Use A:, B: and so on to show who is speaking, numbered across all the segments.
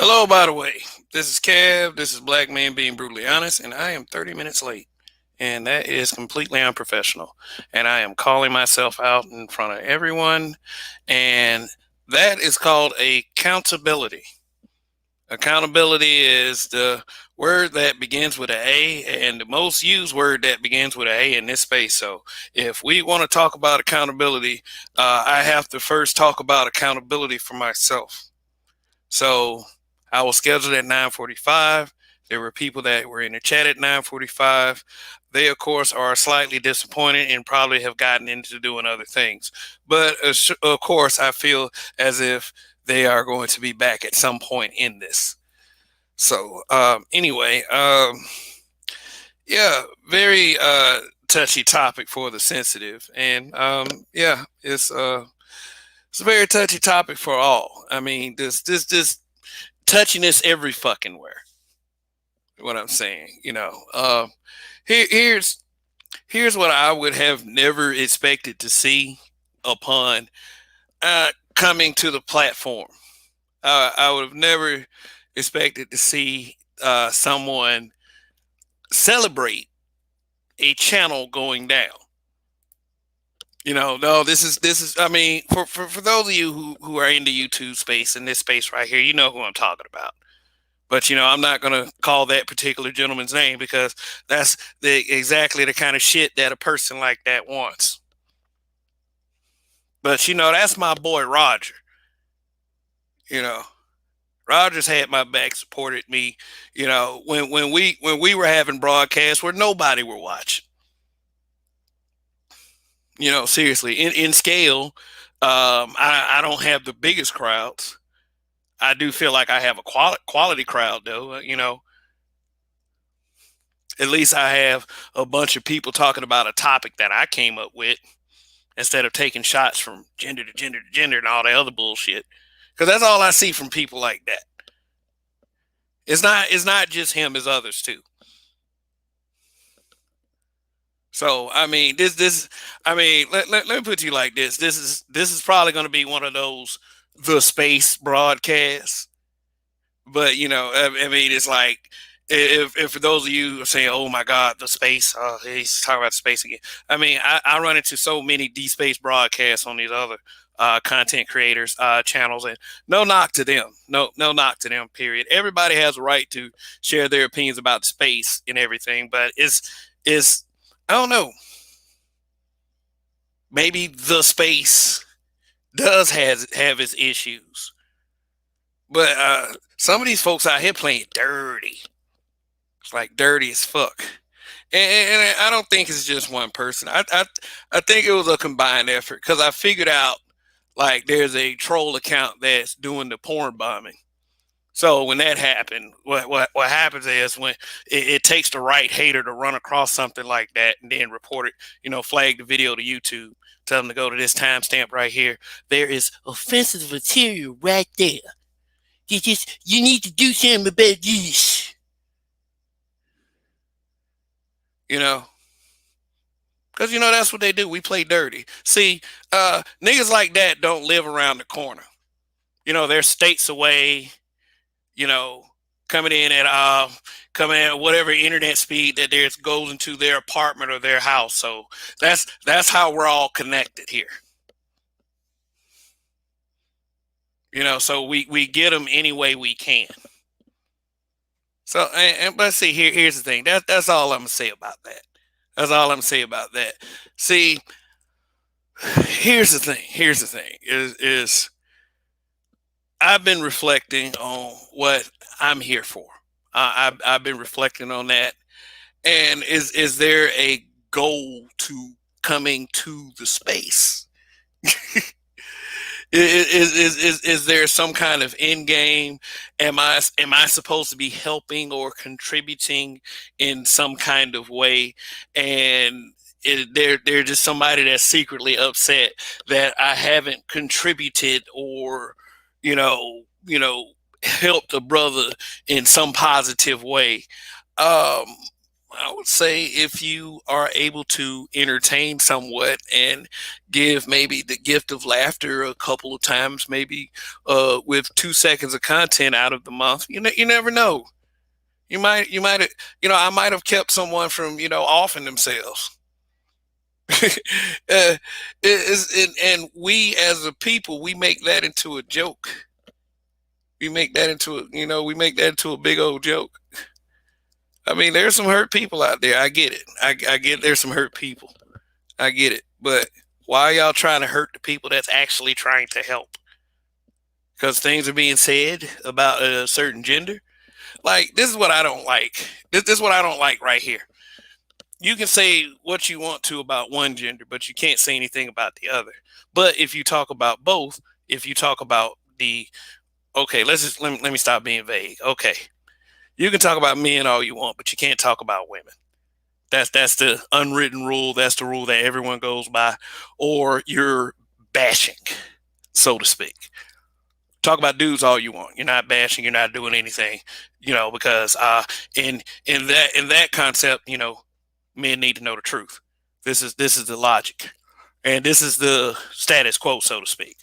A: Hello, by the way. This is Kev. This is Black Man Being Brutally Honest, and I am 30 minutes late. And that is completely unprofessional. And I am calling myself out in front of everyone. And that is called accountability. Accountability is the word that begins with an A and the most used word that begins with an A in this space. So if we want to talk about accountability, I have to first talk about accountability for myself. So I was scheduled at 9:45. There were people that were in the chat at 9:45. They, of course, are slightly disappointed and probably have gotten into doing other things. But of course, I feel as if they are going to be back at some point in this. So anyway, yeah, very touchy topic for the sensitive, and yeah, it's a very touchy topic for all. I mean, this touchiness every fucking where. What I'm saying, here, here's what I would have never expected to see upon coming to the platform. I would have never expected to see someone celebrate a channel going down. No, this is. I mean, for those of you who are in the YouTube space, in this space right here, you know who I'm talking about. But I'm not gonna call that particular gentleman's name because that's exactly the kind of shit that a person like that wants. But that's my boy Roger. You know, Roger's had my back, supported me. When we were having broadcasts where nobody were watching. Seriously, in scale, I don't have the biggest crowds. I do feel like I have a quality crowd, though. At least I have a bunch of people talking about a topic that I came up with instead of taking shots from gender to gender to gender and all that other bullshit. Because that's all I see from people like that. It's not just him, it's others too. So I mean, this I mean, let me put you like this. This is probably going to be one of those the space broadcasts. But I mean, it's like if for those of you who are saying, "Oh my God, the space," he's talking about space again. I mean, I run into so many D space broadcasts on these other content creators channels, and no knock to them, no knock to them. Period. Everybody has a right to share their opinions about space and everything, but it's I don't know. Maybe the space does have its issues, but some of these folks out here playing dirty. It's like dirty as fuck. And I don't think it's just one person. I think it was a combined effort because I figured out like there's a troll account that's doing the porn bombing. So when that happened, what happens is when it takes the right hater to run across something like that and then report it, flag the video to YouTube, tell them to go to this timestamp right here. There is offensive material right there. You need to do something about this. You know, because that's what they do. We play dirty. See, niggas like that don't live around the corner. They're states away. You know, coming in at whatever internet speed that there goes into their apartment or their house. So that's how we're all connected here. So we get them any way we can. So and let's see here's the thing. That's all I'm gonna say about that. That's all I'm gonna say about that. See, here's the thing. Here's the thing. Is I've been reflecting on what I'm here for. I've been reflecting on that. And is there a goal to coming to the space? Is there some kind of end game? Am I supposed to be helping or contributing in some kind of way? And they're just somebody that's secretly upset that I haven't contributed or helped a brother in some positive way. Um, I would say if you are able to entertain somewhat and give maybe the gift of laughter a couple of times, maybe with 2 seconds of content out of the month, you never know. You might I might have kept someone from offing themselves. uh, and we as a people, we make that into a joke. We make that into a big old joke. I mean, there's some hurt people out there. I get it. I get there's some hurt people. I get it. But why are y'all trying to hurt the people that's actually trying to help? Because things are being said about a certain gender. Like, this is what I don't like. This is what I don't like right here. You can say what you want to about one gender, but you can't say anything about the other. But if you talk about both, if you talk about the okay, let me stop being vague. Okay, you can talk about men all you want, but you can't talk about women. That's the unwritten rule. That's the rule that everyone goes by, or you're bashing, so to speak. Talk about dudes all you want. You're not bashing. You're not doing anything, because in that concept, men need to know the truth. This is the logic, and this is the status quo, so to speak.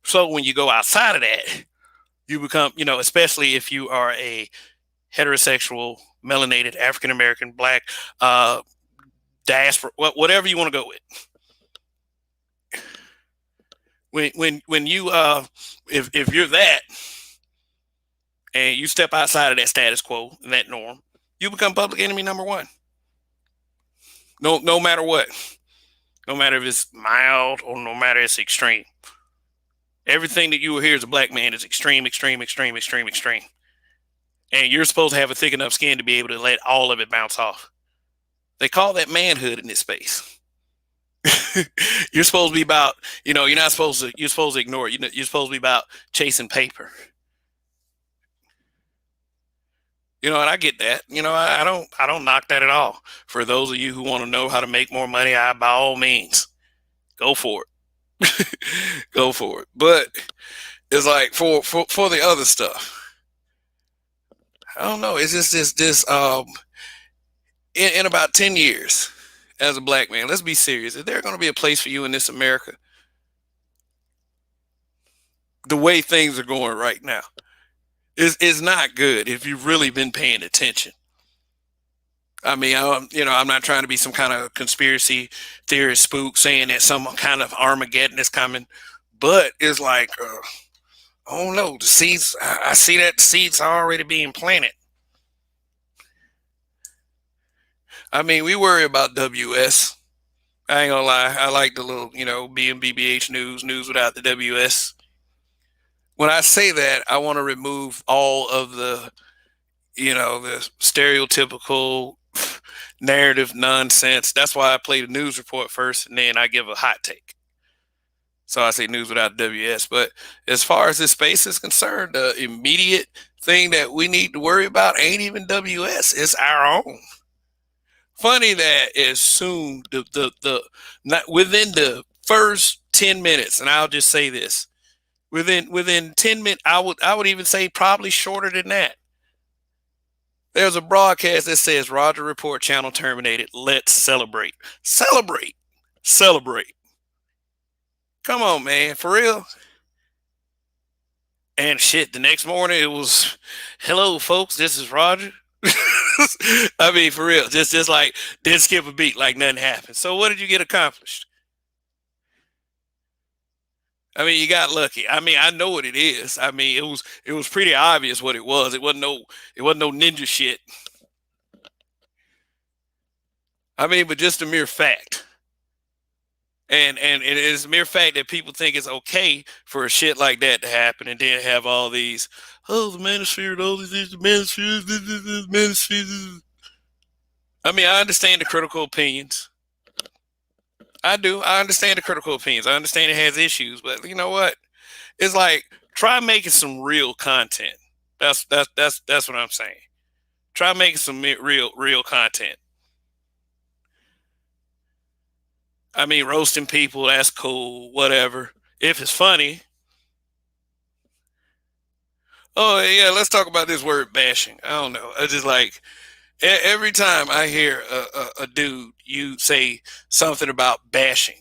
A: So when you go outside of that, you become, especially if you are a heterosexual, melanated, African American, black, diaspora, whatever you want to go with. When you if you're that and you step outside of that status quo and that norm, you become public enemy number one. No matter what, no matter if it's mild or no matter if it's extreme. Everything that you will hear as a black man is extreme, extreme, extreme, extreme, extreme. And you're supposed to have a thick enough skin to be able to let all of it bounce off. They call that manhood in this space. You're supposed to be about, you're supposed to ignore it. You're supposed to be about chasing paper. And I get that. I don't knock that at all. For those of you who want to know how to make more money, I by all means go for it. Go for it. But it's like for the other stuff. I don't know. It's just this in about 10 years as a black man. Let's be serious. Is there going to be a place for you in this America? The way things are going right now is not good if you've really been paying attention. I mean, I'm not trying to be some kind of conspiracy theorist spook saying that some kind of Armageddon is coming, but it's like, I don't know. The seeds, I see that the seeds are already being planted. I mean, we worry about WS. I ain't gonna lie. I like the little, BMBBH news without the WS. When I say that, I want to remove all of the stereotypical narrative nonsense. That's why I play the news report first, and then I give a hot take. So I say news without WS. But as far as this space is concerned, the immediate thing that we need to worry about ain't even WS. It's our own. Funny that as soon the not within the first 10 minutes, and I'll just say this, within 10 minutes, I would even say probably shorter than that. There's a broadcast that says Roger Report channel terminated. Let's celebrate. Celebrate. Celebrate. Come on, man. For real. And shit, the next morning it was, hello, folks. This is Roger. I mean, for real. Just like, didn't skip a beat like nothing happened. So what did you get accomplished? I mean, you got lucky. I mean, I know what it is. I mean, it was pretty obvious what it was. It wasn't no ninja shit. I mean, but just a mere fact. And it is a mere fact that people think it's okay for a shit like that to happen, and then have all these, the manosphere, all these the manosphere, this manosphere. I mean, I understand the critical opinions. I do. I understand the critical opinions. I understand it has issues, but you know what? It's like, try making some real content. That's what I'm saying. Try making some real content. I mean, roasting people, that's cool, whatever. If it's funny. Oh yeah, let's talk about this word bashing. I don't know. I just like, Every time I hear a dude you say something about bashing,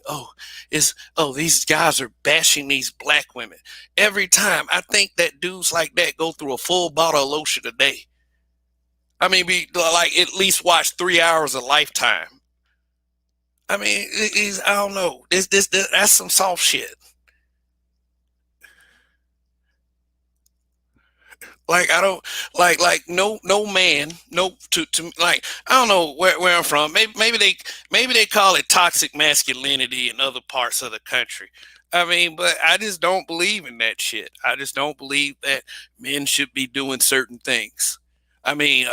A: these guys are bashing these black women. Every time I think that dudes like that go through a full bottle of lotion a day. I mean, be like at least watch 3 hours of Lifetime. I mean, I don't know. This that's some soft shit. Like I don't no man no to like I don't know where I'm from. Maybe they call it toxic masculinity in other parts of the country. I mean, but I just don't believe in that shit. I just don't believe that men should be doing certain things. I mean,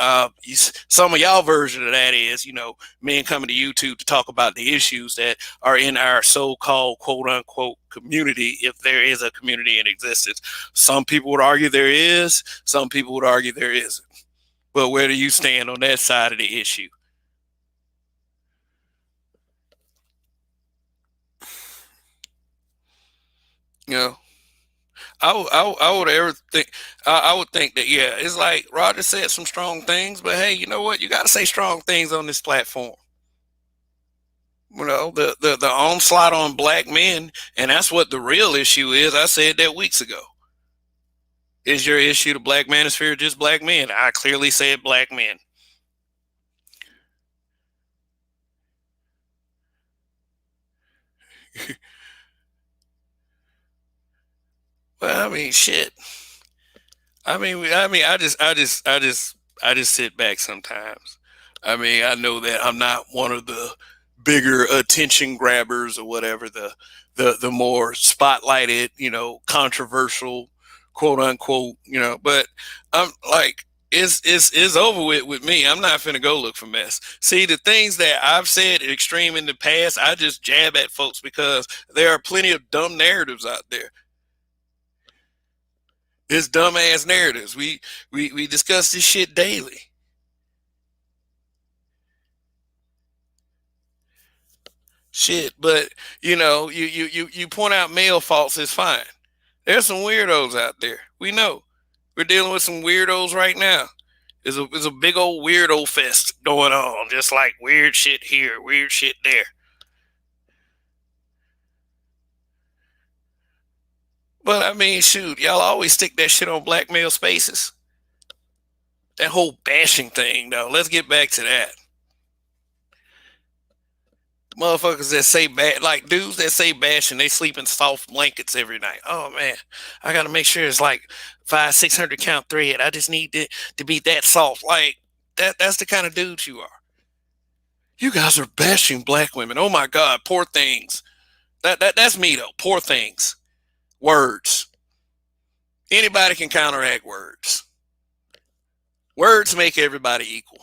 A: some of y'all version of that is, men coming to YouTube to talk about the issues that are in our so-called quote unquote community, if there is a community in existence. Some people would argue there is, some people would argue there isn't. But where do you stand on that side of the issue? You know, I would ever think I would think that yeah, it's like Roger said some strong things, but hey, you know what? You got to say strong things on this platform. The onslaught on black men, and that's what the real issue is. I said that weeks ago. Is your issue the black manosphere or just black men? I clearly said black men. Well, I mean, shit. I just sit back sometimes. I mean, I know that I'm not one of the bigger attention grabbers or whatever, the more spotlighted, controversial, quote unquote, but I'm like, it's over with me. I'm not finna go look for mess. See, the things that I've said extreme in the past, I just jab at folks because there are plenty of dumb narratives out there. It's dumbass narratives. We discuss this shit daily. Shit, but you point out male faults is fine. There's some weirdos out there. We know. We're dealing with some weirdos right now. There's a big old weirdo fest going on, just like weird shit here, weird shit there. But I mean, shoot, y'all always stick that shit on black male spaces. That whole bashing thing, though. Let's get back to that. Motherfuckers that say bad, like dudes that say bashing, they sleep in soft blankets every night. Oh man, I gotta make sure it's like 600 count thread. I just need it to be that soft. Like that's the kind of dudes you are. You guys are bashing black women. Oh my god, poor things. That's me though. Poor things. Words. Anybody can counteract words. Words make everybody equal.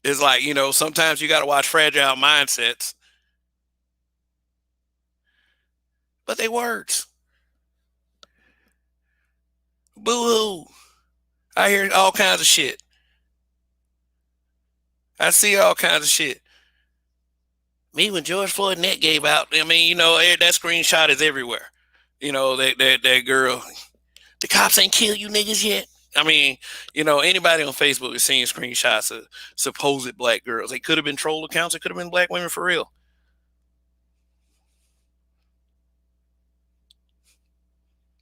A: It's like, sometimes you gotta watch fragile mindsets, but they words. Boo hoo. I hear all kinds of shit. I see all kinds of shit. Me when George Floyd neck gave out, I mean, that screenshot is everywhere. That girl. The cops ain't kill you niggas yet. I mean, anybody on Facebook is seeing screenshots of supposed black girls. They could have been troll accounts. It could have been black women for real.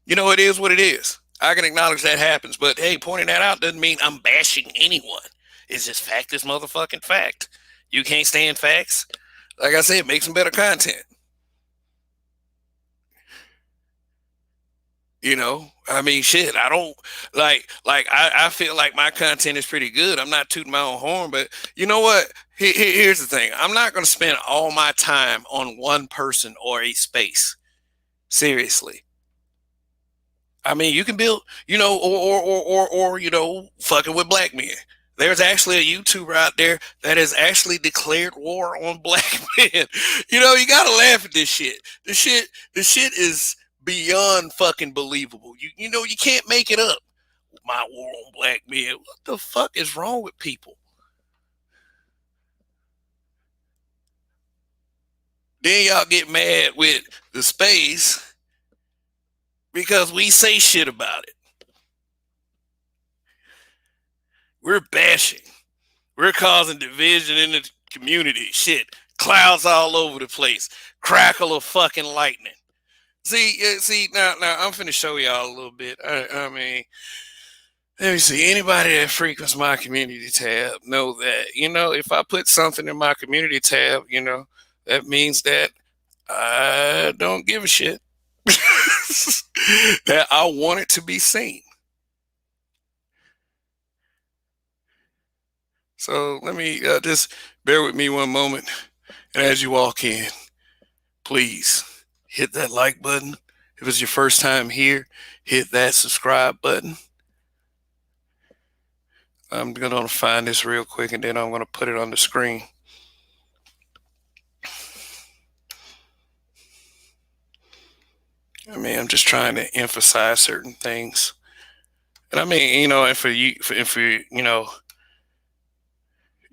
A: It is what it is. I can acknowledge that happens, but hey, pointing that out doesn't mean I'm bashing anyone. It's just fact is motherfucking fact. You can't stand facts. Like I said, make some better content. I mean, shit. I don't I feel like my content is pretty good. I'm not tooting my own horn, but you know what? Here's the thing. I'm not going to spend all my time on one person or a space. Seriously. I mean, you can build, fucking with black men. There's actually a YouTuber out there that has actually declared war on black men. You gotta laugh at this shit. The shit is beyond fucking believable. You can't make it up. My war on black men. What the fuck is wrong with people? Then y'all get mad with the space because we say shit about it. We're bashing. We're causing division in the community. Shit, clouds all over the place. Crackle of fucking lightning. See, now I'm finna show y'all a little bit. I mean, let me see. Anybody that frequents my community tab know that, if I put something in my community tab, that means that I don't give a shit. That I want it to be seen. So let me just bear with me one moment. And as you walk in, please hit that like button. If it's your first time here, hit that subscribe button. I'm going to find this real quick and then I'm going to put it on the screen. I mean, I'm just trying to emphasize certain things. And I mean, and for you,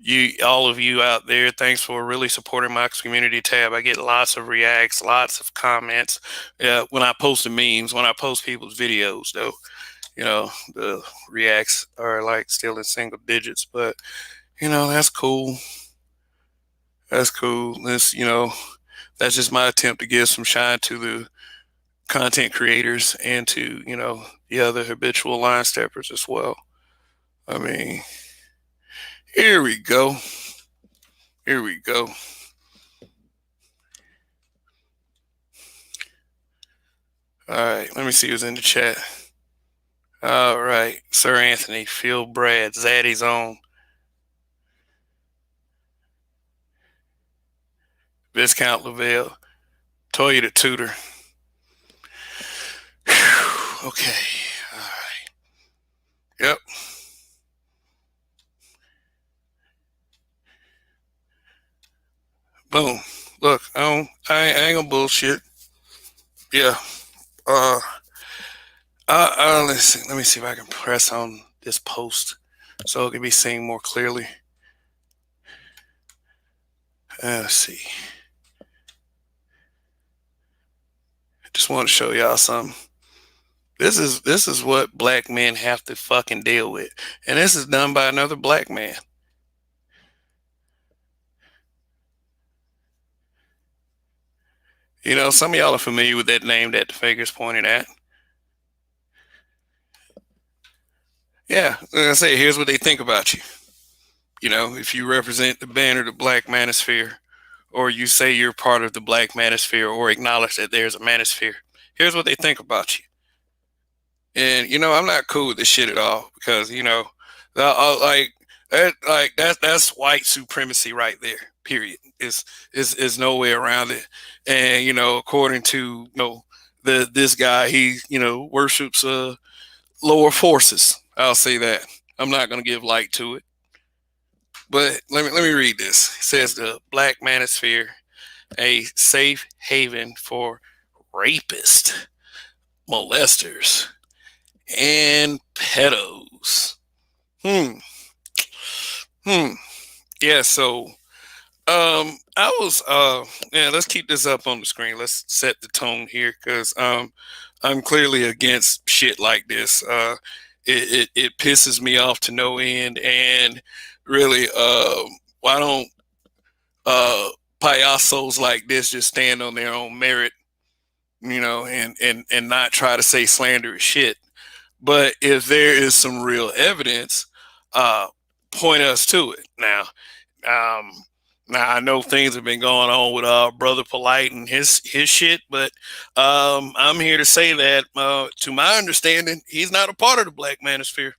A: you, all of you out there, thanks for really supporting my community tab. I get lots of reacts, lots of comments. When I post the memes, when I post people's videos, though, the reacts are like still in single digits, but that's cool. That's cool. That's just my attempt to give some shine to the content creators and to, the other habitual line steppers as well. I mean, here we go. Here we go. All right, let me see who's in the chat. All right, Sir Anthony, Phil Brad, Zaddy's on. Viscount Lavelle, Toya the Tutor. Whew, okay, all right. Yep. Boom. Look, I ain't gonna bullshit. Yeah. Let's see. Let me see if I can press on this post so it can be seen more clearly. Let's see. Just want to show y'all something. This is what black men have to fucking deal with, and this is done by another black man. Some of y'all are familiar with that name that the figure's pointed at. Yeah, like I say, here's what they think about you. If you represent the banner, the Black Manosphere, or you say you're part of the Black Manosphere, or acknowledge that there's a Manosphere, here's what they think about you. And I'm not cool with this shit at all because that's white supremacy right there. Period. Is no way around it. And according to this guy, he worships lower forces. I'll say that. I'm not going to give light to it. But let me read this. It says the Black Manosphere, a safe haven for rapists, molesters, and pedos. Yeah, so I was let's keep this up on the screen. Let's set the tone here because I'm clearly against shit like this. It pisses me off to no end, and really why don't payasos like this just stand on their own merit, and not try to say slanderous shit. But if there is some real evidence, point us to it. Now I know things have been going on with Brother Polite and his shit, but I'm here to say that to my understanding, he's not a part of the Black Manosphere.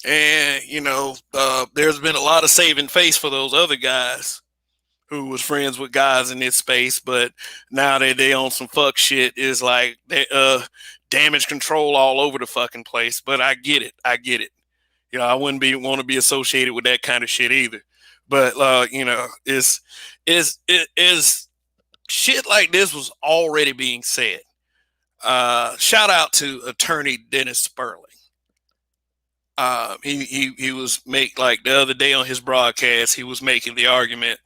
A: And there's been a lot of saving face for those other guys who was friends with guys in this space, but now that they on some fuck shit is like they damage control all over the fucking place. But I get it. I wouldn't want to be associated with that kind of shit either. But is shit like this was already being said. Shout out to Attorney Dennis Sperling. He was like the other day on his broadcast, he was making the argument,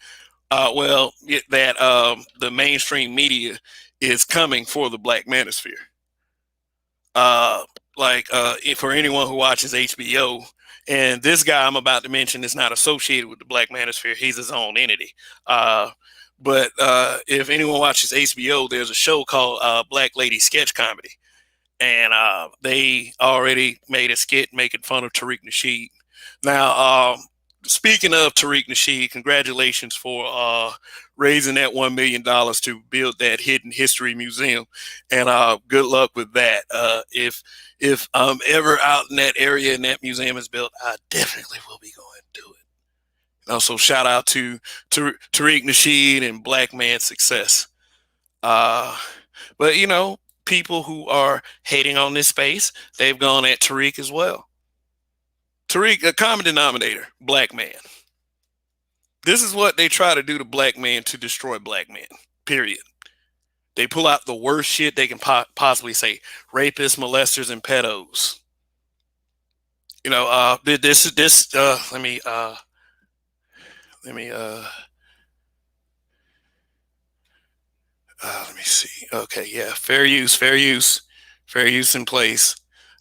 A: that the mainstream media is coming for the Black Manosphere. for anyone who watches HBO, and this guy I'm about to mention is not associated with the Black Manosphere. He's his own entity. Uh, but if anyone watches HBO, there's a show called Black Lady Sketch Comedy, and they already made a skit making fun of Tariq Nasheed. Now, speaking of Tariq Nasheed, congratulations for raising that $1 million to build that hidden history museum, and good luck with that. If I'm ever out in that area and that museum is built, I definitely will be going to do it. Also, shout out to Tariq Nasheed and Black Man Success. Uh, but people who are hating on this space, they've gone at Tariq as well. Tariq, a common denominator, black man. This is what they try to do to black men to destroy black men, period. They pull out the worst shit they can possibly say. Rapists, molesters, and pedos. Let me see. Okay, yeah, fair use in place.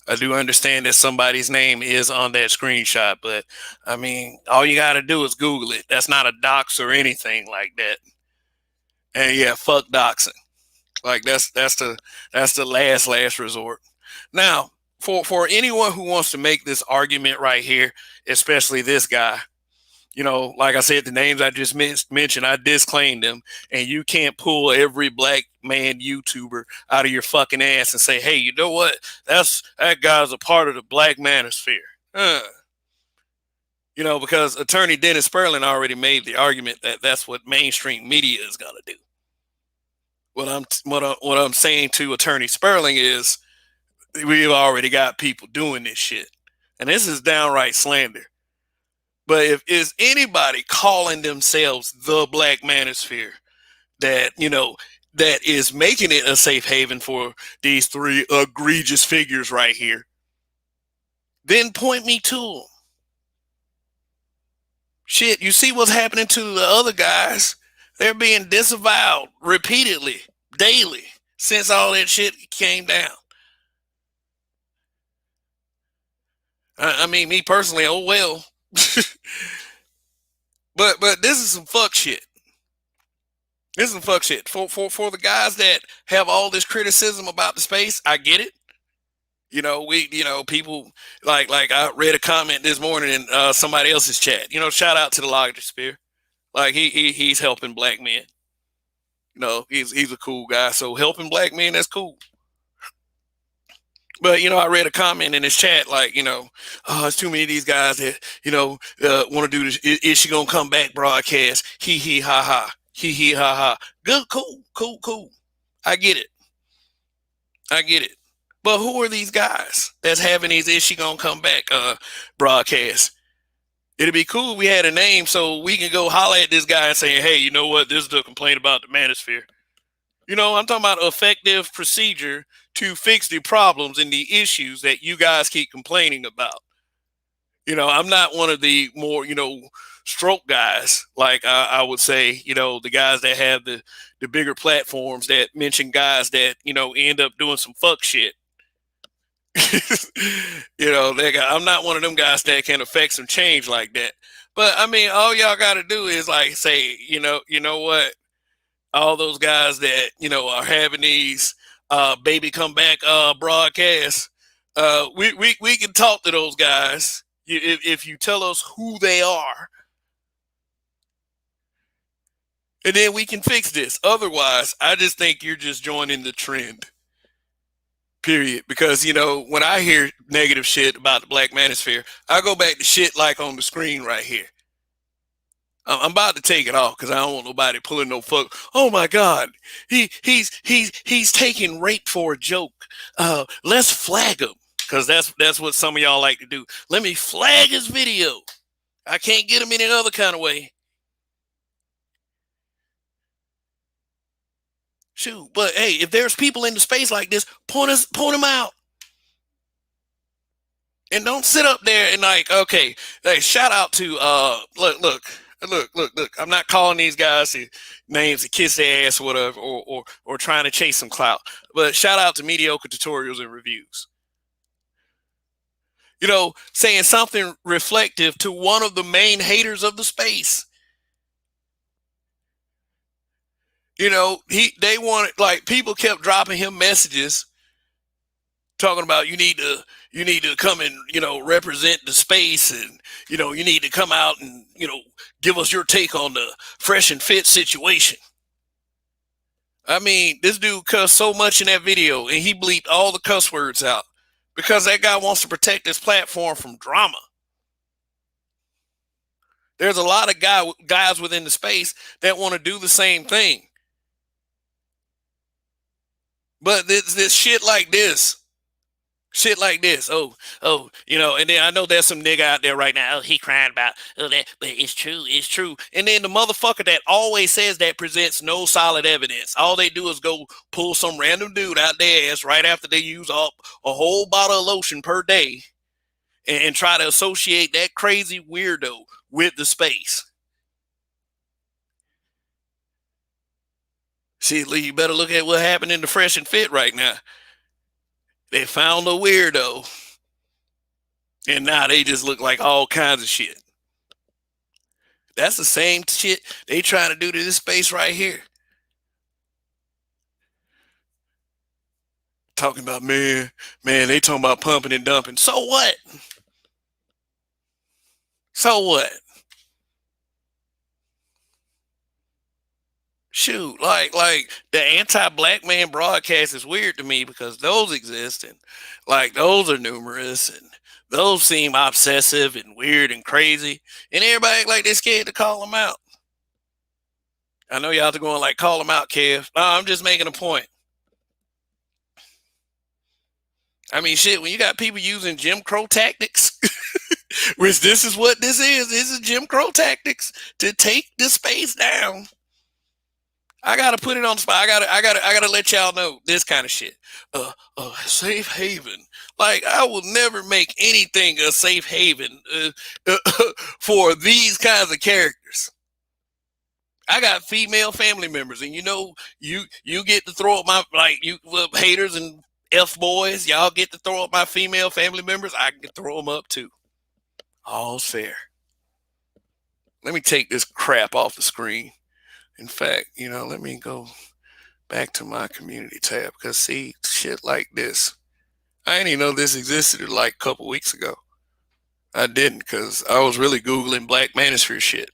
A: I do understand that somebody's name is on that screenshot, but I mean, all you got to do is Google it. That's not a dox or anything like that. And yeah, fuck doxing. Like that's the last resort. Now, for anyone who wants to make this argument right here, especially this guy, like I said, the names I just mentioned, I disclaimed them, and you can't pull every black man YouTuber out of your fucking ass and say, hey, you know what? That guy's a part of the Black Manosphere. Because attorney Dennis Sperling already made the argument that that's what mainstream media is gonna do. What I'm saying to attorney Sperling is we've already got people doing this shit, and this is downright slander. But if is anybody calling themselves the Black Manosphere that that is making it a safe haven for these three egregious figures right here, then point me to them. Shit, you see what's happening to the other guys? They're being disavowed repeatedly, daily, since all that shit came down. I mean, me personally, oh well. but this is some fuck shit. This is some fuck shit. For the guys that have all this criticism about the space, I get it. People like I read a comment this morning in somebody else's chat. Shout out to the Logic Spear. Like he's helping black men. He's a cool guy. So helping black men, that's cool. But I read a comment in his chat like, oh, it's too many of these guys that want to do this. Is she gonna come back broadcast? Hee hee ha ha. Hee hee ha ha. Good, cool. I get it. But who are these guys that's having these is she gonna come back broadcasts? It'd be cool if we had a name so we can go holler at this guy and say, hey, you know what? This is the complaint about the manosphere. I'm talking about effective procedure to fix the problems and the issues that you guys keep complaining about. I'm not one of the more, stroke guys, like I would say, the guys that have the bigger platforms that mention guys that, end up doing some fuck shit. I'm not one of them guys that can affect some change like that. But I mean, all y'all got to do is like say, you know what? All those guys that are having these baby comeback broadcasts, we can talk to those guys if you tell us who they are, and then we can fix this. Otherwise, I just think you're just joining the trend. Period. Because when I hear negative shit about the Black Manosphere, I go back to shit like on the screen right here. I'm about to take it off because I don't want nobody pulling no fuck. Oh my God, he's taking rape for a joke. Let's flag him because that's what some of y'all like to do. Let me flag his video. I can't get him any other kind of way. Shoot, but hey, if there's people in the space like this, point them out. And don't sit up there and like, okay, hey, shout out to look. I'm not calling these guys names to kiss their ass or whatever, or trying to chase some clout. But shout out to mediocre tutorials and reviews. saying something reflective to one of the main haters of the space. They wanted, like, people kept dropping him messages talking about you need to come and represent the space, and you need to come out and give us your take on the fresh and fit situation. I mean, this dude cussed so much in that video, and he bleeped all the cuss words out because that guy wants to protect his platform from drama. There's a lot of guys within the space that want to do the same thing, but this shit like this. And then I know there's some nigga out there right now. Oh, he crying about that, but it's true. And then the motherfucker that always says that presents no solid evidence. All they do is go pull some random dude out their ass right after they use up a whole bottle of lotion per day, and try to associate that crazy weirdo with the space. See, Lee, you better look at what happened in the Fresh and Fit right now. They found a weirdo, and now they just look like all kinds of shit. That's the same shit they trying to do to this space right here. Talking about, man, they talking about pumping and dumping. So what? So what? Shoot, like the anti-black man broadcast is weird to me because those exist, and like those are numerous, and those seem obsessive and weird and crazy, and everybody act like they're scared to call them out. I know y'all are going like, call them out, Kev. No, I'm just making a point. I mean, shit, when you got people using Jim Crow tactics, which this is what this is. This is Jim Crow tactics to take the space down. I gotta put it on the spot. I gotta let y'all know this kind of shit. Safe haven. Like, I will never make anything a safe haven for these kinds of characters. I got female family members, and you get to throw up my, like, you haters and F boys. Y'all get to throw up my female family members. I can throw them up too. All's fair. Let me take this crap off the screen. In fact, let me go back to my community tab, because see, shit like this, I didn't even know this existed like a couple weeks ago. I didn't, because I was really Googling Black Manosphere shit.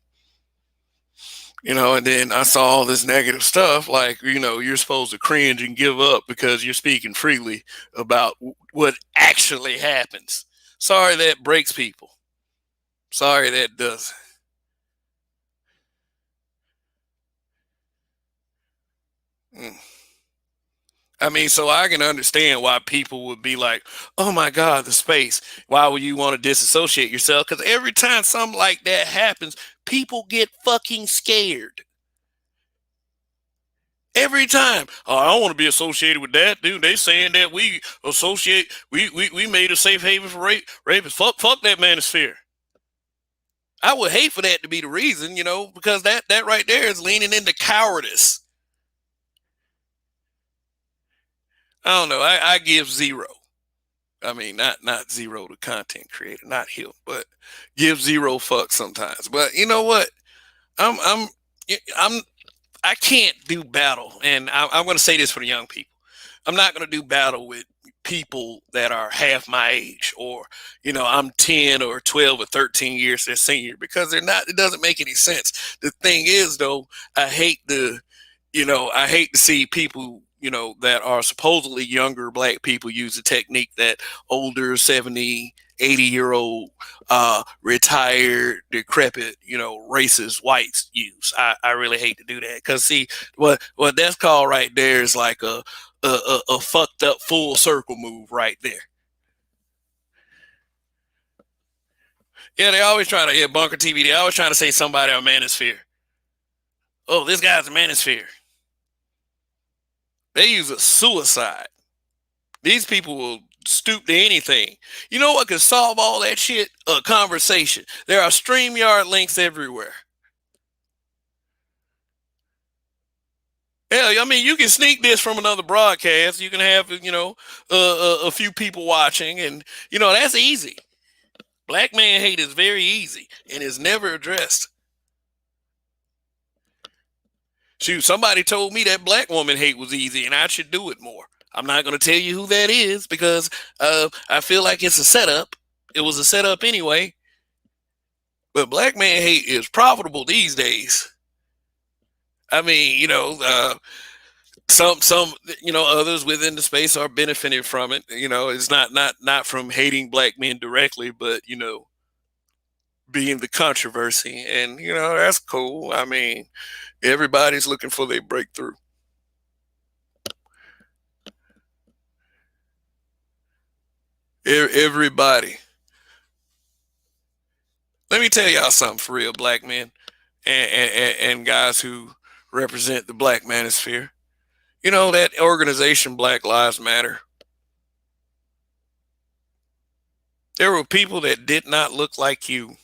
A: And then I saw all this negative stuff, like, you're supposed to cringe and give up because you're speaking freely about what actually happens. Sorry that breaks people. Sorry that does. I mean, so I can understand why people would be like, oh my God, the space. Why would you want to disassociate yourself? Because every time something like that happens, people get fucking scared. Every time. Oh, I don't want to be associated with that, dude. They saying that we made a safe haven for rapists. Fuck that manosphere. I would hate for that to be the reason, because that right there is leaning into cowardice. I don't know. I give zero. I mean, not zero to content creator, not him, but give zero fucks sometimes. But you know what? I'm I'm I'm I can't do battle, and I'm going to say this for the young people. I'm not going to do battle with people that are half my age, or I'm 10 or 12 or 13 years their senior, because they're not. It doesn't make any sense. The thing is, though, I hate to see people, that are supposedly younger black people use a technique that older 70, 80-year-old, retired, decrepit, racist whites use. I really hate to do that, because see, what that's called right there is like a fucked up full circle move right there. Yeah, they always trying to, Bunker TV. They always trying to say somebody on Manosphere. Oh, this guy's a Manosphere. They use a suicide. These people will stoop to anything. You know what could solve all that shit? A conversation. There are StreamYard links everywhere. Hell, I mean, you can sneak this from another broadcast. You can have, a few people watching, and that's easy. Black man hate is very easy and is never addressed. Shoot, somebody told me that black woman hate was easy and I should do it more. I'm not going to tell you who that is because I feel like it's a setup. It was a setup anyway. But black man hate is profitable these days. I mean, some others within the space are benefiting from it. It's not from hating black men directly, but being the controversy, and that's cool. I mean, everybody's looking for their breakthrough. Everybody. Let me tell y'all something for real, black men and guys who represent the black manosphere. That organization, Black Lives Matter. There were people that did not look like you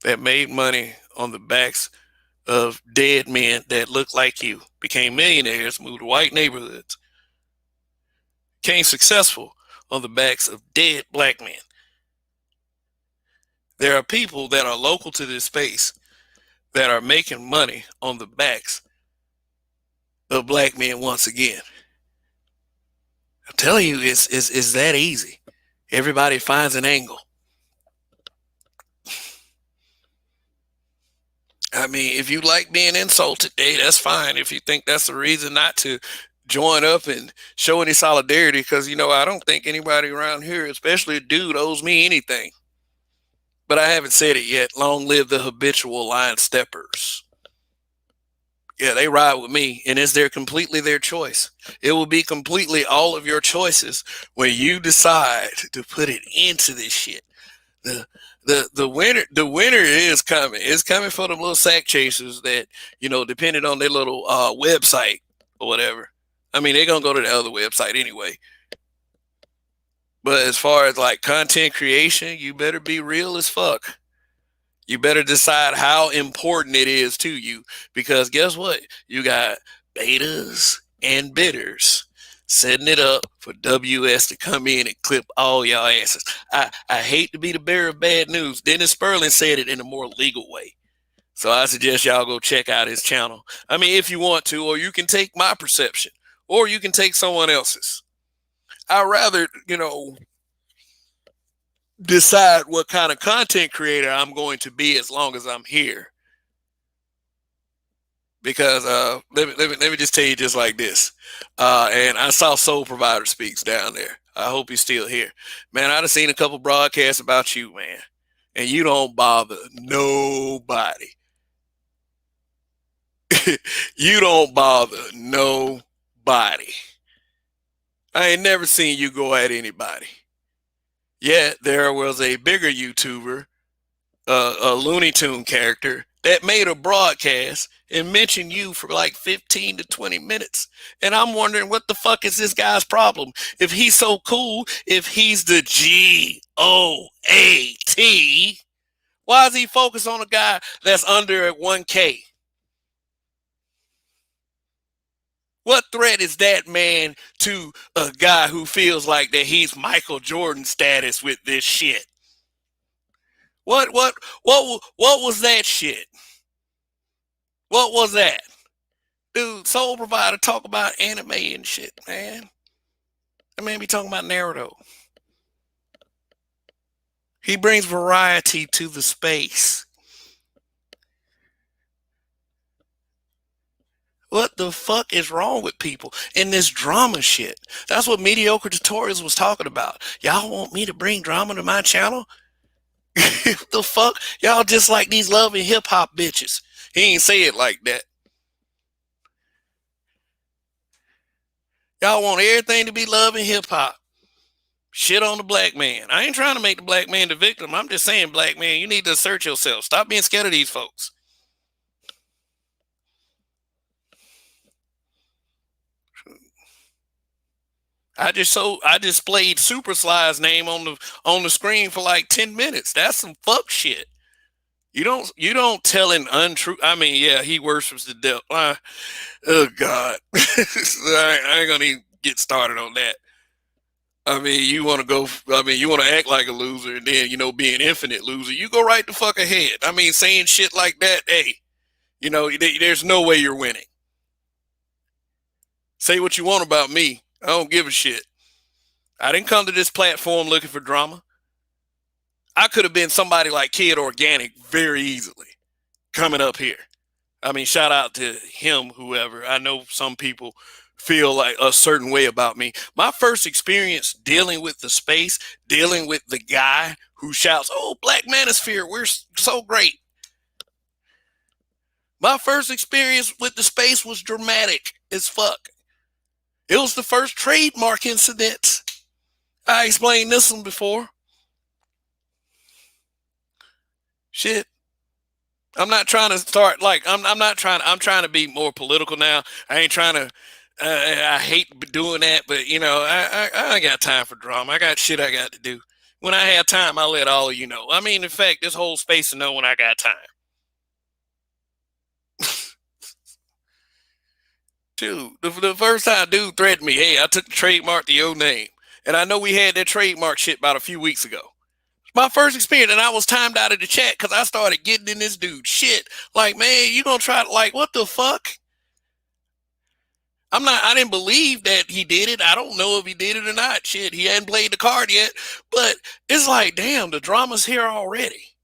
A: that made money on the backs of dead men that looked like you, became millionaires, moved to white neighborhoods, became successful on the backs of dead black men. There are people that are local to this space that are making money on the backs of black men once again. I'm telling you, it's that easy. Everybody finds an angle. I mean, if you like being insulted, hey, that's fine. If you think that's the reason not to join up and show any solidarity, because I don't think anybody around here, especially a dude, owes me anything. But I haven't said it yet. Long live the habitual line steppers. Yeah, they ride with me, and it's completely their choice. It will be completely all of your choices when you decide to put it into this shit. The winner is coming. It's coming for them little sack chasers that, depending on their little website or whatever. I mean, they're gonna go to the other website anyway. But as far as like content creation, you better be real as fuck. You better decide how important it is to you, because guess what? You got betas and bidders setting it up for WS to come in and clip all y'all asses. I hate to be the bearer of bad news. Dennis Sperling said it in a more legal way. So I suggest y'all go check out his channel. I mean, if you want to, or you can take my perception, or you can take someone else's. I'd rather, decide what kind of content creator I'm going to be as long as I'm here. Because let me just tell you just like this. And I saw Soul Provider Speaks down there. I hope he's still here. Man, I'd have seen a couple broadcasts about you, man. And you don't bother nobody. You don't bother nobody. I ain't never seen you go at anybody. Yet there was a bigger YouTuber, a Looney Tune character, that made a broadcast and mentioned you for like 15 to 20 minutes. And I'm wondering, what the fuck is this guy's problem? If he's so cool, if he's the GOAT, why is he focused on a guy that's under 1K? What threat is that man to a guy who feels like that he's Michael Jordan status with this shit? What was that shit? What was that? Dude, Soul Provider talk about anime and shit, man. That man be talking about Naruto. He brings variety to the space. What the fuck is wrong with people in this drama shit? That's what Mediocre Tutorials was talking about. Y'all want me to bring drama to my channel? The fuck? Y'all just like these love and hip hop bitches. He ain't say it like that. Y'all want everything to be love and hip hop. Shit on the black man. I ain't trying to make the black man the victim. I'm just saying, black man, you need to assert yourself. Stop being scared of these folks. I just played Super Sly's name on the screen for like 10 minutes. That's some fuck shit. You don't tell an untrue. I mean, yeah, he worships the devil. Oh God, I ain't gonna even get started on that. I mean, you want to go. I mean, you want to act like a loser, and then be an infinite loser. You go right the fuck ahead. I mean, saying shit like that. Hey, there's no way you're winning. Say what you want about me. I don't give a shit. I didn't come to this platform looking for drama. I could have been somebody like Kid Organic very easily coming up here. I mean, shout out to him, whoever. I know some people feel like a certain way about me. My first experience dealing with the space, dealing with the guy who shouts, "Oh, Black Manosphere, we're so great." My first experience with the space was dramatic as fuck. It was the first trademark incident. I explained this one before. Shit. I'm not trying to start like I'm not trying. I'm trying to be more political now. I ain't trying to. I hate doing that, but I ain't got time for drama. I got shit I got to do. When I have time, I'll let all of you know. I mean, in fact, this whole space to know when I got time. Dude, the first time dude threatened me, hey, I took the trademark to your name, and I know we had that trademark shit about a few weeks ago. My first experience, and I was timed out of the chat because I started getting in this dude shit. Like, man, you gonna try to like what the fuck? I didn't believe that he did it. I don't know if he did it or not. Shit, he hadn't played the card yet. But it's like, damn, the drama's here already.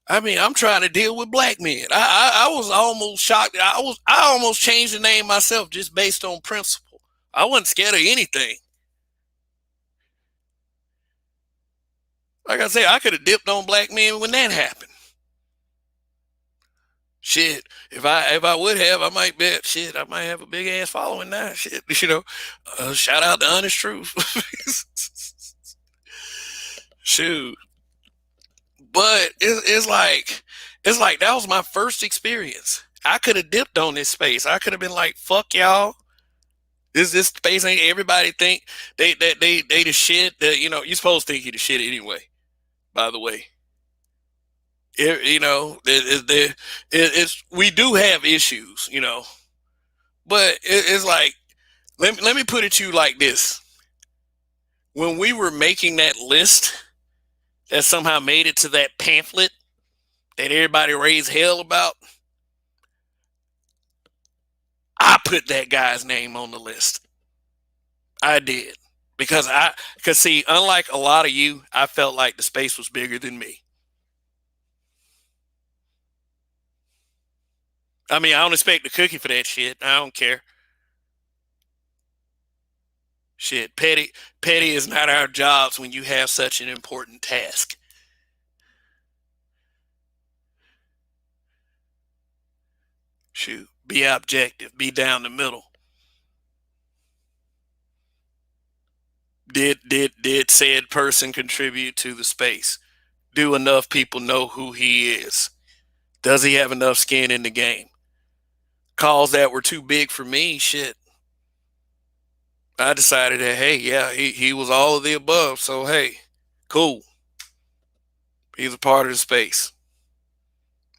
A: I mean, I'm trying to deal with black men. I was almost shocked. I almost changed the name myself just based on principle. I wasn't scared of anything. Like I said, I could have dipped on black men when that happened. Shit, if I would have, I might bet. Shit, I might have a big ass following now. Shit, shout out to Honest Truth. Shoot, but it's like that was my first experience. I could have dipped on this space. I could have been like, "Fuck y'all." This space ain't everybody think they the shit. That you're supposed to think you the shit anyway. By the way, it's we do have issues, but it's like let me put it to you like this: when we were making that list that somehow made it to that pamphlet that everybody raised hell about, I put that guy's name on the list. I did because see, unlike a lot of you, I felt like the space was bigger than me. I mean, I don't expect a cookie for that shit. I don't care. Shit, petty is not our jobs when you have such an important task. Shoot, be objective, be down the middle. Did said person contribute to the space? Do enough people know who he is? Does he have enough skin in the game? Calls that were too big for me, shit. I decided that hey, yeah, he was all of the above. So hey, cool. He's a part of the space.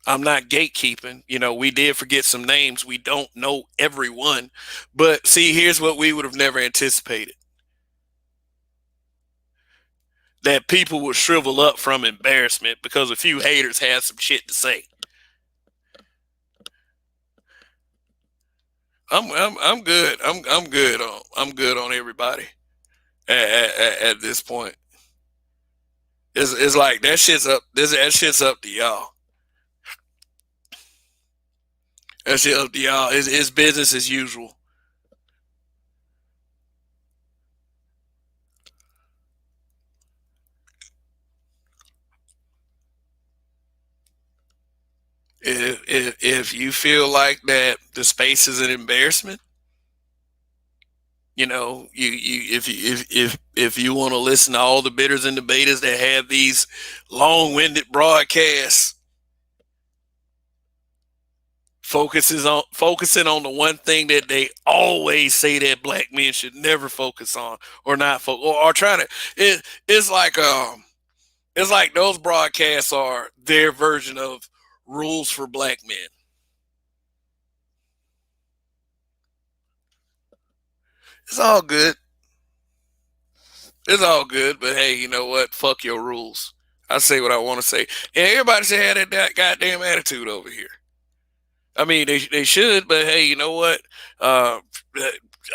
A: I'm not gatekeeping. We did forget some names. We don't know everyone. But see, here's what we would have never anticipated: that people would shrivel up from embarrassment because a few haters had some shit to say. I'm good. I'm good on everybody at this point. It's like that shit's up. That shit's up to y'all. That shit up to y'all. It's business as usual. If you feel like that the space is an embarrassment, if you want to listen to all the bitters and debaters that have these long-winded broadcasts, focusing on the one thing that they always say that black men should never focus on or not focus or trying to it's like those broadcasts are their version of rules for black men. It's all good. It's all good, but hey, you know what? Fuck your rules. I say what I want to say, and everybody should have that goddamn attitude over here. I mean, they should, but hey, you know what? Uh,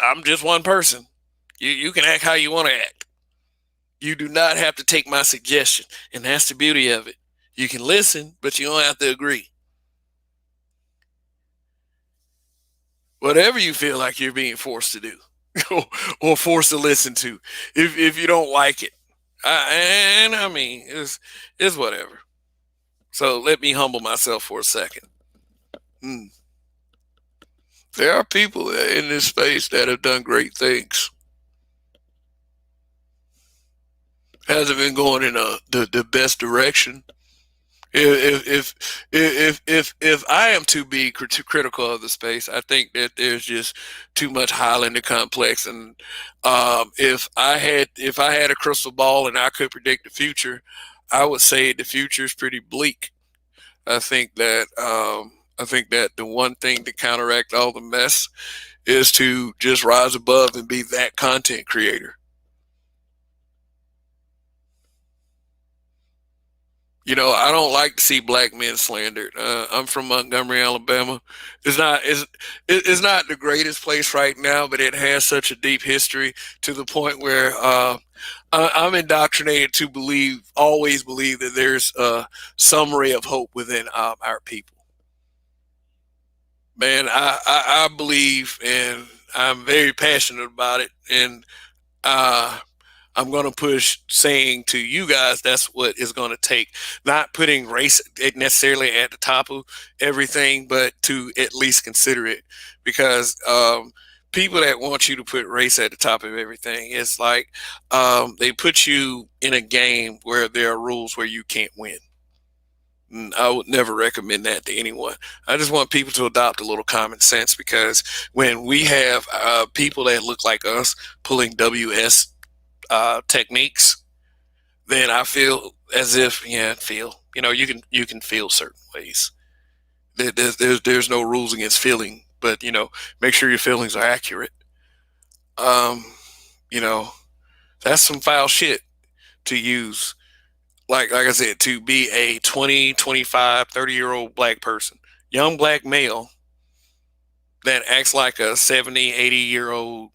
A: I'm just one person. You can act how you want to act. You do not have to take my suggestion, and that's the beauty of it. You can listen, but you don't have to agree. Whatever you feel like you're being forced to do, or forced to listen to, if you don't like it, and I mean, it's whatever. So let me humble myself for a second. Hmm. There are people in this space that have done great things. Hasn't been going in the best direction. If I am to be critical of the space, I think that there's just too much Highlander complex. And if I had a crystal ball and I could predict the future, I would say the future is pretty bleak. I think that the one thing to counteract all the mess is to just rise above and be that content creator. I don't like to see black men slandered. I'm from Montgomery, Alabama. It's not the greatest place right now, but it has such a deep history to the point where I'm indoctrinated to always believe that there's some ray of hope within our people. Man, I believe, and I'm very passionate about it, and uh, I'm going to push saying to you guys that's what it's going to take. Not putting race necessarily at the top of everything, but to at least consider it. Because people that want you to put race at the top of everything, it's like they put you in a game where there are rules where you can't win. And I would never recommend that to anyone. I just want people to adopt a little common sense because when we have people that look like us pulling WS techniques, then I feel as if feel you can feel certain ways. There's no rules against feeling, but make sure your feelings are accurate. Um, you know that's some foul shit to use. Like I said, to be a 20, 25, 30-year old black person, young black male that acts like a 70, 80-year old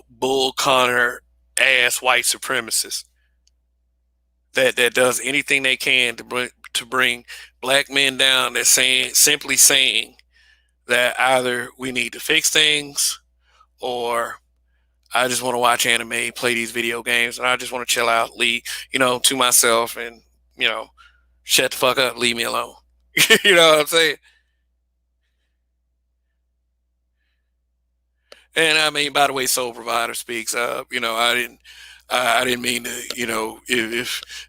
A: bull Connor ass white supremacist that does anything they can to bring black men down. That's simply saying that either we need to fix things, or I just want to watch anime, play these video games, and I just want to chill out, leave to myself, and you know shut the fuck up, leave me alone. You know what I'm saying? And I mean, by the way, Soul Provider speaks. I didn't mean to.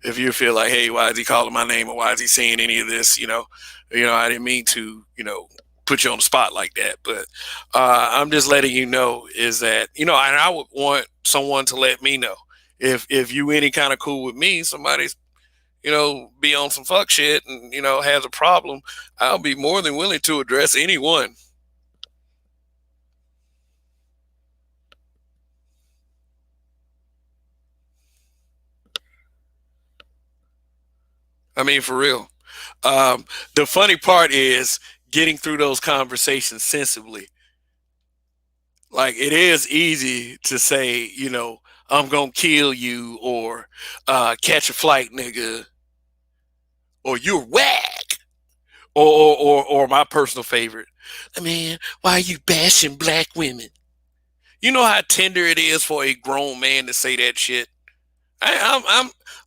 A: If you feel like, hey, why is he calling my name or why is he saying any of this? I didn't mean to. Put you on the spot like that. But I'm just letting you know is that and I would want someone to let me know if you any kind of cool with me, somebody's be on some fuck shit and has a problem. I'll be more than willing to address anyone. I mean, for real. The funny part is getting through those conversations sensibly. Like it is easy to say, I'm gonna kill you or catch a flight, nigga, or you're whack, or my personal favorite. I mean, why are you bashing black women? You know how tender it is for a grown man to say that shit.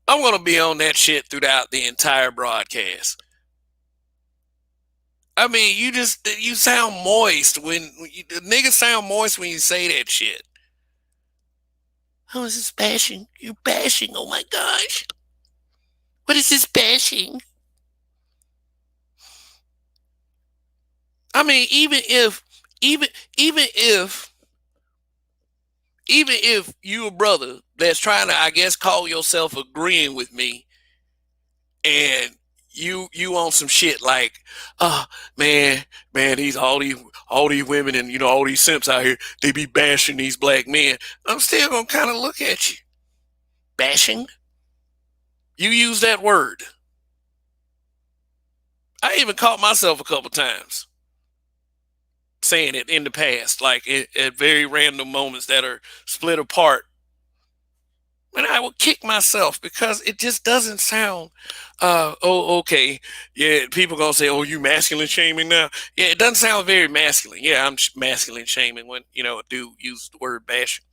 A: I'm gonna be on that shit throughout the entire broadcast. I mean, you sound moist the niggas sound moist when you say that shit. How is this bashing? You bashing? Oh my gosh! What is this bashing? I mean, even even if if you a brother that's trying to, I guess, call yourself agreeing with me, and you on some shit like, oh man, these all these women and all these simps out here, they be bashing these black men. I'm still gonna kind of look at you. Bashing? You use that word. I even caught myself a couple times saying it in the past, like at very random moments that are split apart. And I would kick myself because it just doesn't sound. Oh, okay. Yeah, people gonna say, "Oh, you masculine shaming now." Yeah, it doesn't sound very masculine. Yeah, I'm masculine shaming when a dude uses the word bashing.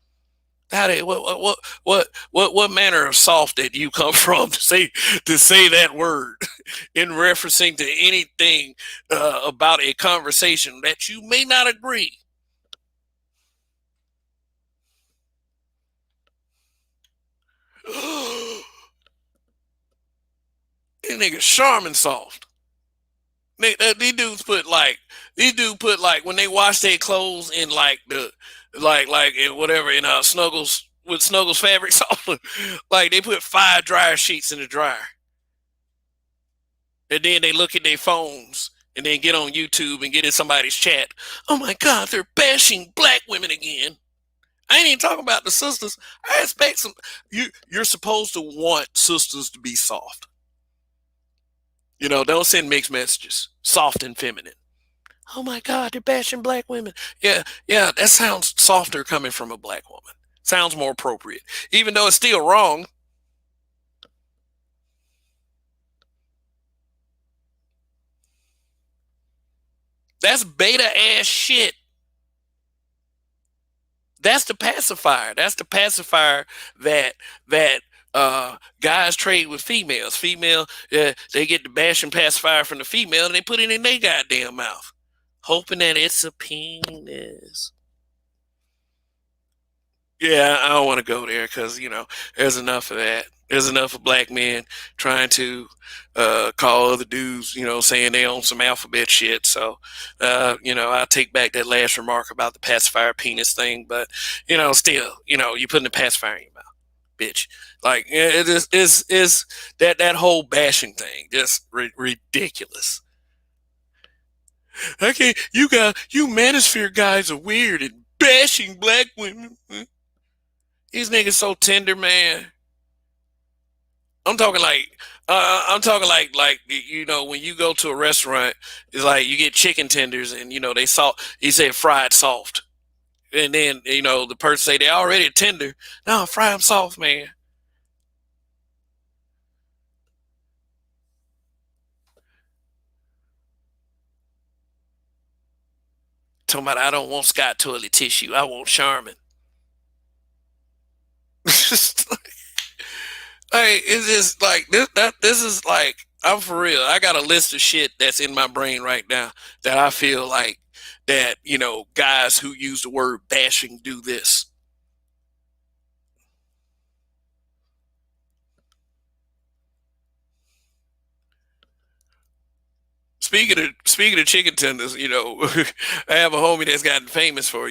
A: How did what manner of soft did you come from to say that word in referencing to anything about a conversation that you may not agree? These niggas charming soft. These dudes put like when they wash their clothes in like the like in whatever in Snuggles with Snuggles fabric softener, like they put 5 dryer sheets in the dryer, and then they look at their phones and then get on YouTube and get in somebody's chat. Oh my God, they're bashing black women again. I ain't even talking about the sisters. I expect some. You're supposed to want sisters to be soft. Don't send mixed messages. Soft and feminine. Oh my God, they're bashing black women. Yeah, yeah, that sounds softer coming from a black woman. Sounds more appropriate, even though it's still wrong. That's beta ass shit. That's the pacifier. That's the pacifier that guys trade with females. They get the bashing pacifier from the female and they put it in their goddamn mouth, hoping that it's a penis. Yeah, I don't want to go there because there's enough of that. There's enough of black men trying to call other dudes, saying they own some alphabet shit. So, I'll take back that last remark about the pacifier penis thing. But, still, you're putting the pacifier in your mouth, bitch. Like, it is that whole bashing thing just ridiculous. Okay, you manosphere guys are weird and bashing black women. These niggas so tender, man. I'm talking like when you go to a restaurant, it's like you get chicken tenders and they salt. You say fried soft, and then the person say they already tender. No, fry them soft, man. Talking about I don't want Scott toilet tissue. I want Charmin. Hey, it's just like this. This is like I'm for real. I got a list of shit that's in my brain right now that I feel like that guys who use the word bashing do this. Speaking of chicken tenders, I have a homie that's gotten famous for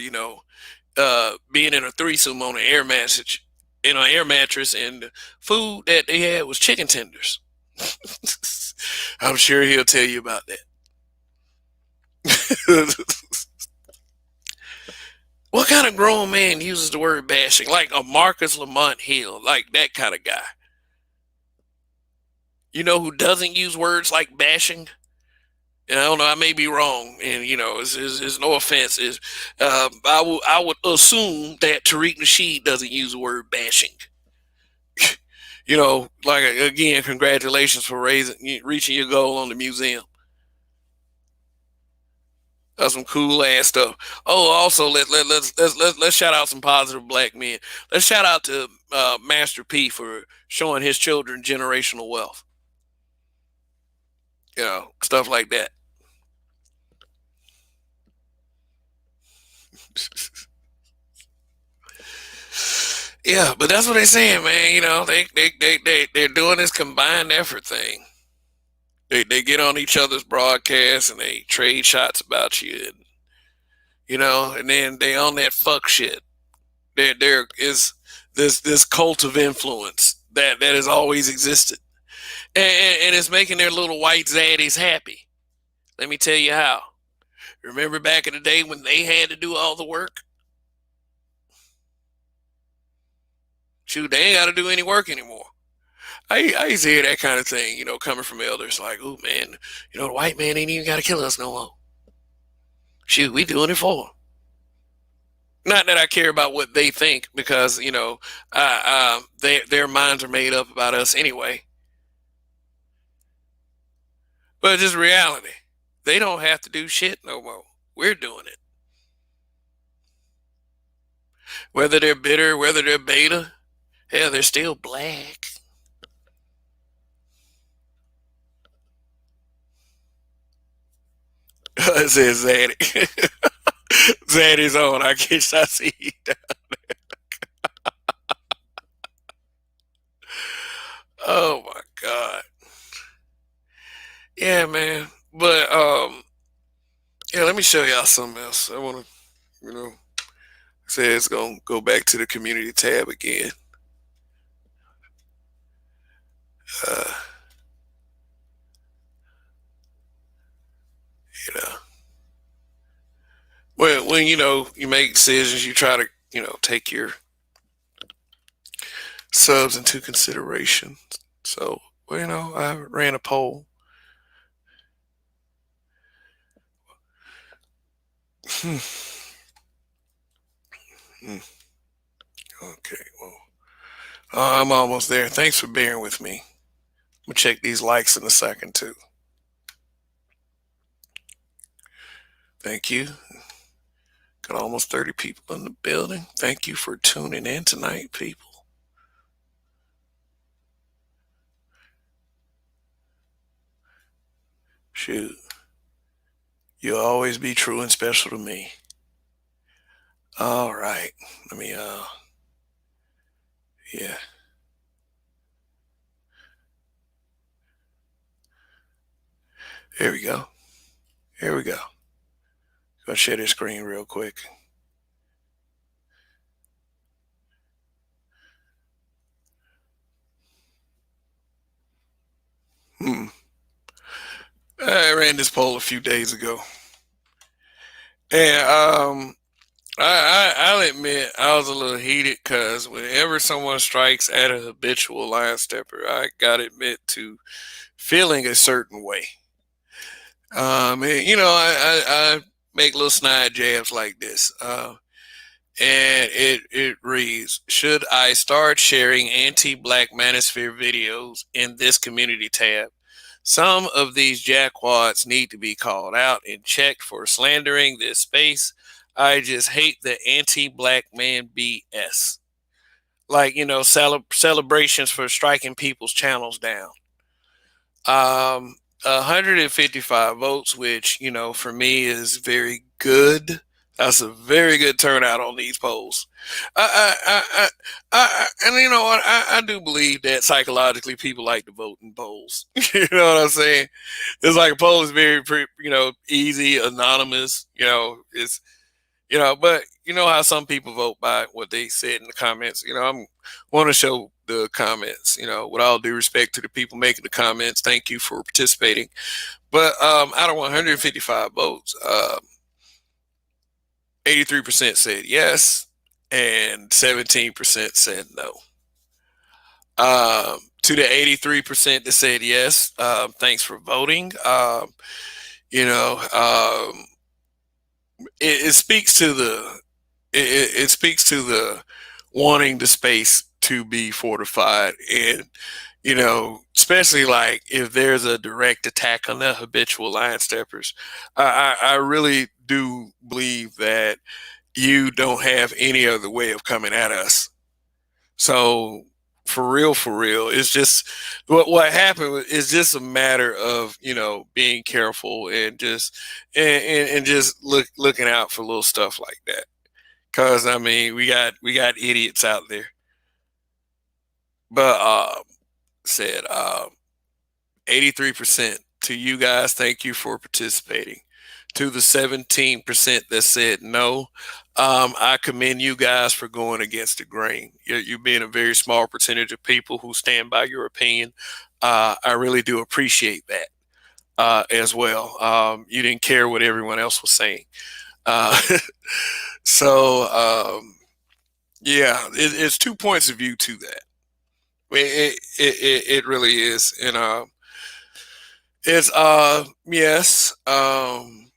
A: being in a threesome on an air mattress, and the food that they had was chicken tenders. I'm sure he'll tell you about that. What kind of grown man uses the word bashing? Like a Marcus Lamont Hill, like that kind of guy. Who doesn't use words like bashing? And I don't know. I may be wrong, and it's no offense. I would assume that Tariq Nasheed doesn't use the word bashing. Like again, congratulations for reaching your goal on the museum. That's some cool ass stuff. Oh, also let's shout out some positive black men. Let's shout out to Master P for showing his children generational wealth. Stuff like that. Yeah, but that's what they're saying, man. They're doing this combined effort thing. They get on each other's broadcasts and they trade shots about you, and then they on that fuck shit. There is this cult of influence that has always existed, and it's making their little white zaddies happy. Let me tell you how. Remember back in the day when they had to do all the work? Shoot, they ain't got to do any work anymore. I used to hear that kind of thing, coming from elders like, oh man, the white man ain't even got to kill us no more. Shoot, we doing it for them. Not that I care about what they think, because their minds are made up about us anyway. But it's just reality. They don't have to do shit no more. We're doing it. Whether they're bitter, whether they're beta, hell, they're still black. It says Zaddy. Zaddy's on. I guess I see. Oh my god. Yeah, man. But yeah, let me show y'all something else. I wanna, you know, say it's gonna go back to the community tab again. Uh, you know. When you make decisions, you try to, take your subs into consideration. So, I ran a poll. Hmm. Hmm. Okay, well, I'm almost there. Thanks for bearing with me. I'm gonna check these likes in a second too. Thank you. Got almost 30 people in the building. Thank you for tuning in tonight, people. Shoot, you'll always be true and special to me. All right, let me. Yeah, here we go. Here we go. Gonna share this screen real quick. Hmm. I ran this poll a few days ago, and I'll admit I was a little heated because whenever someone strikes at a habitual line stepper, I gotta admit to feeling a certain way. And, I make little snide jabs like this, and it reads: Should I start sharing anti-Black manosphere videos in this community tab? Some of these jackwads need to be called out and checked for slandering this space. I just hate the anti-Black man BS. Like, celebrations for striking people's channels down. 155 votes, which, for me is very good. That's a very good turnout on these polls. And you know what? I do believe that psychologically people like to vote in polls. You know what I'm saying? It's like a poll is very, easy, anonymous. It's but you know how some people vote by what they said in the comments. I'm want to show the comments. With all due respect to the people making the comments, thank you for participating. But out of 155 votes, 83% said yes, and 17% said no. To the 83% that said yes, thanks for voting. You know, it speaks to it speaks to the wanting the space to be fortified, and especially like if there's a direct attack on the habitual line steppers. I really do believe that you don't have any other way of coming at us. So for real, it's just what happened is just a matter of being careful and just and just looking out for little stuff like that. Cause I mean we got idiots out there. But said 83% to you guys. Thank you for participating. To the 17% that said no, I commend you guys for going against the grain. You're being a very small percentage of people who stand by your opinion. I really do appreciate that as well. You didn't care what everyone else was saying. Uh, so Yeah, it's two points of view to that. It really is, and it's yes, and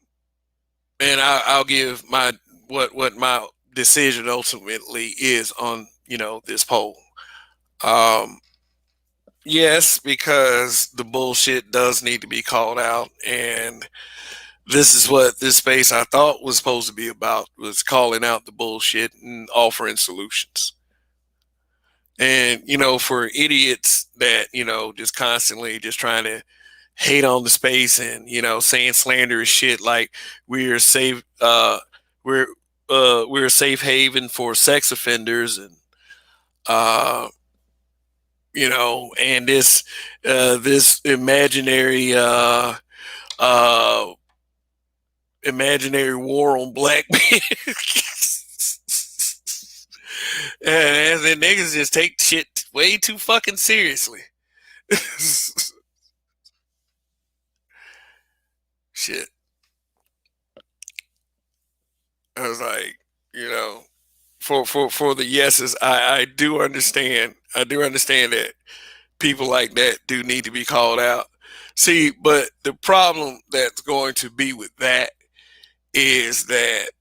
A: I'll give my what my decision ultimately is on this poll. Um, yes, because the bullshit does need to be called out, and this is what this space I thought was supposed to be about, was calling out the bullshit and offering solutions. And for idiots that just constantly just trying to hate on the space and saying slanderous shit like we're safe we're we're a safe haven for sex offenders, and uh and this uh imaginary war on black men. And the niggas just take shit way too fucking seriously. Shit. I was like, you know, for the yeses, I do understand. I do understand that people like that do need to be called out. See, but the problem that's going to be with that is that,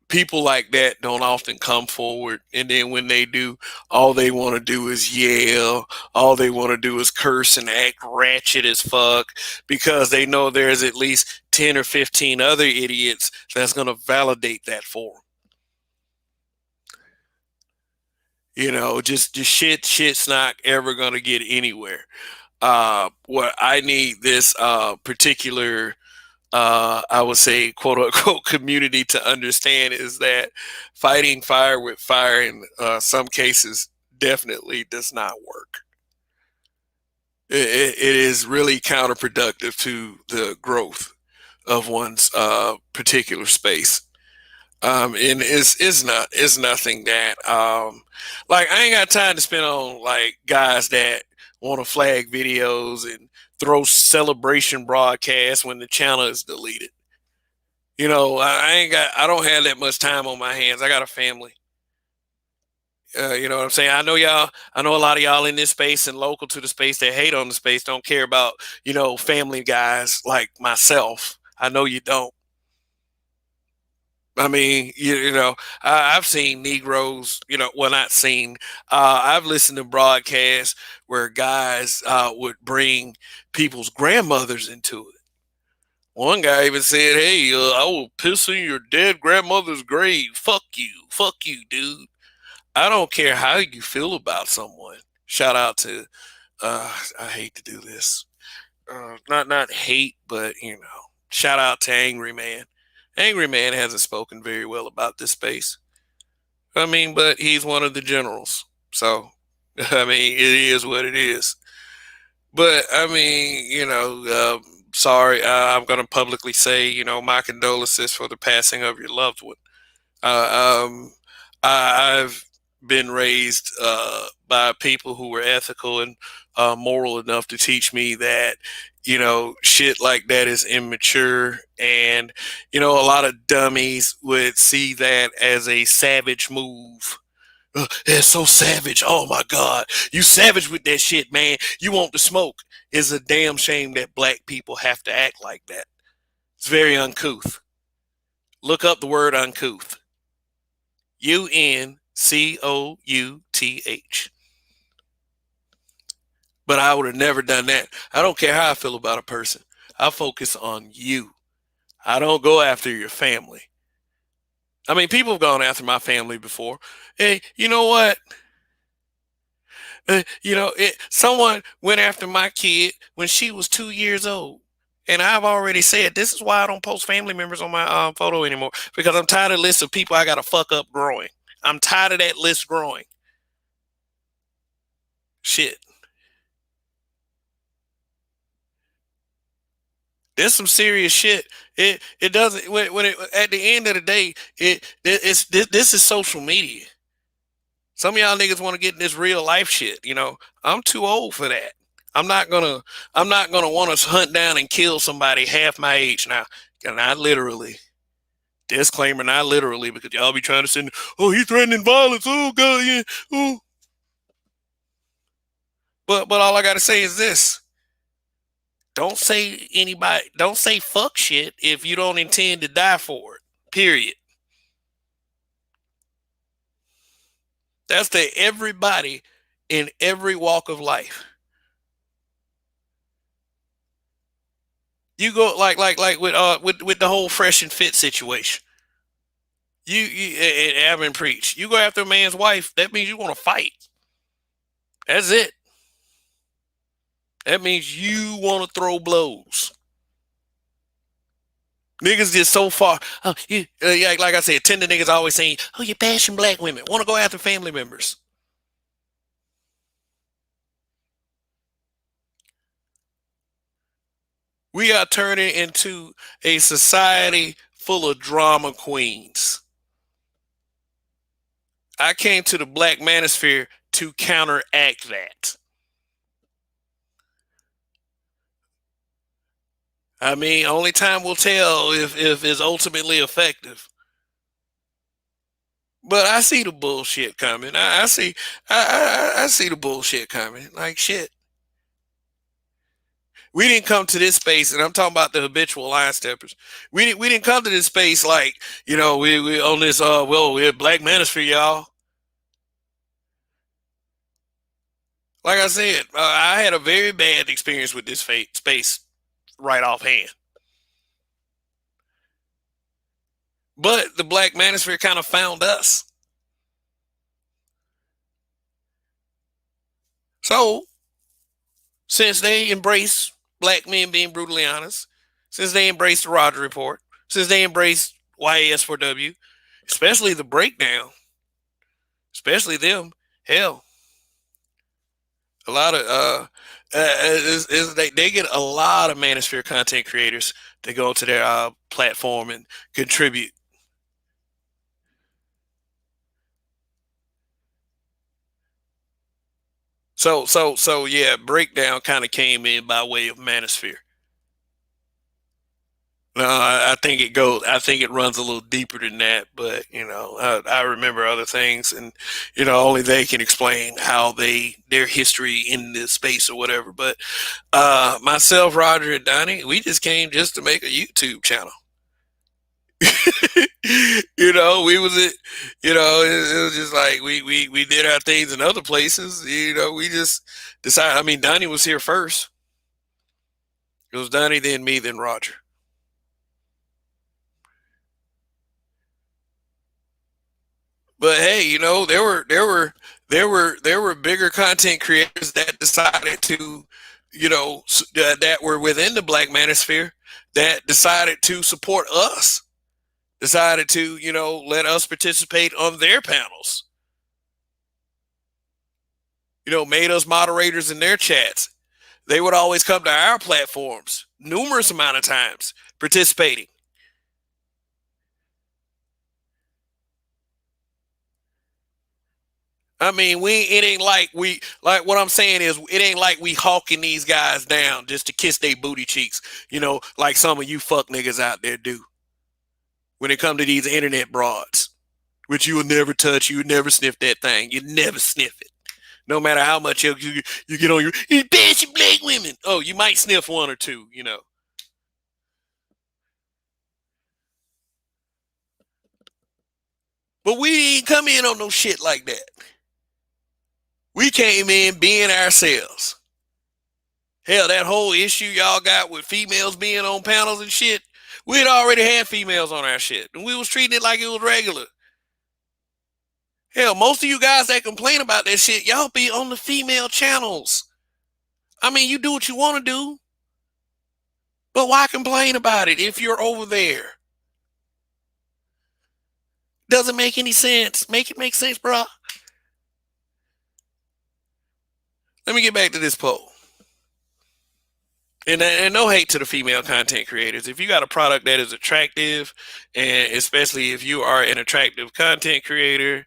A: people like that don't often come forward, and then when they do, all they want to do is yell, all they want to do is curse and act ratchet as fuck, because they know there's at least 10 or 15 other idiots that's going to validate that for them. Just shit's not ever going to get anywhere. What I need this particular I would say, quote unquote, community to understand is that fighting fire with fire in some cases definitely does not work. It is really counterproductive to the growth of one's particular space. And it's nothing that like, I ain't got time to spend on like guys that want to flag videos and throw celebration broadcasts when the channel is deleted. I don't have that much time on my hands. I got a family. You know what I'm saying? I know y'all. I know a lot of y'all in this space and local to the space that hate on the space don't care about family guys like myself. I know you don't. I mean, I've seen Negroes. Well, not seen. I've listened to broadcasts where guys would bring people's grandmothers into it. One guy even said, "Hey, I will piss in your dead grandmother's grave. Fuck you, dude. I don't care how you feel about someone." Shout out to, I hate to do this, not hate, but shout out to Angry Man. Angry Man hasn't spoken very well about this space. I mean, but he's one of the generals, so I mean, it is what it is. But I mean, sorry, I'm going to publicly say, my condolences for the passing of your loved one. Um, I've been raised by people who were ethical and moral enough to teach me that, shit like that is immature. And, a lot of dummies would see that as a savage move. It's so savage. Oh my God. You savage with that shit, man. You want to smoke. It's a damn shame that black people have to act like that. It's very uncouth. Look up the word uncouth. UNCOUTH. But I would have never done that. I don't care how I feel about a person. I focus on you. I don't go after your family. I mean, people have gone after my family before. Hey, you know what? Someone went after my kid when she was 2 years old. And I've already said this is why I don't post family members on my photo anymore, because I'm tired of the list of people I got to fuck up growing. I'm tired of that list growing. Shit. There's some serious shit. It doesn't when it at the end of the day it's this is social media. Some of y'all niggas want to get in this real life shit. I'm too old for that. I'm not gonna I'm not gonna want to hunt down and kill somebody half my age now. Not literally. Disclaimer, not literally, because y'all be trying to send, oh, he threatening violence. Oh, God, yeah. Oh. But all I gotta say is this. Don't say fuck shit if you don't intend to die for it. Period. That's to everybody in every walk of life. You go like with the whole fresh and fit situation. You and Avin preach. You go after a man's wife, that means you want to fight. That's it. That means you want to throw blows. Niggas just so far. Oh, yeah, like I said, tender niggas always saying, "Oh, you're bashing black women. Want to go after family members." We are turning into a society full of drama queens. I came to the Black Manosphere to counteract that. I mean, only time will tell if it's ultimately effective. But I see the bullshit coming. I see the bullshit coming. Like shit. We didn't come to this space, and I'm talking about the habitual line steppers. We didn't come to this space like, we on this we're Black Manosphere, y'all. Like I said, I had a very bad experience with this space right offhand. But the Black Manosphere kind of found us. So, since they embrace black men being brutally honest, since they embrace the Roger Report, since they embrace YAS4W, especially the breakdown, especially them, hell, a lot of they get a lot of Manosphere content creators to go to their platform and contribute. So yeah, breakdown kind of came in by way of Manosphere. No, I think it goes. I think it runs a little deeper than that. But I remember other things, and only they can explain how their history in this space or whatever. But myself, Roger, and Donnie, we just came just to make a YouTube channel. We was it. It was just like we did our things in other places. We just decided. I mean, Donnie was here first. It was Donnie, then me, then Roger. But hey, there were bigger content creators that decided to, that were within the Black Manosphere that decided to support us, decided to, let us participate on their panels. Made us moderators in their chats. They would always come to our platforms numerous amount of times participating. I mean, it ain't like what I'm saying is it ain't like we hawking these guys down just to kiss their booty cheeks, like some of you fuck niggas out there do. When it come to these internet broads, which you will never touch, you would never sniff that thing. You never sniff it. No matter how much you get on you bashing black women. Oh, you might sniff one or two. But we ain't come in on no shit like that. We came in being ourselves. Hell, that whole issue y'all got with females being on panels and shit, we'd already had females on our shit, and we was treating it like it was regular. Hell, most of you guys that complain about that shit, y'all be on the female channels. I mean, you do what you want to do, but why complain about it if you're over there? Doesn't make any sense. Make it make sense, bro. Let me get back to this poll. And no hate to the female content creators. If you got a product that is attractive, and especially if you are an attractive content creator,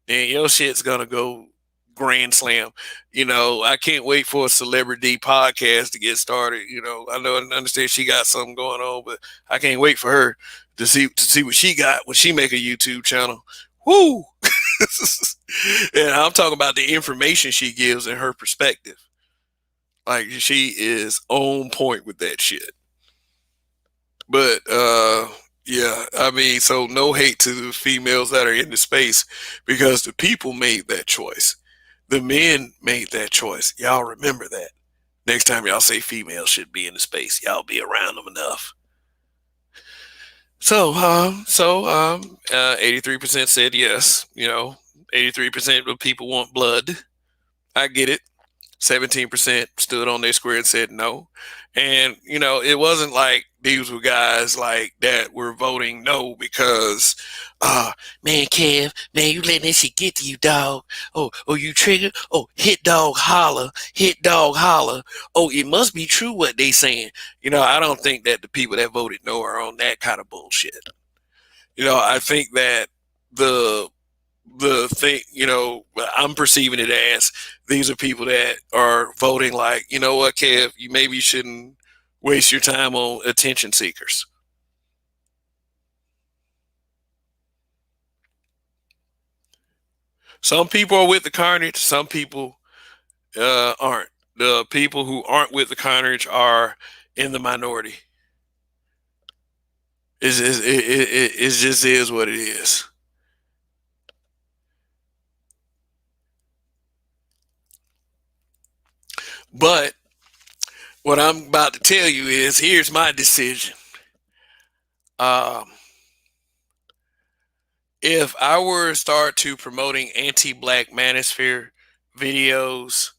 A: then your shit's gonna go grand slam. I can't wait for a celebrity podcast to get started. I know and understand she got something going on, but I can't wait for her. to see what she got when she make a YouTube channel. Woo! And I'm talking about the information she gives and her perspective. Like she is on point with that shit. But yeah, I mean, so no hate to the females that are in the space because the people made that choice. The men made that choice. Y'all remember that. Next time y'all say females should be in the space, y'all be around them enough. 83% said yes. 83% of people want blood. I get it. 17% stood on their square and said no. And, it wasn't like these were guys like that were voting no because, man, Kev, man, you letting that shit get to you, dog. Oh, you triggered? Oh, hit dog holler, hit dog holler. Oh, it must be true what they saying. I don't think that the people that voted no are on that kind of bullshit. I think that the the thing, I'm perceiving it as these are people that are voting like, you know what, Kev, you shouldn't waste your time on attention seekers. Some people are with the carnage, some people aren't. The people who aren't with the carnage are in the minority. It just is what it is. But what I'm about to tell you is here's my decision. Um, if I were to start to promoting anti-black manosphere videos,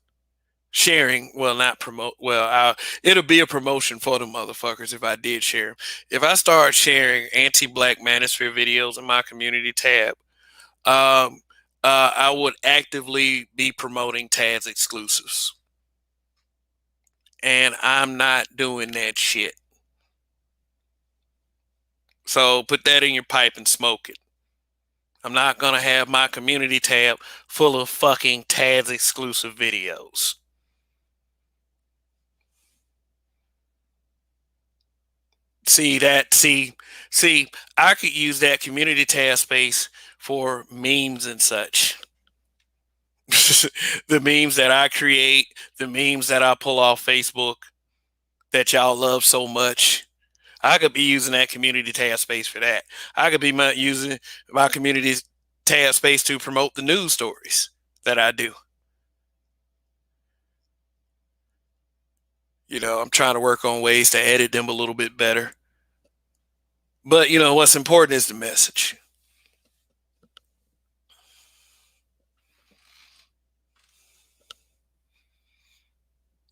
A: sharing, well, not promote, well, it'll be a promotion for the motherfuckers if I did share them. If I start sharing anti-black manosphere videos in my community tab, um, I would actively be promoting TADS exclusives, and I'm not doing that shit. So put that in your pipe and smoke it. I'm not gonna have my community tab full of fucking TADS exclusive videos. See, I could use that community tab space for memes and such. The memes that I create, the memes that I pull off Facebook that y'all love so much. I could be using that community tab space for that. I could be using my community tab space to promote the news stories that I do. I'm trying to work on ways to edit them a little bit better. But what's important is the message.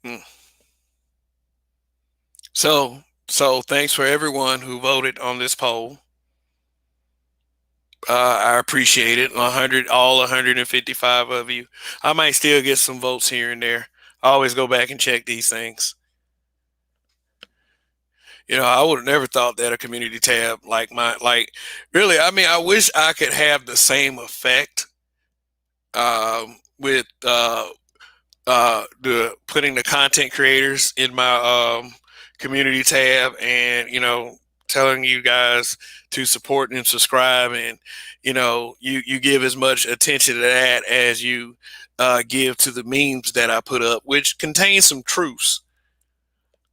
A: Mm. So thanks for everyone who voted on this poll. I appreciate it. 100, all 155 of you. I might still get some votes here and there. I always go back and check these things. I would have never thought that a community tab really. I mean, I wish I could have the same effect with the putting the content creators in my community tab, and telling you guys to support and subscribe, and you give as much attention to that as you give to the memes that I put up, which contain some truths.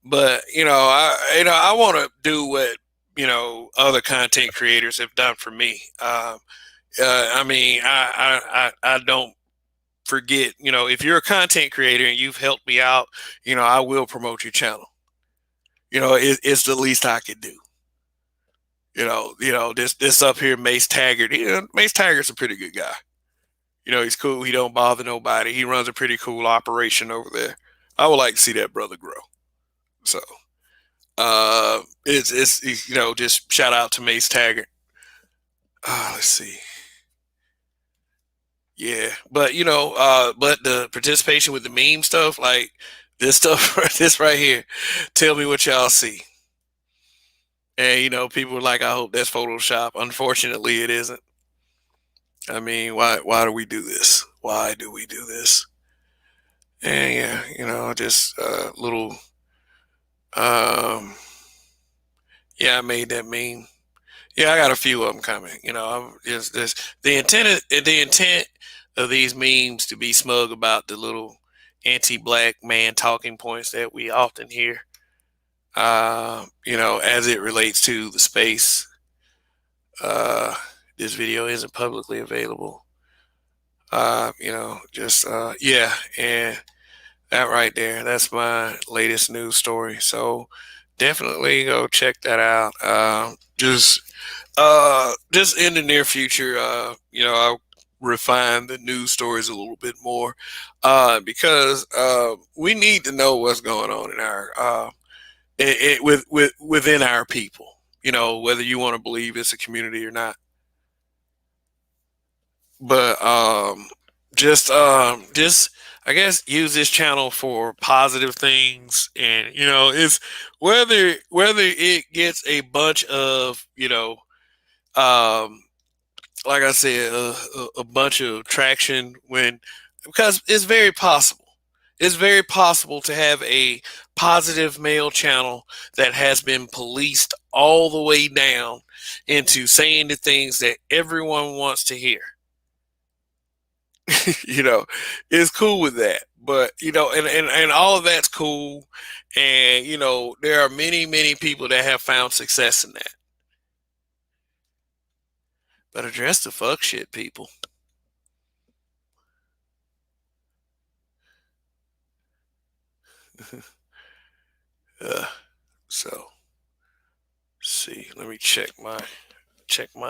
A: But I want to do what other content creators have done for me. I mean, I don't forget, if you're a content creator and you've helped me out, I will promote your channel. It's the least I could do. This up here, Mace Taggart. Mace Taggart's a pretty good guy. He's cool. He don't bother nobody. He runs a pretty cool operation over there. I would like to see that brother grow. So, it's just shout out to Mace Taggart. Let's see. Yeah, but but the participation with the meme stuff, like this stuff, this right here, tell me what y'all see. And people are like, I hope that's Photoshop. Unfortunately, it isn't. I mean, why do we do this? Why do we do this? And yeah, just little. Um, yeah, I made that meme. Yeah, I got a few of them coming. You know, there's the intent of these memes to be smug about the little anti-black man talking points that we often hear. You know, as it relates to the space. Uh, this video isn't publicly available. You know, just yeah, and that right there, that's my latest news story. So definitely go check that out. Just in the near future, you know, I'll refine the news stories a little bit more, because we need to know what's going on in our within our people. You know, whether you want to believe it's a community or not. But just I guess use this channel for positive things, and you know, it's whether it gets a bunch of, you know, um like I said, a bunch of traction, when because it's very possible. It's very possible to have a positive male channel that has been policed all the way down into saying the things that everyone wants to hear. You know, is cool with that. But you know, and all of that's cool. And you know, there are many people that have found success in that. But address the fuck shit, people. uh, so see, let me check my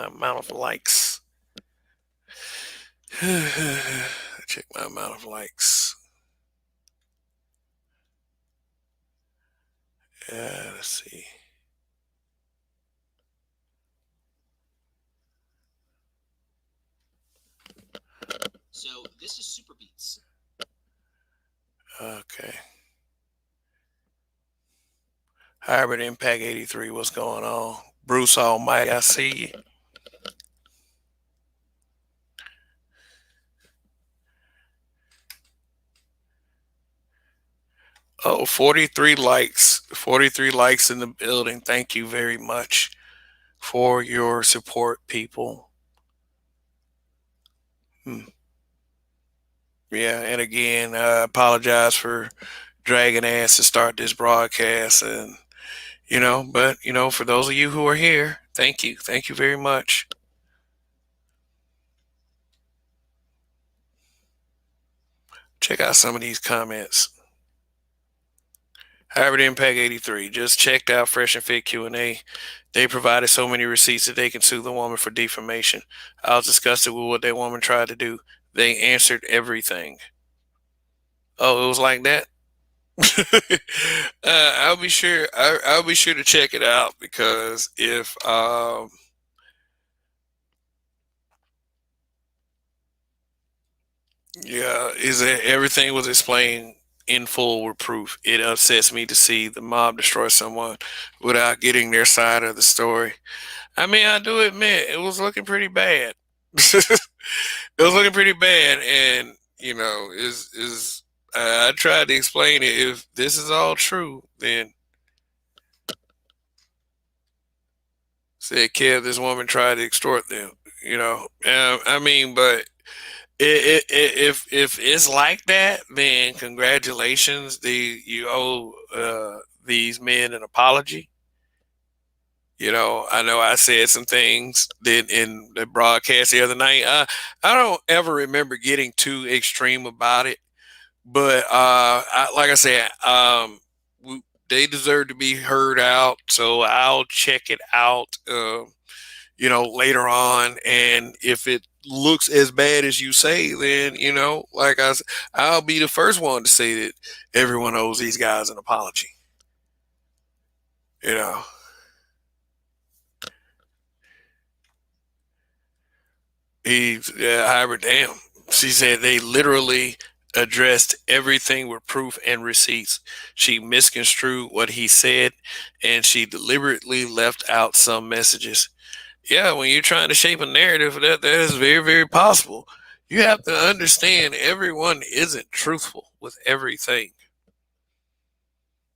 A: amount of likes. Check my amount of likes. Let's see. So this is Super Beats. Okay. Hybrid Impact 83, what's going on? Bruce Almighty, I see you. Oh, 43 likes. 43 likes in the building. Thank you very much for your support, people. Hmm. Yeah, and again, I apologize for dragging ass to start this broadcast. And, you know, but, you know, for those of you who are here, thank you. Thank you very much. Check out some of these comments. Hybrid Impact 83 just checked out Fresh and Fit Q&A. They provided so many receipts that they can sue the woman for defamation. I was disgusted with what that woman tried to do. They answered everything. Oh, it was like that. I'll be sure. I'll be sure to check it out, because if yeah, is that everything was explained in full with proof. It upsets me to see the mob destroy someone without getting their side of the story. I mean, I do admit it was looking pretty bad. It was looking pretty bad, and you know, is I tried to explain it. If this is all true, then said Kev, this woman tried to extort them. You know, I mean, but if it's like that, then congratulations. You owe these men an apology. You know I said some things that in the broadcast the other night. I don't ever remember getting too extreme about it, but like I said, they deserve to be heard out. So I'll check it out, you know, later on. And if it looks as bad as you say, then you know, I'll be the first one to say that everyone owes these guys an apology. You know. Hybrid, damn. She said they literally addressed everything with proof and receipts. She misconstrued what he said, and she deliberately left out some messages. Yeah, when you're trying to shape a narrative, that is very possible. You have to understand everyone isn't truthful with everything.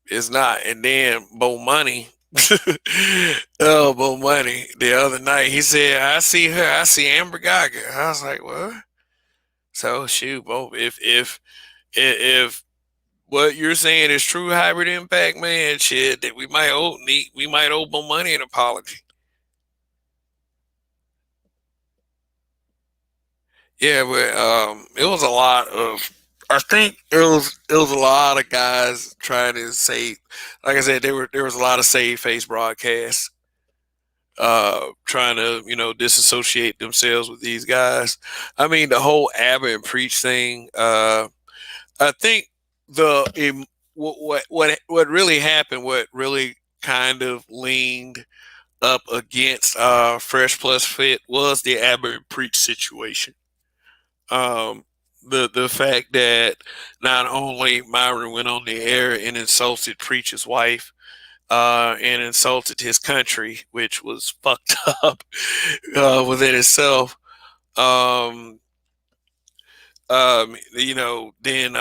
A: It's not. And then Bo Money, Oh, but money. The other night, he said, "I see her. I see Amber Geiger." I was like, "What?" So shoot, Bo, if what you're saying is true, hybrid impact, man, shit, that we might owe more money an apology. Yeah, but it was a lot of. I think it was a lot of guys trying to say, like I said, there was a lot of save face broadcasts, trying to disassociate themselves with these guys. I mean, the whole Abba and Preach thing. I think what really happened, what really kind of leaned up against Fresh Plus Fit was the Abba and Preach situation. Um, the fact that not only Myron went on the air and insulted Preach's wife, and insulted his country, which was fucked up within itself. Um, then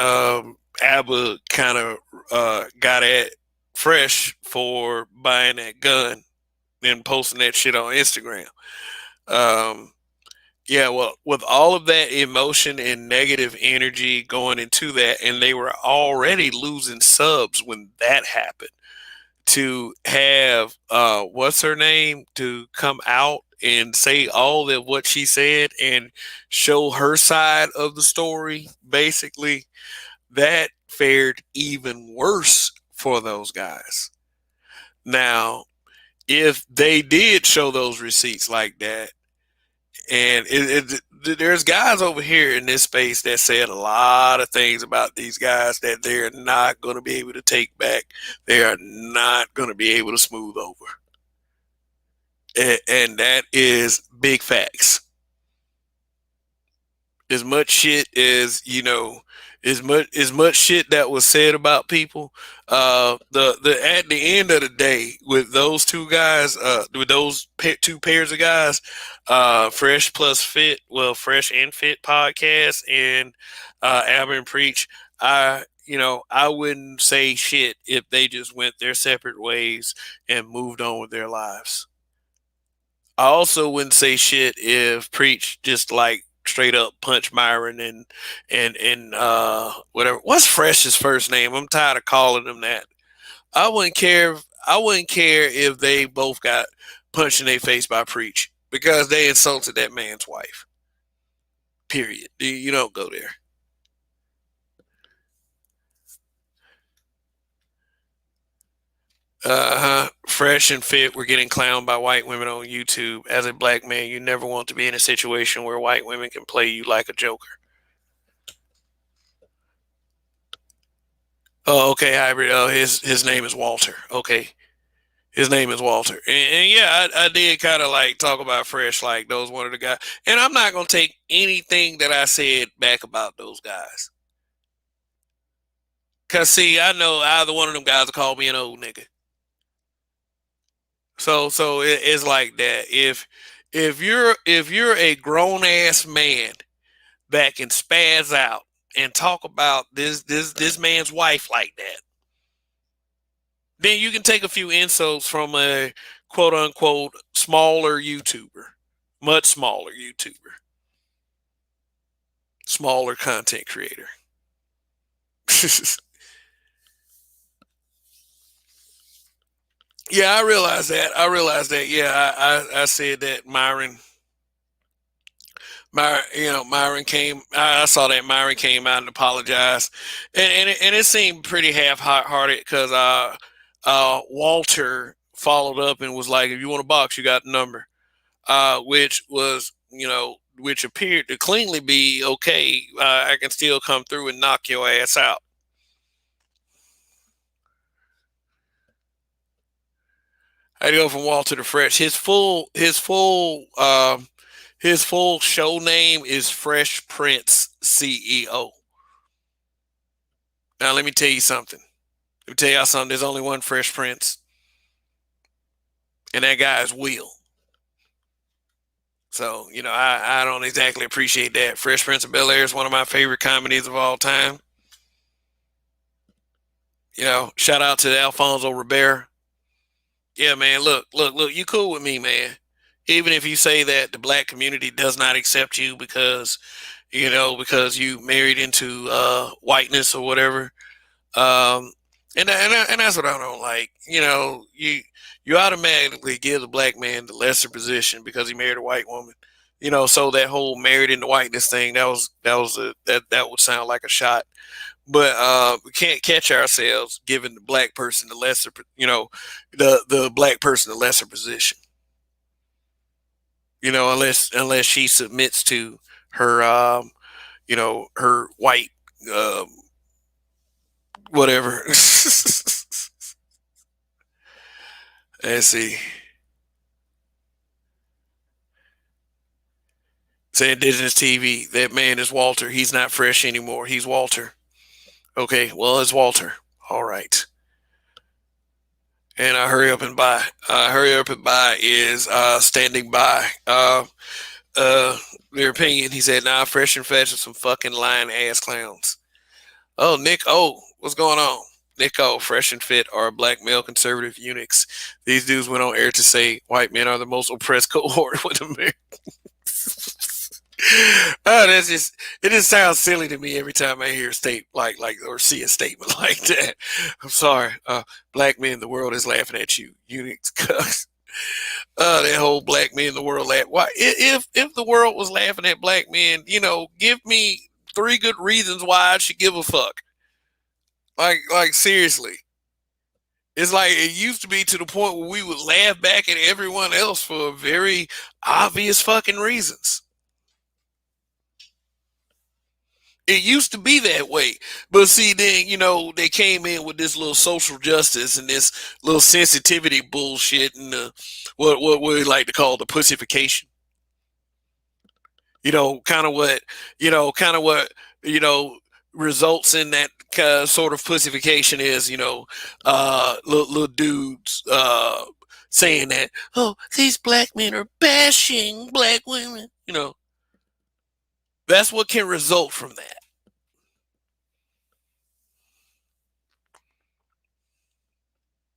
A: ABBA kind of got at Fresh for buying that gun and posting that shit on Instagram. Um, yeah, well, with all of that emotion and negative energy going into that, and they were already losing subs when that happened. To have what's her name to come out and say all of what she said and show her side of the story, basically, that fared even worse for those guys. Now, if they did show those receipts like that, and there's guys over here in this space that said a lot of things about these guys that they're not going to be able to take back. They are not going to be able to smooth over. And that is big facts. As much shit as as much shit that was said about people, the at the end of the day, with those two guys, with those two pairs of guys, Fresh Plus Fit, well, Fresh and Fit podcast, and Albert and Preach, I wouldn't say shit if they just went their separate ways and moved on with their lives. I also wouldn't say shit if Preach just like straight up punch Myron and whatever. What's Fresh's first name? I'm tired of calling him that. I wouldn't care if they both got punched in their face by Preach because they insulted that man's wife. Period. You don't go there. Fresh and Fit were getting clowned by white women on YouTube. As a black man, you never want to be in a situation where white women can play you like a joker. Oh, okay, hybrid. Oh, his name is Walter. Okay, his name is Walter. And yeah, I did kind of like talk about Fresh, like those one of the guys. And I'm not gonna take anything that I said back about those guys. Cause see, I know either one of them guys will call me an old nigga. So it's like that. If you're a grown ass man that can spaz out and talk about this man's wife like that, then you can take a few insults from a quote unquote smaller YouTuber, much smaller YouTuber, smaller content creator. Yeah, I realize that. I realize that. Yeah, I said that Myron came. I saw that Myron came out and apologized, and it seemed pretty half-hearted because Walter followed up and was like, "If you want a box, you got the number," which was which appeared to cleanly be okay. I can still come through and knock your ass out. I'd go from Walter to Fresh. His full show name is Fresh Prince CEO. Now let me tell you something. Let me tell y'all something. There's only one Fresh Prince, and that guy is Will. So I don't exactly appreciate that. Fresh Prince of Bel Air is one of my favorite comedies of all time. Shout out to Alfonso Ribeiro. Yeah, man. Look. You cool with me, man? Even if you say that the black community does not accept you because because you married into whiteness or whatever. Um, and that's what I don't like. You automatically give the black man the lesser position because he married a white woman. So that whole married into whiteness thing that would sound like a shot. But we can't catch ourselves giving the black person the lesser, the black person the lesser position. Unless she submits to her, her white, um, whatever. Let's see. Say Indigenous TV. That man is Walter. He's not fresh anymore. He's Walter. Okay, well, it's Walter. All right. And I hurry up and buy. Hurry up and buy is standing by. Uh, their opinion. He said, "Nah, fresh and fetch with some fucking lying ass clowns." Oh, Nick O, what's going on? Nick O, fresh and fit are black male conservative eunuchs. These dudes went on air to say white men are the most oppressed cohort with America. Oh, that's just it just sounds silly to me every time I hear a state like or see a statement like that. I'm sorry. Black men, the world is laughing at you. Eunuchs. That whole black men, the world laugh. Why if the world was laughing at black men, give me three good reasons why I should give a fuck. Like seriously. It's like it used to be to the point where we would laugh back at everyone else for very obvious fucking reasons. It used to be that way. But see, then, they came in with this little social justice and this little sensitivity bullshit and what we like to call the pussification. Kind of what, kind of what, you know, results in that sort of pussification is, little dudes saying that, oh, these black men are bashing black women. That's what can result from that.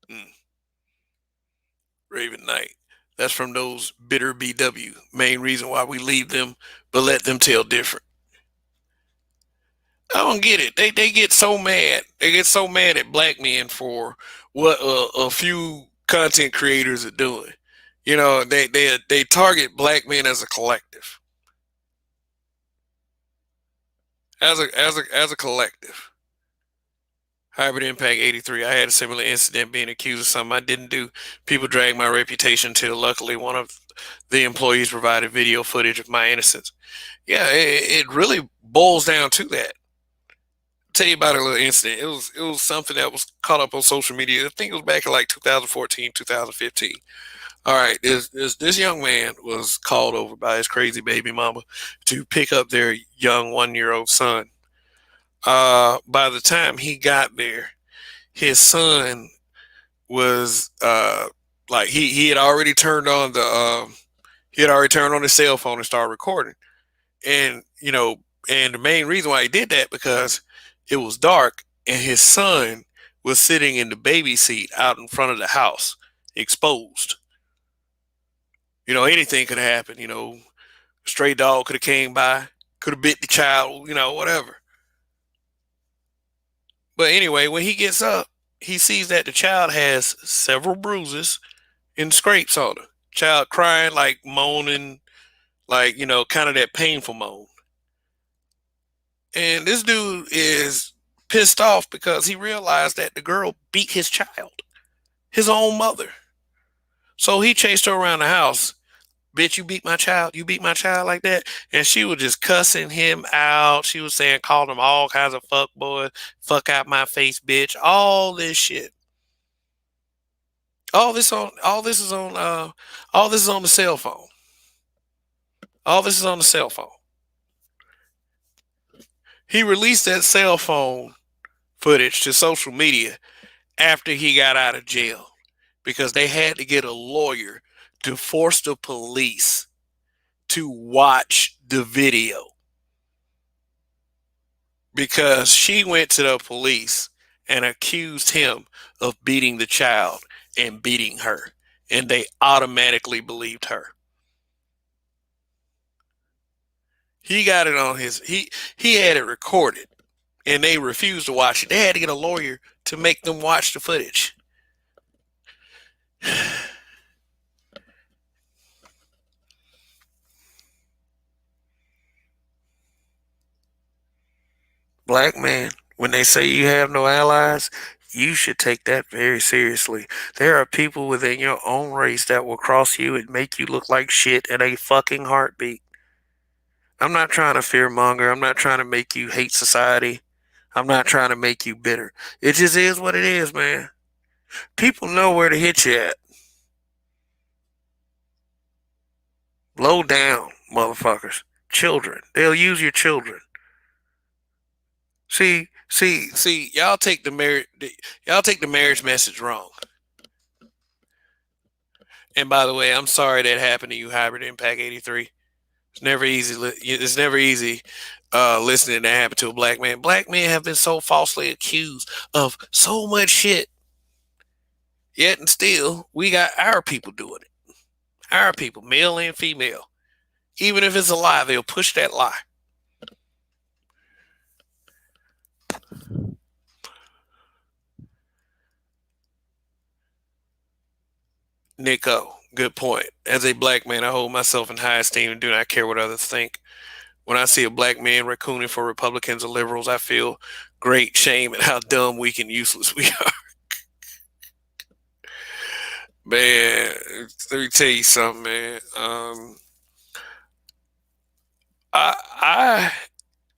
A: Mm. Raven Knight. That's from those bitter BW. Main reason why we leave them, but let them tell different. I don't get it. They get so mad. They get so mad at black men for what a few content creators are doing. They target black men as a collective, as a collective. Hybrid Impact 83. I had a similar incident being accused of something I didn't do. People dragged my reputation until luckily one of the employees provided video footage of my innocence. Yeah, it really boils down to that. Tell you about a little incident. It was something that was caught up on social media. I think it was back in like 2014, 2015. All right, this young man was called over by his crazy baby mama to pick up their young 1 year old son. By the time he got there, his son was like he had already turned on his cell phone and started recording. And and the main reason why he did that because it was dark and his son was sitting in the baby seat out in front of the house, exposed. Anything could happen. Stray dog could have came by, could have bit the child. Whatever. But anyway, when he gets up, he sees that the child has several bruises and scrapes on her. Child crying, like moaning, like kind of that painful moan. And this dude is pissed off because he realized that the girl beat his child, his own mother. So he chased her around the house. Bitch, you beat my child. You beat my child like that. And she was just cussing him out. She was saying, called him all kinds of fuck boys, fuck out my face, bitch. All this shit. All this is on the cell phone. All this is on the cell phone. He released that cell phone footage to social media after he got out of jail because they had to get a lawyer to force the police to watch the video because she went to the police and accused him of beating the child and beating her. And they automatically believed her. He got it on he had it recorded and they refused to watch it. They had to get a lawyer to make them watch the footage. Black man, when they say you have no allies, you should take that very seriously. There are people within your own race that will cross you and make you look like shit in a fucking heartbeat. I'm not trying to fearmonger. I'm not trying to make you hate society. I'm not trying to make you bitter. It just is what it is, man. People know where to hit you at. Low down, motherfuckers. Children. They'll use your children. See. Y'all take the marriage message wrong. And by the way, I'm sorry that happened to you, Hybrid Impact 83. It's never easy. It's never easy listening that happened to a black man. Black men have been so falsely accused of so much shit. Yet and still, we got our people doing it. Our people, male and female. Even if it's a lie, they'll push that lie. Nico, good point. As a black man, I hold myself in high esteem and do not care what others think. When I see a black man raccooning for Republicans or liberals, I feel great shame at how dumb, weak, and useless we are. Man, let me tell you something, man. I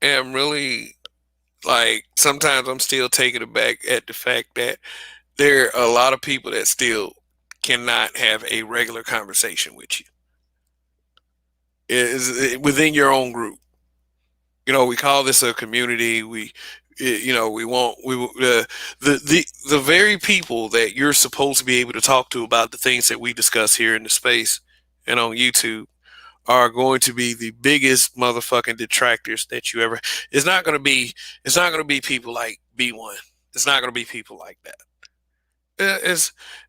A: am really like sometimes I'm still taken aback at the fact that there are a lot of people that still cannot have a regular conversation with you. Is within your own group. We call this a community. We want the very people that you're supposed to be able to talk to about the things that we discuss here in the space and on YouTube are going to be the biggest motherfucking detractors that you ever. It's not going to be. It's not going to be people like B1. It's not going to be people like that.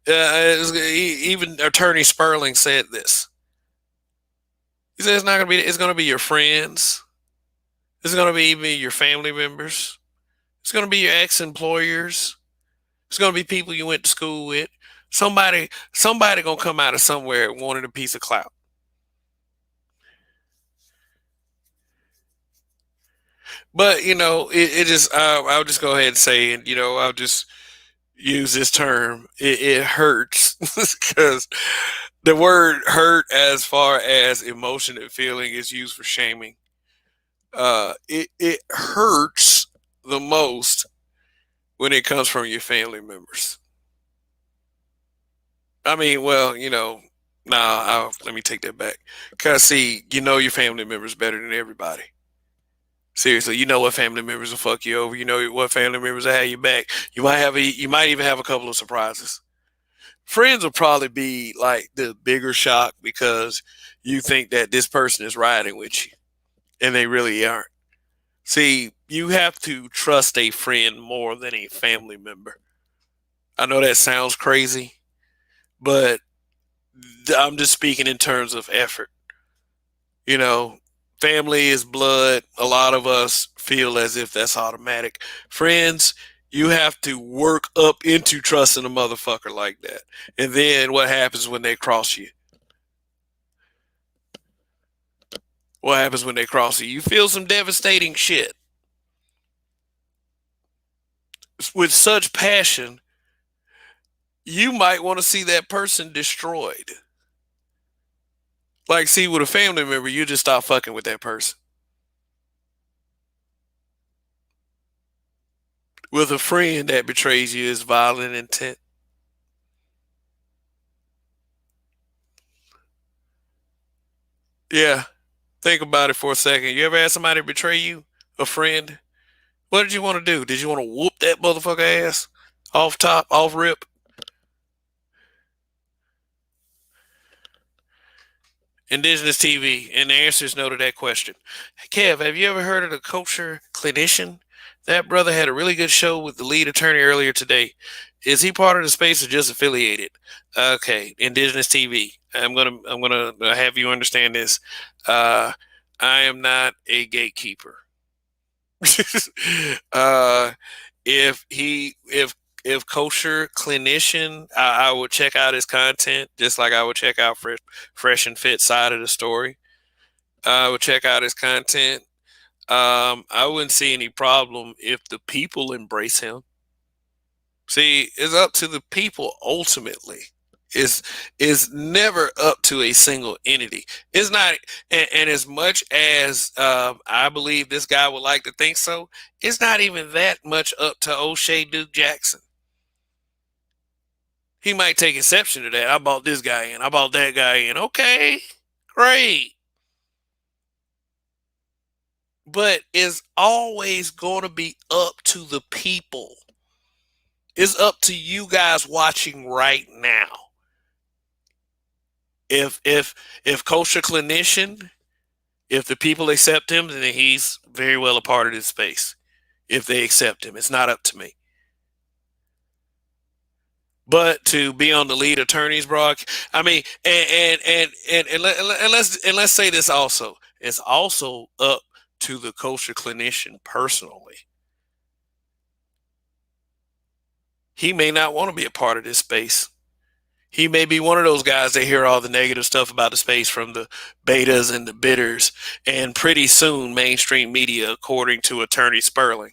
A: Even Attorney Sperling said this. He said it's not going to be. It's going to be your friends. It's going to be even your family members. It's going to be your ex-employers. It's going to be people you went to school with. Somebody going to come out of somewhere wanting a piece of clout. But it just I'll just go ahead and say, and I'll just use this term. It hurts because the word hurt, as far as emotion and feeling, is used for shaming. It hurts the most when it comes from your family members. I mean, well, let me take that back. Cause see, your family members better than everybody. Seriously, you know what family members will fuck you over. You know what family members will have you back. You might even have a couple of surprises. Friends will probably be like the bigger shock because you think that this person is riding with you, and they really aren't. See, you have to trust a friend more than a family member. I know that sounds crazy, but I'm just speaking in terms of effort. You know, family is blood. A lot of us feel as if that's automatic. Friends, you have to work up into trusting a motherfucker like that. And then what happens when they cross you? What happens when they cross you? You feel some devastating shit. With such passion, you might want to see that person destroyed. Like, see, with a family member, you just stop fucking with that person. With a friend that betrays you is violent intent. Yeah, think about it for a second. You ever had somebody betray you? A friend? What did you want to do? Did you want to whoop that motherfucker ass? Off top, off rip? Indigenous TV, and the answer is no to that question. Kev, have you ever heard of the kosher clinician? That brother had a really good show with the lead attorney earlier today. Is he part of the space or just affiliated? Okay, Indigenous TV. I'm gonna have you understand this. Uh, I am not a gatekeeper. uh, if kosher clinician, I would check out his content just like I would check out fresh and fit side of the story. I would check out his content. I wouldn't see any problem if the people embrace him. See, it's up to the people ultimately. Is is never up to a single entity. It's not, and as much as I believe this guy would like to think so, it's not even that much up to O'Shea Duke Jackson. He might take exception to that. I bought this guy in. I bought that guy in. Okay, great. But it's always going to be up to the people. It's up to you guys watching right now. If kosher clinician, if the people accept him, then he's very well a part of this space. If they accept him, it's not up to me. But to be on the lead attorney's broadcast, I mean, and let's say this also. It's also up to the kosher clinician personally. He may not want to be a part of this space. He may be one of those guys that hear all the negative stuff about the space from the betas and the bitters, and pretty soon mainstream media, according to Attorney Sperling.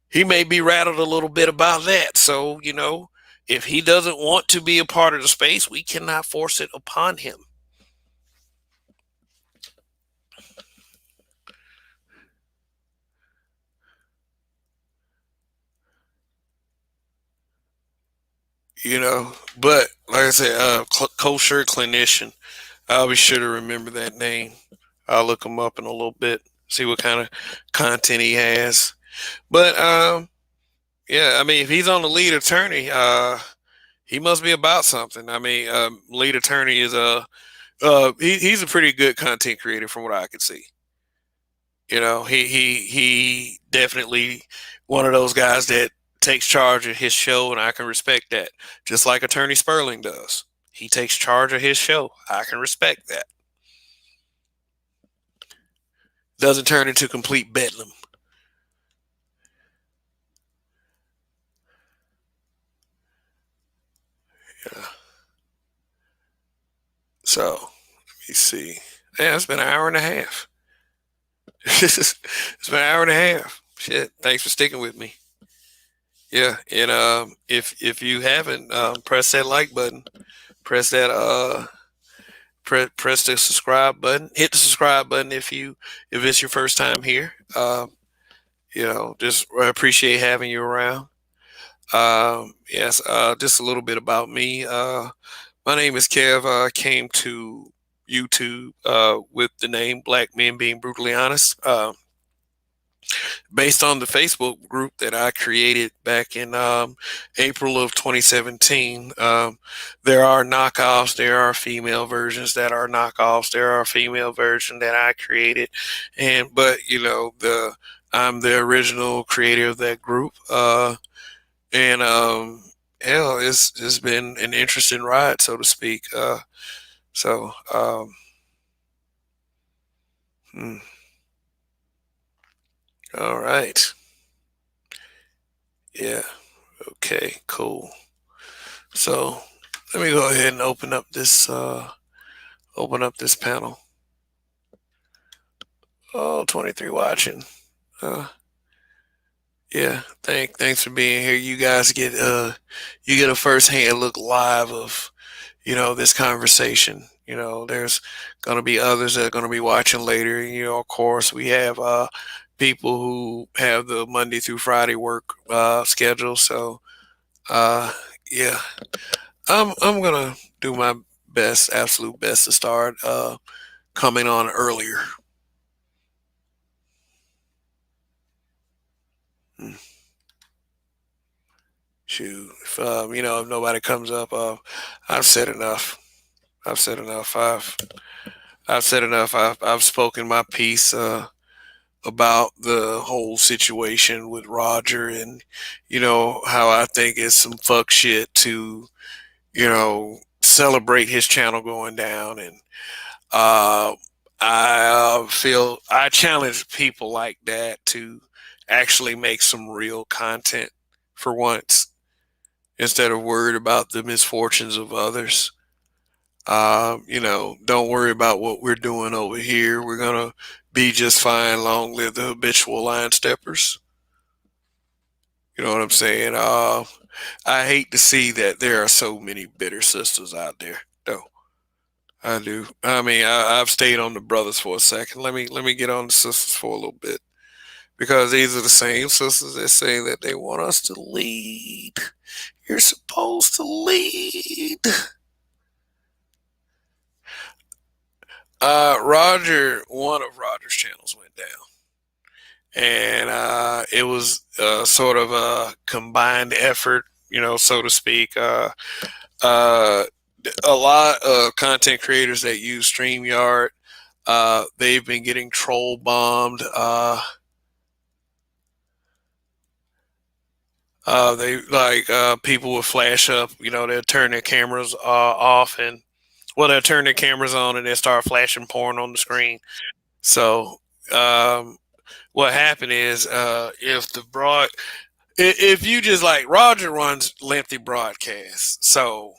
A: He may be rattled a little bit about that. So, if he doesn't want to be a part of the space, we cannot force it upon him. But like I said, kosher clinician. I'll be sure to remember that name. I'll look him up in a little bit, see what kind of content he has. But yeah, I mean, if he's on the lead attorney, he must be about something. I mean, lead attorney is he's a pretty good content creator from what I can see. He definitely one of those guys that takes charge of his show, and I can respect that. Just like Attorney Sperling does, he takes charge of his show. I can respect that. Doesn't turn into complete bedlam. Yeah. So let me see. Yeah, it's been an hour and a half. It's been an hour and a half. Shit. Thanks for sticking with me. Yeah, and if you haven't, press that like button. Press that press the subscribe button. Hit the subscribe button if it's your first time here. Just appreciate having you around. Yes, just a little bit about me. My name is Kev. I came to YouTube with the name Black Men Being Brutally Honest. Based on the Facebook group that I created back in April of 2017. There are knockoffs. There are female versions that are knockoffs. There are female version that I created, but I'm the original creator of that group. And hell, it's been an interesting ride, so to speak. So. Hmm. All right. Yeah. Okay. Cool. So let me go ahead and open up this panel. Oh, 23 watching. Uh, yeah. Thanks for being here. You guys get a first hand look live of this conversation. There's gonna be others that are gonna be watching later. Of course, we have people who have the Monday through Friday work schedule. So yeah, I'm gonna do my best, absolute best to start coming on earlier. Hmm. Shoot, if nobody comes up, I've said enough. I've said enough. I've said enough. I've spoken my piece. about the whole situation with Roger, and how I think it's some fuck shit to celebrate his channel going down. And uh, I feel I challenge people like that to actually make some real content for once, instead of worried about the misfortunes of others. Don't worry about what we're doing over here. We're gonna be just fine. Long live the habitual line steppers. You know what I'm saying? I hate to see that there are so many bitter sisters out there, though. I do. I mean, I've stayed on the brothers for a second. Let me get on the sisters for a little bit, because these are the same sisters that say that they want us to lead. You're supposed to lead. Roger, one of Roger's channels went down, and it was sort of a combined effort, so to speak. Uh, a lot of content creators that use StreamYard, they've been getting troll bombed. They like people will flash up, they'll turn their cameras off, and well, they'll turn their cameras on and they'll start flashing porn on the screen. So um, what happened is, if the broad if you just like, Roger runs lengthy broadcasts, so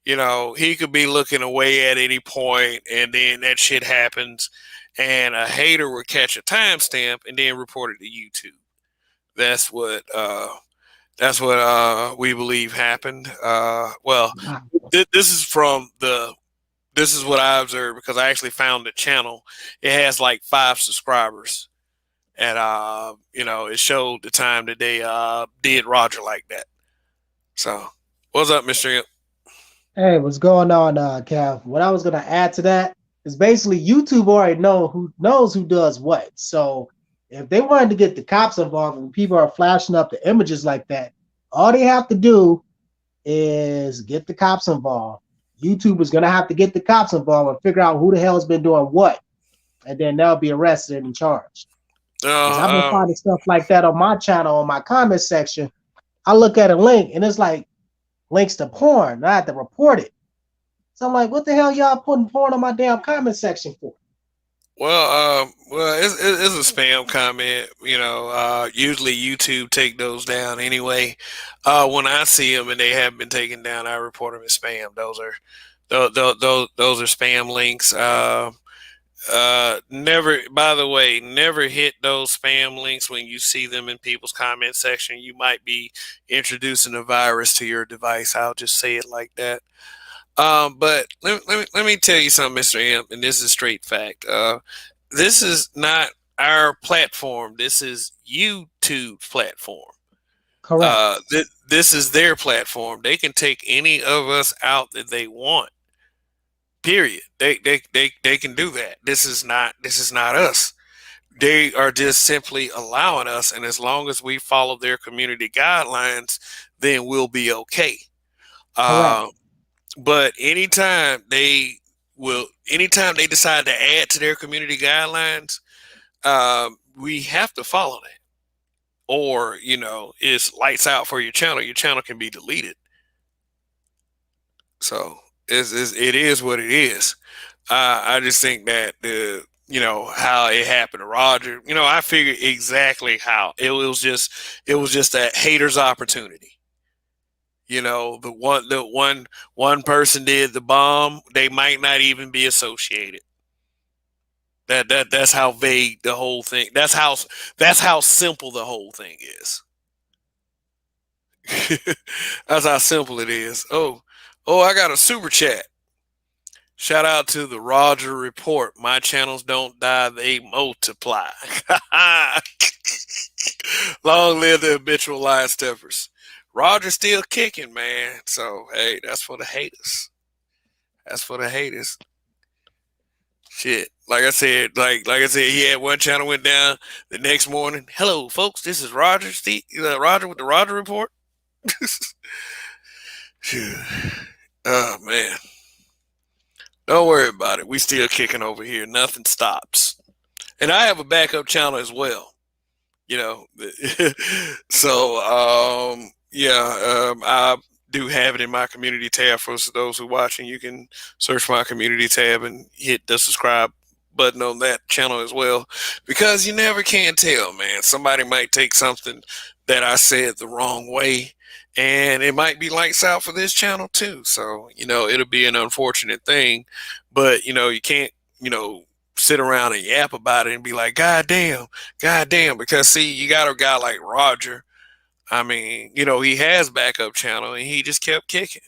A: he could be looking away at any point, and then that shit happens, and a hater would catch a timestamp and then report it to YouTube. That's what we believe happened. Well, this is from the this is what I observed, because I actually found the channel. It has like 5 subscribers, and it showed the time that they did Roger like that. So, what's up, Mister Imp?
B: Hey, what's going on, Kev? What I was gonna add to that is basically YouTube already knows who does what. So if they wanted to get the cops involved and people are flashing up the images like that, all they have to do is get the cops involved. YouTube is gonna have to get the cops involved and figure out who the hell has been doing what, and then they'll be arrested and charged. Because I've been
A: Uh,
B: finding stuff like that on my channel, on my comment section. I look at a link and it's like links to porn. I have to report it. So I'm like, what the hell y'all putting porn on my damn comment section for?
A: it's a spam comment. Usually YouTube take those down anyway. When I see them and they have been taken down, I report them as spam. Those are spam links. Never, by the way, never hit those spam links when you see them in people's comment section. You might be introducing a virus to your device. I'll just say it like that. But let me tell you something, Mr. Imp, and this is straight fact. This is not our platform. This is YouTube's platform.
B: Correct.
A: This is their platform. They can take any of us out that they want. Period. They can do that. This is not us. They are just simply allowing us, and as long as we follow their community guidelines, then we'll be okay.
B: Correct.
A: Uh, but anytime they decide to add to their community guidelines, we have to follow that, or it's lights out for your channel. Your channel can be deleted. So it is what it is. I just think that how it happened to Roger. I figured exactly how it was just that hater's opportunity. The one person did the bomb. They might not even be associated. That's how vague the whole thing. That's how simple the whole thing is. That's how simple it is. Oh, I got a super chat. Shout out to the Roger Report. My channels don't die, they multiply. Long live the habitual line steppers. Roger's still kicking, man. So, hey, that's for the haters. That's for the haters. Shit. Like I said, he had one channel went down the next morning. Hello, folks. This is Roger. Roger with the Roger Report. Oh man. Don't worry about it. We still kicking over here. Nothing stops. and I have a backup channel as well. You know, so yeah, I do have it in my community tab. For those who are watching, you can search my community tab and hit the subscribe button on that channel as well, because you never can tell, man. Somebody might take something that I said the wrong way, and it might be lights out for this channel too. So it'll be an unfortunate thing, but you can't you know sit around and yap about it and be like, God damn, because see, you got a guy like Roger. I mean, he has backup channel and he just kept kicking.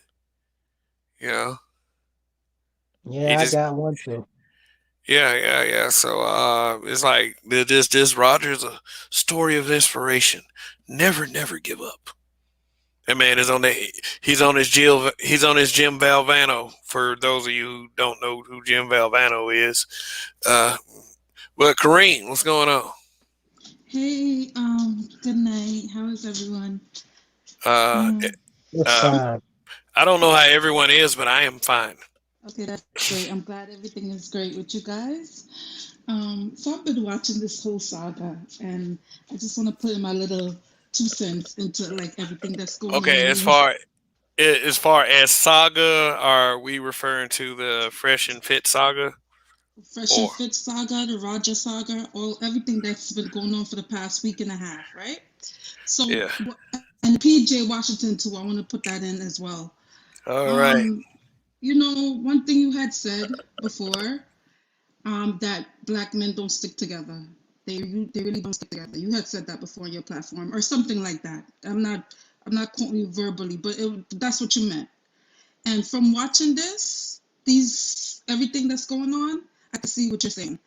A: You know, he
B: Yeah, I
A: just
B: got one too.
A: yeah. So it's like this Roger's a story of inspiration. Never give up. That man is on the he's on his Jim Valvano. For those of you who don't know who Jim Valvano is, uh, but Kareem, what's going on?
C: Hey, good night. How is everyone?
A: Uh,
C: Um,
B: It's
A: uh,
B: fine.
A: I don't know how everyone is, but I am fine.
C: okay, that's great. I'm glad everything is great with you guys. So I've been watching this whole saga, and I just want to put in my little 2 cents into like everything that's going on.
A: Okay, as far as saga, are we referring to the Fresh and Fit saga?
C: Fresh and
A: Or
C: Fit saga, the Roger saga, all everything that's been going on for the past week and a half, right? So,
A: yeah.
C: and PJ Washington too. I want to put that in as well.
A: All right.
C: Um, one thing you had said before, that black men don't stick together. They really don't stick together. You had said that before on your platform or something like that. I'm not quoting you verbally, but that's what you meant. And from watching these everything that's going on, I can see what you're saying.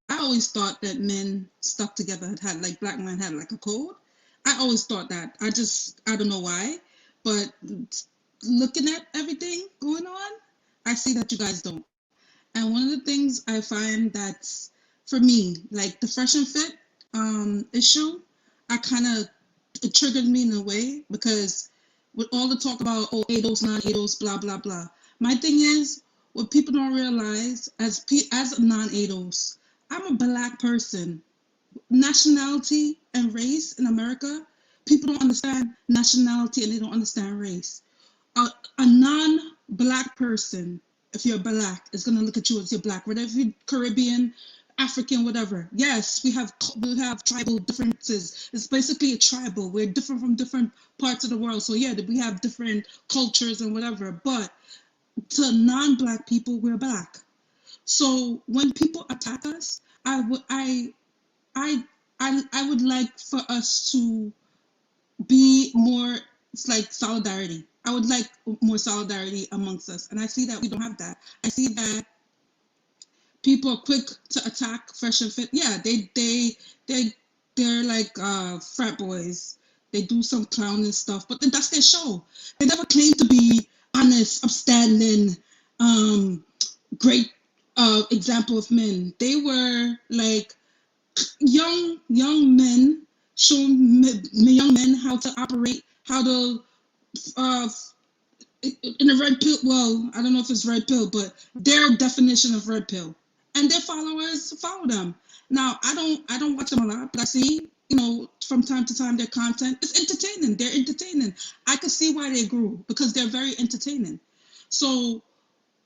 C: I always thought that men stuck together had like black men had like a code. I always thought that. I don't know why, but looking at everything going on, I see that you guys don't. And one of the things I find that's for me, like the fresh and fit issue, I kind of it triggered me in a way because with all the talk about ADOS, non-ADOS, blah blah blah. My thing is what people don't realize as a non-ADOS, I'm a black person. Nationality and race in America, people don't understand nationality and they don't understand race. A non-black person, if you're black, is gonna look at you as you're black, whether if you're Caribbean, African, whatever. Yes, we have tribal differences. It's basically a tribal. We're different from different parts of the world. So yeah, we have different cultures and whatever. But to non-black people, we're black. So when people attack us, I I would like for us to be more, it's like solidarity. I would like more solidarity amongst us, and I see that we don't have that. I see that people are quick to attack fresh and fit. Yeah, they they're like frat boys. They do some clowning stuff, but then that's their show. They never claim to be honest, upstanding, um, great example of men. They were like young men showing young men how to operate, how to uh, in a red pill. Well, I don't know if it's red pill, but their definition of red pill, and their followers follow them. Now, I don't watch them a lot, but I see from time to time their content is entertaining. They're entertaining. I could see why they grew because they're very entertaining. So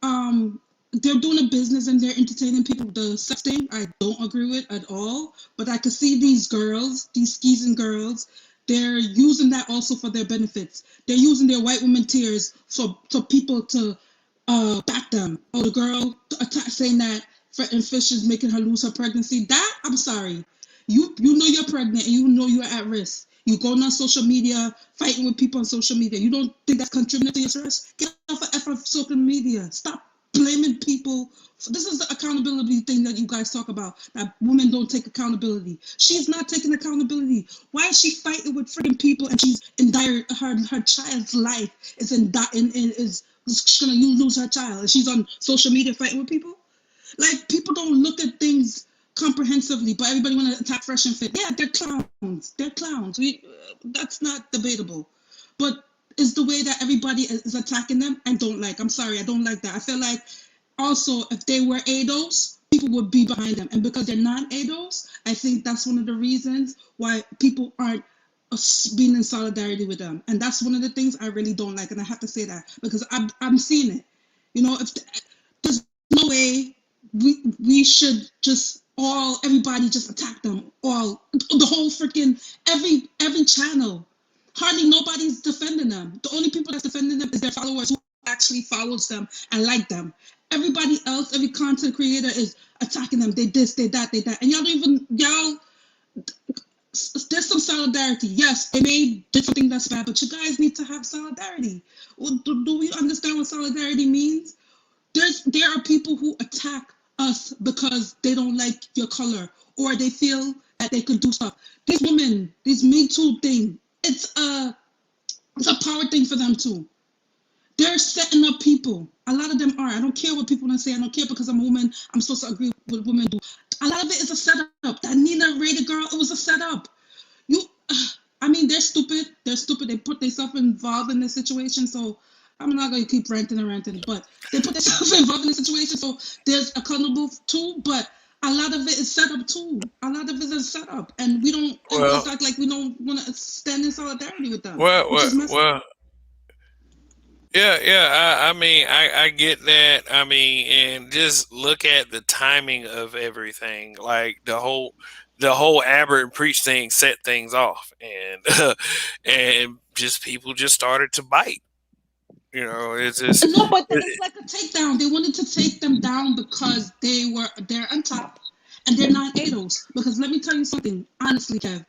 C: they're doing a business and they're entertaining people. The sex thing I don't agree with at all, but I could see these girls, these skeezing girls, they're using that also for their benefits. They're using their white woman tears for people to back them. Oh, the girl saying that Fred Fish is making her lose her pregnancy. That, I'm sorry, you know you're pregnant and you know you're at risk. You going on social media, fighting with people on social media. You don't think that's contributing to your stress? Get off of effort social media. Stop blaming people. This is the accountability thing that you guys talk about. That women don't take accountability. She's not taking accountability. Why is she fighting with freaking people and she's in dire her child's life is is she's gonna lose her child and she's on social media fighting with people? Like people don't look at things comprehensively, but everybody want to attack fresh and fit. Yeah, they're clowns. They're clowns. That's not debatable. But it's the way that everybody is attacking them. I don't like. I'm sorry, I don't like that. I feel like also if they were ADOS, people would be behind them. And because they're non-ADOS, I think that's one of the reasons why people aren't being in solidarity with them. And that's one of the things I really don't like. And I have to say that because I'm seeing it. You know, if there's no way we should just everybody just attack them all, the whole freaking every channel. Hardly nobody's defending them. The only people that's defending them is their followers who actually follows them and like them. Everybody else, every content creator is attacking them. They this, they that, they that, and y'all. There's some solidarity. Yes, they may do something that's bad, but you guys need to have solidarity. Well, do we understand what solidarity means? There are people who attack us because they don't like your color or they feel that they could do stuff. These women, this Me Too thing, it's a power thing for them too. They're setting up people. A lot of them are. I don't care what people say. I don't care because I'm a woman. I'm supposed to agree with what women do. A lot of it is a setup. That Nina rated girl, it was a setup. I mean, they're stupid. They're stupid. They put themselves involved in this situation. So I'm not going to keep ranting, but they put themselves involved in the situation. So there's accountable too, but a lot of it is set up too. A lot of it is set up, and we don't. It's like we don't want to stand in solidarity with them, which is messed up.
A: Yeah. I mean, I get that. I mean, and just look at the timing of everything. Like the whole Amber and Preach thing set things off, and and just people just started to bite. You know, it's just
C: no, but it's like a takedown. They wanted to take them down because they're on top, and they're not ADOS. Because let me tell you something, honestly, Kev.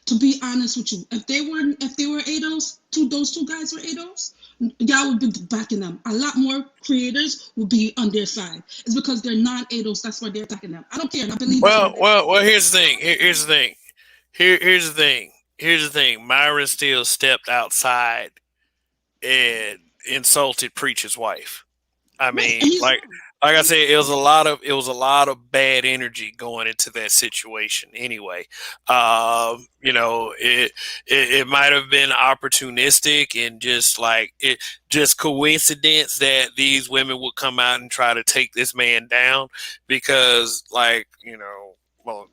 C: To be honest with you, if they were ADOS, those two guys were ADOS, y'all would be backing them. A lot more creators will be on their side. It's because they're not ADOS. That's why they're attacking them. I don't care. I believe
A: well. Here's the thing. Here's the thing. Here's the thing. Here's the thing. Myron still stepped outside and insulted Preacher's wife. I mean, like I said, it was a lot of bad energy going into that situation. Anyway, you know, it might have been opportunistic and just coincidence that these women would come out and try to take this man down because, like, you know, well.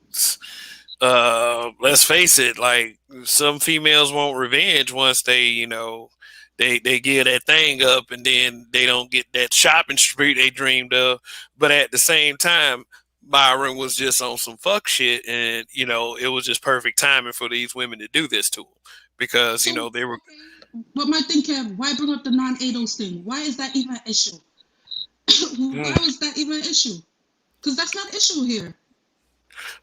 A: Let's face it, like some females want revenge once they, you know, they give that thing up and then they don't get that shopping spree they dreamed of. But at the same time, Byron was just on some fuck shit, and you know it was just perfect timing for these women to do this to him because you know they were.
C: Okay. But my thing, Kev, why bring up the non-ADOS thing? Why is that even an issue? Why was that even an issue? Because that's not an issue here.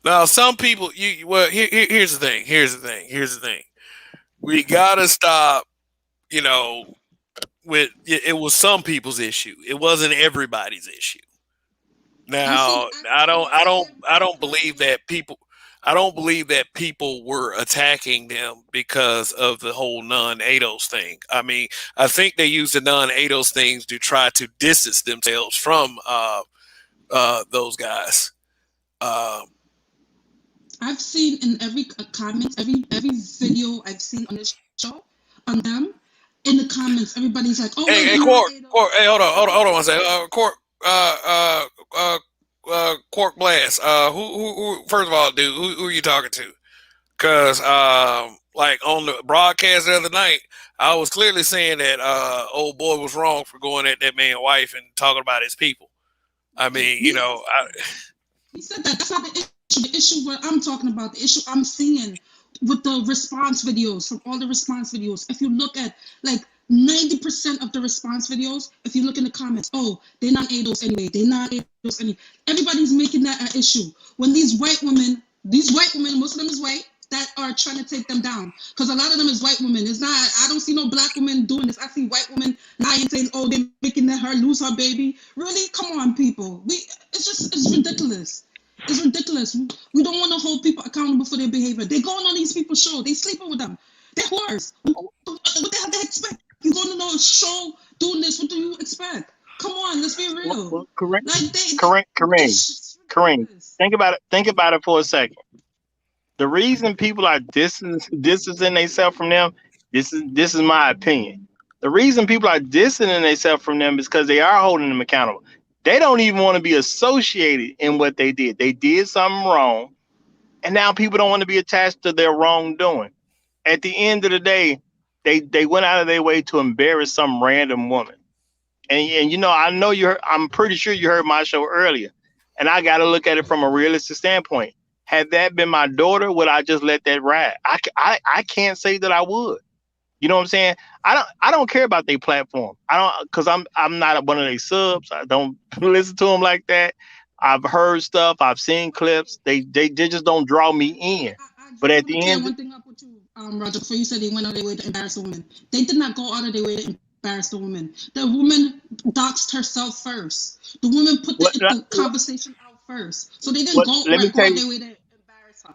A: Now, some people, here's the thing. Here's the thing. We gotta stop. You know, it was some people's issue. It wasn't everybody's issue. Now, I don't believe that people. I don't believe that people were attacking them because of the whole non-ADOS thing. I mean, I think they used the non-ADOS things to try to distance themselves from those guys.
C: I've seen in every comments, every video I've seen on this show on them, in the comments, everybody's like, "Oh,
A: hey, Quark, hey, hold on one second. Quark, Quark Blast. Who? First of all, dude, who are you talking to? Because, like on the broadcast the other night, I was clearly saying that old boy was wrong for going at that man's wife and talking about his people. I mean, you know,
C: he said that that's not the issue. The issue what I'm talking about, the issue I'm seeing with the response videos, from all the response videos, if you look at like 90% of the response videos, if you look in the comments, oh, they're not ADOS anyway, they're not ADOS anyway. Everybody's making that an issue. When these white women, most of them is white, that are trying to take them down. Because a lot of them is white women. It's not, I don't see no black women doing this. I see white women lying, saying, oh, they're making her lose her baby. Really? Come on, people. It's ridiculous. It's ridiculous. We don't want to hold people accountable for their behavior. They're going on these people's show. They sleeping with them. They're whores. What the hell they expect? You're going to a show doing this. What do you expect? Come on, let's be real.
D: Well, Kareem. Think about it for a second. The reason people are distancing themselves from them, this is my opinion. The reason people are distancing themselves from them is because they are holding them accountable. They don't even want to be associated in what they did. They did something wrong, and now people don't want to be attached to their wrongdoing. At the end of the day, they went out of their way to embarrass some random woman. And you know, I'm pretty sure you heard my show earlier, and I got to look at it from a realistic standpoint. Had that been my daughter, would I just let that ride? I can't say that I would. You know what I'm saying? I don't care about their platform. I don't, because I'm not one of their subs. I don't listen to them like that. I've heard stuff. I've seen clips. They just don't draw me in.
C: I
D: But
C: just
D: at
C: want to
D: the
C: clear
D: end,
C: one thing up with you, Roger. Before you said they went out of their way to embarrass the woman, they did not go out of their way to embarrass the woman. The woman doxed herself first. The woman put
D: what,
C: the conversation out first, so they didn't
D: what
C: go
D: let me
C: go
D: tell
C: out
D: you.
C: their way to embarrass her.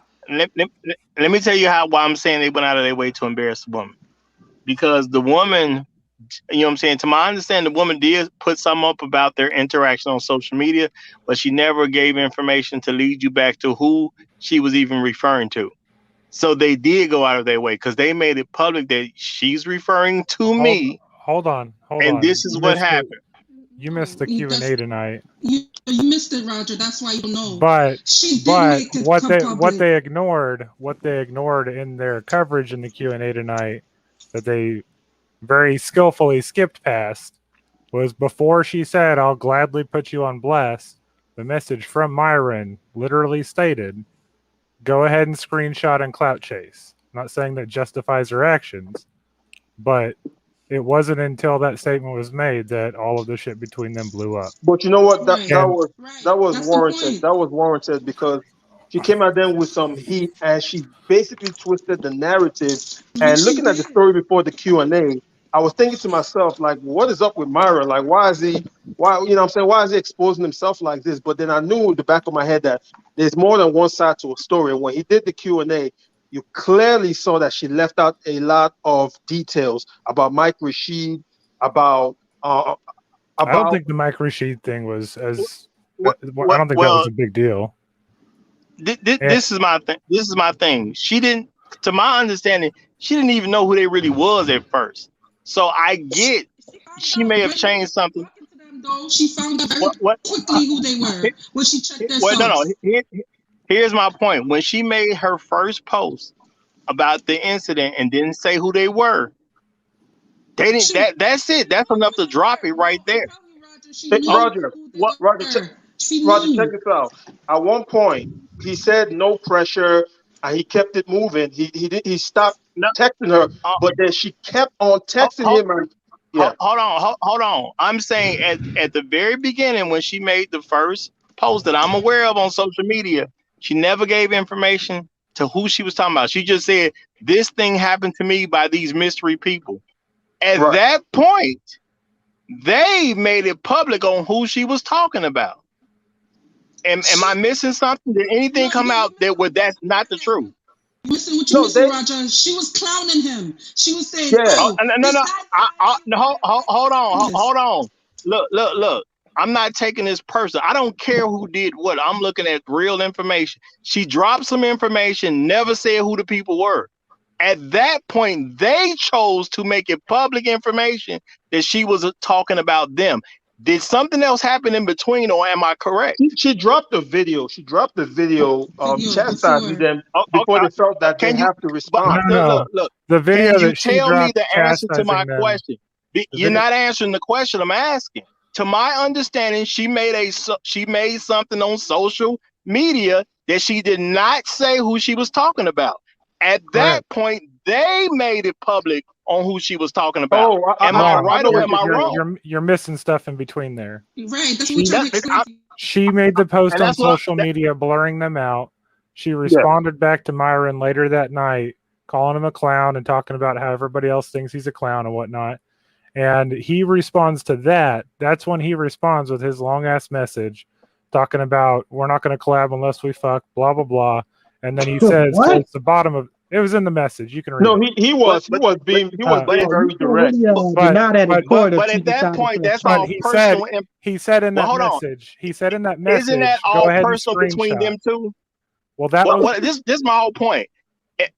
D: Let me tell you why I'm saying they went out of their way to embarrass the woman. Because the woman, you know what I'm saying, to my understanding, the woman did put something up about their interaction on social media, but she never gave information to lead you back to who she was even referring to. So they did go out of their way because they made it public that she's referring to
E: Hold,
D: me,
E: hold
D: and
E: on.
D: this is what happened.
E: You
C: No,
E: missed the Q&A tonight.
C: you missed it, Roger. That's why you don't know.
E: But
C: She did make it
E: what
C: come public.
E: they ignored in their coverage in the Q&A tonight that they very skillfully skipped past was before she said, "I'll gladly put you on blast." The message from Myron literally stated, "Go ahead and screenshot and clout chase." I'm not saying that justifies her actions, but it wasn't until that statement was made that all of the shit between them blew up.
F: But you know what? That
C: Right,
F: that
E: And
F: was
C: right.
F: that was
C: That's the
F: warranted.
C: point.
F: That was warranted because she came out then with some heat and she basically twisted the narrative.
C: Which
F: And
C: she
F: looking at the
C: did.
F: story before the Q&A, I was thinking to myself, like, what is up with Myra? Like, why, you know what I'm saying? Why is he exposing himself like this? But then I knew in the back of my head that there's more than one side to a story. And when he did the Q&A, you clearly saw that she left out a lot of details about Mike Rashid, about uh,
E: I don't
F: about
E: think the Mike Rashid thing was as I
D: What,
E: don't think that was
D: well,
E: a big deal. And
D: this is my thing. This is my thing. She didn't, to my understanding, she didn't even know who they really was at first. So I get
C: She found
D: she
C: out
D: may have
C: when he
D: changed
C: was
D: something.
C: talking to them, though. She found out very
D: What?
C: quickly who they were when she checked their
D: Well, no.
C: subs.
D: Here's my point. When she made her first post about the incident and didn't say who they were, they didn't.
C: She
D: That's it.
C: she
D: That's
C: knew
D: enough
C: who
D: to
C: they
D: drop it
C: were.
D: right
C: No, I'm
D: there.
C: telling you, Roger. She
F: Hey,
D: Oh,
C: knew
F: Roger,
C: who they
D: what?
C: were. She
F: Roger, check
C: knew.
F: this out. At one point, he said no pressure, and he kept it moving. He stopped
D: No.
F: texting her,
D: Uh,
F: but then she kept on
D: ho-
F: texting
D: ho-
F: him. And, yeah,
D: hold on. I'm saying at the very beginning when she made the first post that I'm aware of on social media, she never gave information to who she was talking about. She just said this thing happened to me by these mystery people. At
F: right.
D: that point, they made it public on who she was talking about. Am I
C: She
D: missing something? Did anything
C: no,
D: come
C: you
D: out that where
C: missing
D: that's
C: what
D: not
C: you're
D: the truth?
C: missing. You missing what you
F: No,
C: missing,
F: they,
C: Roger. She was clowning him. She was saying,
F: yeah,
D: Oh,
C: "Oh,
D: no, no,
C: this
D: no.
C: guy's lying.
D: No,
C: Why are you having this?"
D: hold on. Look. I'm not taking this person. I don't care who did what. I'm looking at real information. She dropped some information, never said who the people were. At that point, they chose to make it public information that she was talking about them. Did something else happen in between, or am I correct?
F: she dropped the video. She dropped the video,
C: Video
F: chastising
C: before.
F: them
D: Oh,
F: before they felt that they
D: can you?
F: have to
D: But
E: no,
F: respond.
E: no,
D: look.
E: the
D: Can
E: video
D: you
E: that she
D: tell me
E: dropped
D: the answer to my
E: chastising them,
D: question?
E: the
D: You're
E: video,
D: not answering the question I'm asking. To my understanding, she made something on social media that she did not say who she was talking about. At
E: correct.
D: that point, they made it public on who she was talking about.
F: Oh,
D: Am I
E: Wrong.
F: I
D: right
F: know
D: or
F: what
D: am
F: you're
D: I
F: saying.
D: wrong?
E: You're missing stuff in between there.
C: Right. That's what we're
E: She
C: trying
D: That,
C: to explain to you.
E: she made the post
D: and
E: on
D: that's what.
E: social media blurring them out. She
F: Yeah,
E: responded back to Myron later that night, calling him a clown and talking about how everybody else thinks he's a clown and whatnot. And he responds to that. That's when he responds with his long ass message talking about we're not going to collab unless we fuck, blah, blah, blah. And then he says
B: What?
E: towards the bottom of it was in the message. You can read
F: no,
E: it.
D: but
F: he
D: but
F: was
D: but
F: being
D: but at,
B: You
F: very
B: can't
F: direct.
B: really
D: but
B: deny that in
E: But
B: court if
D: but
B: she
D: at that
B: decided
D: point,
B: to
D: that's
E: but
D: all
E: he said
D: personal. And
E: in
D: well,
E: that
D: hold on.
E: message,
D: Isn't that
E: go
D: all
E: ahead and
D: personal between
E: screenshot.
D: them two?
E: Well, that was
D: What this is my whole point.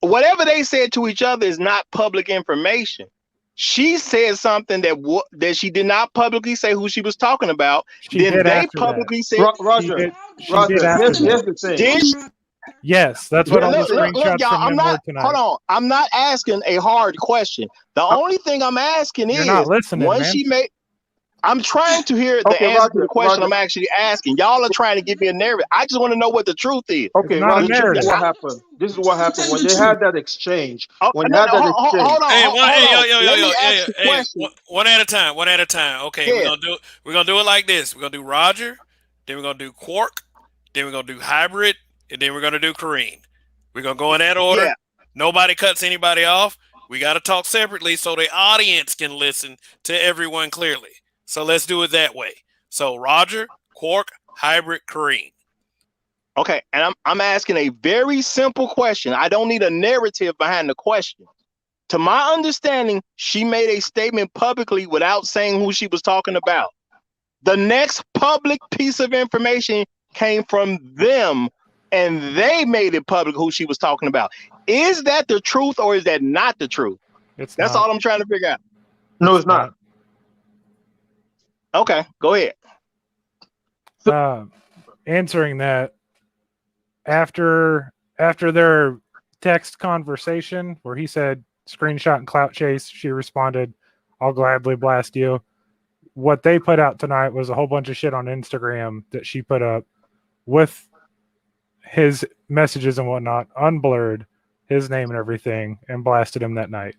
D: Whatever they said to each other is not public information. She said something that she did not publicly say who she was talking about.
E: She
D: Then
E: did
D: they
E: after that.
D: publicly said,
E: She
F: Roger,
E: did.
C: How
E: She did
F: Roger.
E: after
C: the
E: that.
F: Here's
C: book
F: the
C: is
F: thing.
D: did
C: talking
D: she,
C: about
E: Yes, that's what all the
D: look,
E: screenshots
D: y'all,
E: from him were
D: hold
E: tonight.
D: on. I'm not asking a hard question. The
F: Uh,
D: only thing I'm asking
E: You're not
D: is,
E: listening,
D: once
E: man.
D: she made, I'm trying to hear the
F: okay,
D: answer to the
F: Roger,
D: question
F: Roger.
D: I'm actually asking. Y'all are trying to give me a narrative. I just want to know what the truth is.
E: It's
F: Okay,
E: not a
F: Roger.
D: The
F: This
D: truth.
F: is
E: narrative.
F: what
C: tell
F: happened. This is
C: the
F: what
C: truth.
F: happened
C: Tell you
F: when
C: the
F: they
C: truth.
F: had that exchange.
D: Oh,
F: When they
D: no,
F: had
D: no,
F: that exchange.
D: hold on,
A: Hey,
D: hold on. Let
A: yo,
D: me ask the
A: hey,
D: question.
A: one at a time, one at a time. Okay,
D: Yeah,
A: we're gonna do it like this. We're gonna do Roger, then we're gonna do Quark, then we're gonna do Hybrid, and then we're gonna do Kareem. We're gonna go in that order.
D: yeah.
A: Nobody cuts anybody off. We got to talk separately so the audience can listen to everyone clearly. So let's do it that way. So Roger, Quark, Hybrid, Kareem.
D: Okay, and I'm asking a very simple question. I don't need a narrative behind the question. To my understanding, she made a statement publicly without saying who she was talking about. The next public piece of information came from them, and they made it public who she was talking about. Is that the truth or is that not the truth?
E: It's
D: That's
E: not.
D: all I'm trying to figure out.
F: No,
E: It's
F: it's not.
E: not.
D: Okay, go ahead.
F: So,
E: Uh, Answering that after their text conversation where he said screenshot and clout chase, she responded, "I'll gladly blast you." What they put out tonight was a whole bunch of shit on Instagram that she put up with his messages and whatnot, unblurred, his name and everything, and blasted him that night.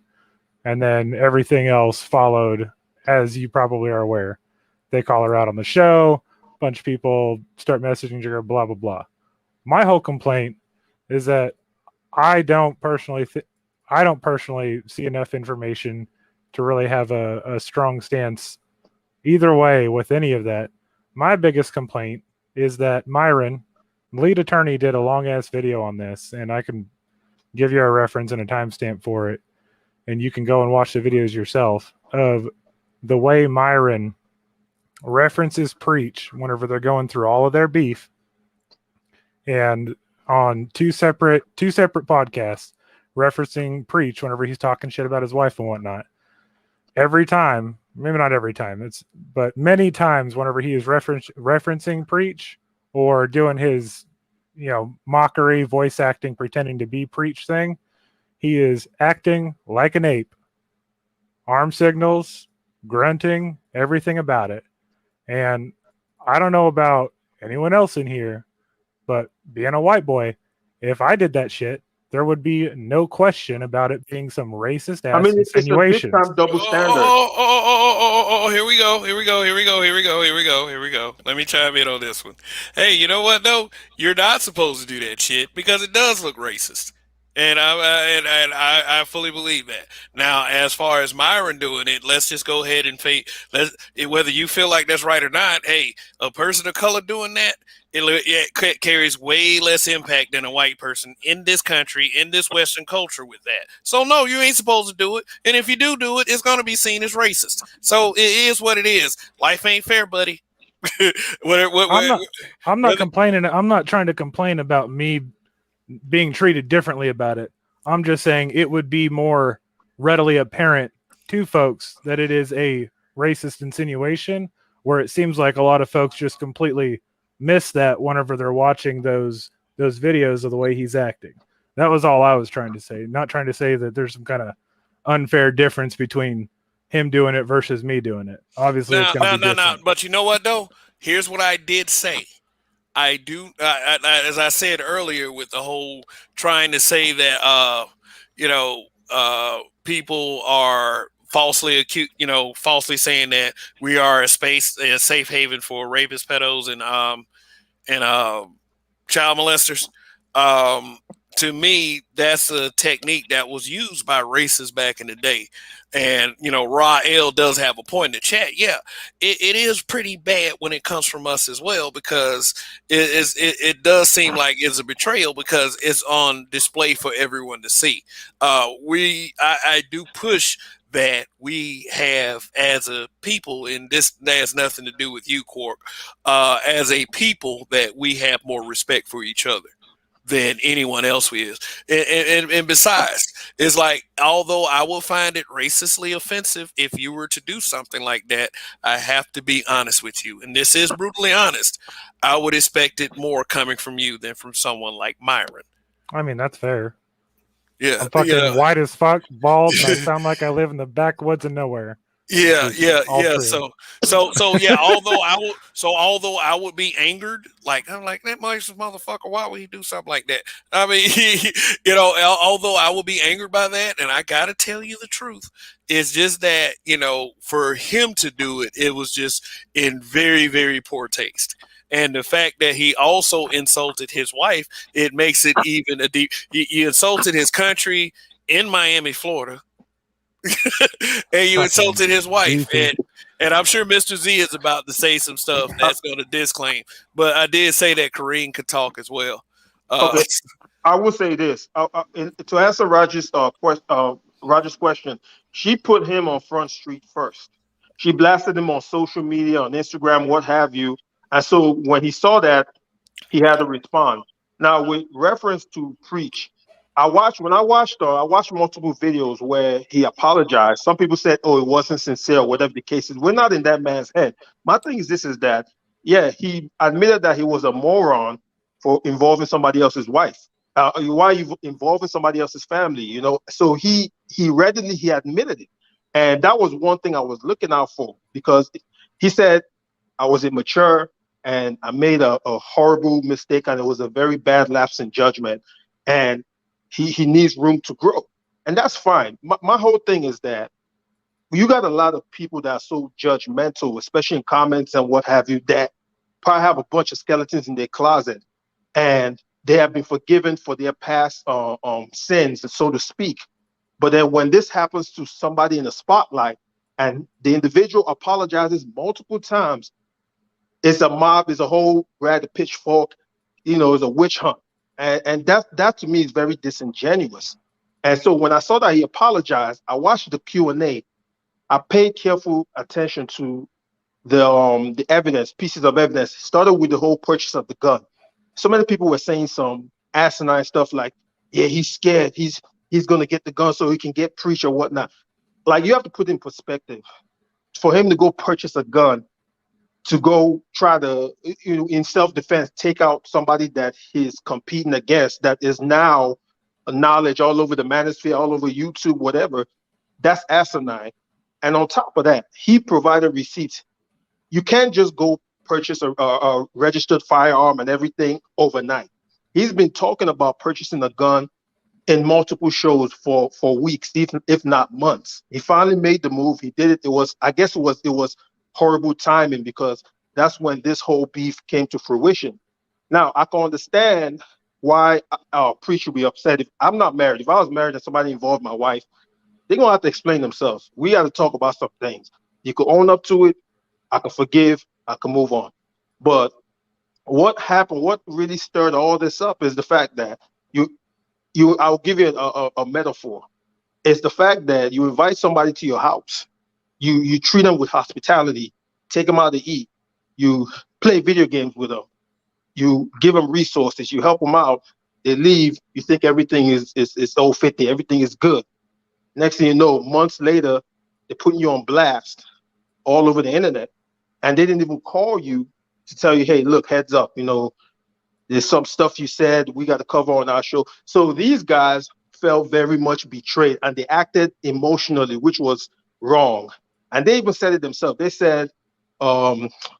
E: And then everything else followed, as you probably are aware. They call her out on the show. A bunch of people start messaging her, blah, blah, blah. My whole complaint is that I don't personally I don't personally see enough information to really have a strong stance either way with any of that. My biggest complaint is that Myron, lead attorney, did a long ass video on this, and I can give you a reference and a timestamp for it, and you can go and watch the videos yourself of the way Myron references Preach whenever they're going through all of their beef, and on two separate podcasts referencing Preach whenever he's talking shit about his wife and whatnot. Every time, maybe not every time, but many times whenever he is referencing Preach or doing his mockery voice acting pretending to be Preach thing, he is acting like an ape, arm signals, grunting, everything about it. And I don't know about anyone else in here, but being a white boy, if I did that shit, there would be no question about it being some racist
F: I
E: ass
F: mean, it's a big
E: insinuations.
F: time double standard.
A: Here we go. Here we go. Here we go. Here we go. Here we go. Here we go. Let me chime in on this one. Hey, you know what though? You're not supposed to do that shit because it does look racist. And I fully believe that. Now, as far as Myron doing it, let's just go ahead and whether you feel like that's right or not. Hey, a person of color doing that, it carries way less impact than a white person in this country, in this Western culture with that. So, no, you ain't supposed to do it. And if you do it, it's going to be seen as racist. So, it is what it is. Life ain't fair, buddy.
E: I'm not I'm not
A: Whether,
E: complaining. I'm not trying to complain about me being treated differently about it. I'm just saying it would be more readily apparent to folks that it is a racist insinuation, where it seems like a lot of folks just completely miss that whenever they're watching those videos of the way he's acting. That was all I was trying to say. Not trying to say that there's some kind of unfair difference between him doing it versus me doing it. Obviously, it's
A: now,
E: going to
A: now,
E: be
A: now, now.
E: different.
A: But you know what, though? Here's what I did say. I do, as I said earlier, with the whole trying to say that, people are falsely acute, falsely saying that we are a safe haven for rapists, pedos, and child molesters. Um, to me, that's a technique that was used by racists back in the day. And, Ra L does have a point in the chat. Yeah, it is pretty bad when it comes from us as well, because it does seem like it's a betrayal because it's on display for everyone to see. I do push that we have as a people, and this has nothing to do with you, Quark, as a people, that we have more respect for each other. than anyone else is. And besides, it's like, although I will find it racistly offensive if you were to do something like that, I have to be honest with you. And this is brutally honest. I would expect it more coming from you than from someone like Myron.
E: I mean, that's fair.
A: Yeah,
E: I'm fucking white as fuck, bald, and I sound like I live in the backwoods of nowhere, which
A: Yeah,
E: is
A: yeah,
E: all
A: yeah.
E: true.
A: So yeah. Although I would be angered, like I'm like that motherfucker. Why would he do something like that? I mean, although I would be angered by that, and I gotta tell you the truth, it's just that for him to do it, it was just in very, very poor taste. And the fact that he also insulted his wife, it makes it even a deep. He insulted his country in Miami, Florida, and you
E: Fucking
A: insulted his wife.
E: beefy.
A: And I'm sure Mr. Z is about to say some stuff
F: Uh,
A: that's going to disclaim. But I did say that Kareem could talk as well. Uh,
F: okay, I will say this to answer Roger's question. She put him on Front Street first. She blasted him on social media, on Instagram, what have you. And so when he saw that, he had to respond. Now, with reference to preach, I watched multiple videos where he apologized. Some people said, "Oh, it wasn't sincere," or whatever the case is. We're not in that man's head. My thing is this: is that yeah, he admitted that he was a moron for involving somebody else's wife. Why are you involving somebody else's family? So he readily he admitted it, and that was one thing I was looking out for because he said I was immature and I made a horrible mistake and it was a very bad lapse in judgment. And he needs room to grow. And that's fine. My whole thing is that you got a lot of people that are so judgmental, especially in comments and what have you, that probably have a bunch of skeletons in their closet and they have been forgiven for their past sins, so to speak. But then when this happens to somebody in the spotlight and the individual apologizes multiple times, it's a mob, it's a whole grab the pitchfork, it's a witch hunt. And that to me is very disingenuous. And so when I saw that he apologized, I watched the Q&A. I paid careful attention to the evidence, pieces of evidence. It started with the whole purchase of the gun. So many people were saying some asinine stuff like, yeah, he's scared. He's gonna get the gun so he can get preach or whatnot. Like you have to put in perspective. For him to go purchase a gun to go try to, in self-defense, take out somebody that he's competing against that is now a knowledge all over the manosphere, all over YouTube, whatever, that's asinine. And on top of that, he provided receipts. You can't just go purchase a registered firearm and everything overnight. He's been talking about purchasing a gun in multiple shows for weeks, even if not months. He finally made the move. He did it. I guess it was horrible timing because that's when this whole beef came to fruition. Now I can understand why our preacher would be upset. If I'm not married, if I was married and somebody involved my wife, they're gonna have to explain themselves. We got to talk about some things. You could own up to it. I can forgive. I can move on. But what happened? What really stirred all this up is the fact that you I'll give you a metaphor. It's the fact that you invite somebody to your house, you treat them with hospitality, take them out to eat, you play video games with them, you give them resources, you help them out, they leave, you think everything is all 50, everything is good. Next thing you know, months later, they're putting you on blast all over the internet, and they didn't even call you to tell you, hey, look, heads up, there's some stuff you said we got to cover on our show. So these guys felt very much betrayed and they acted emotionally, which was wrong. And they even said it themselves. They said,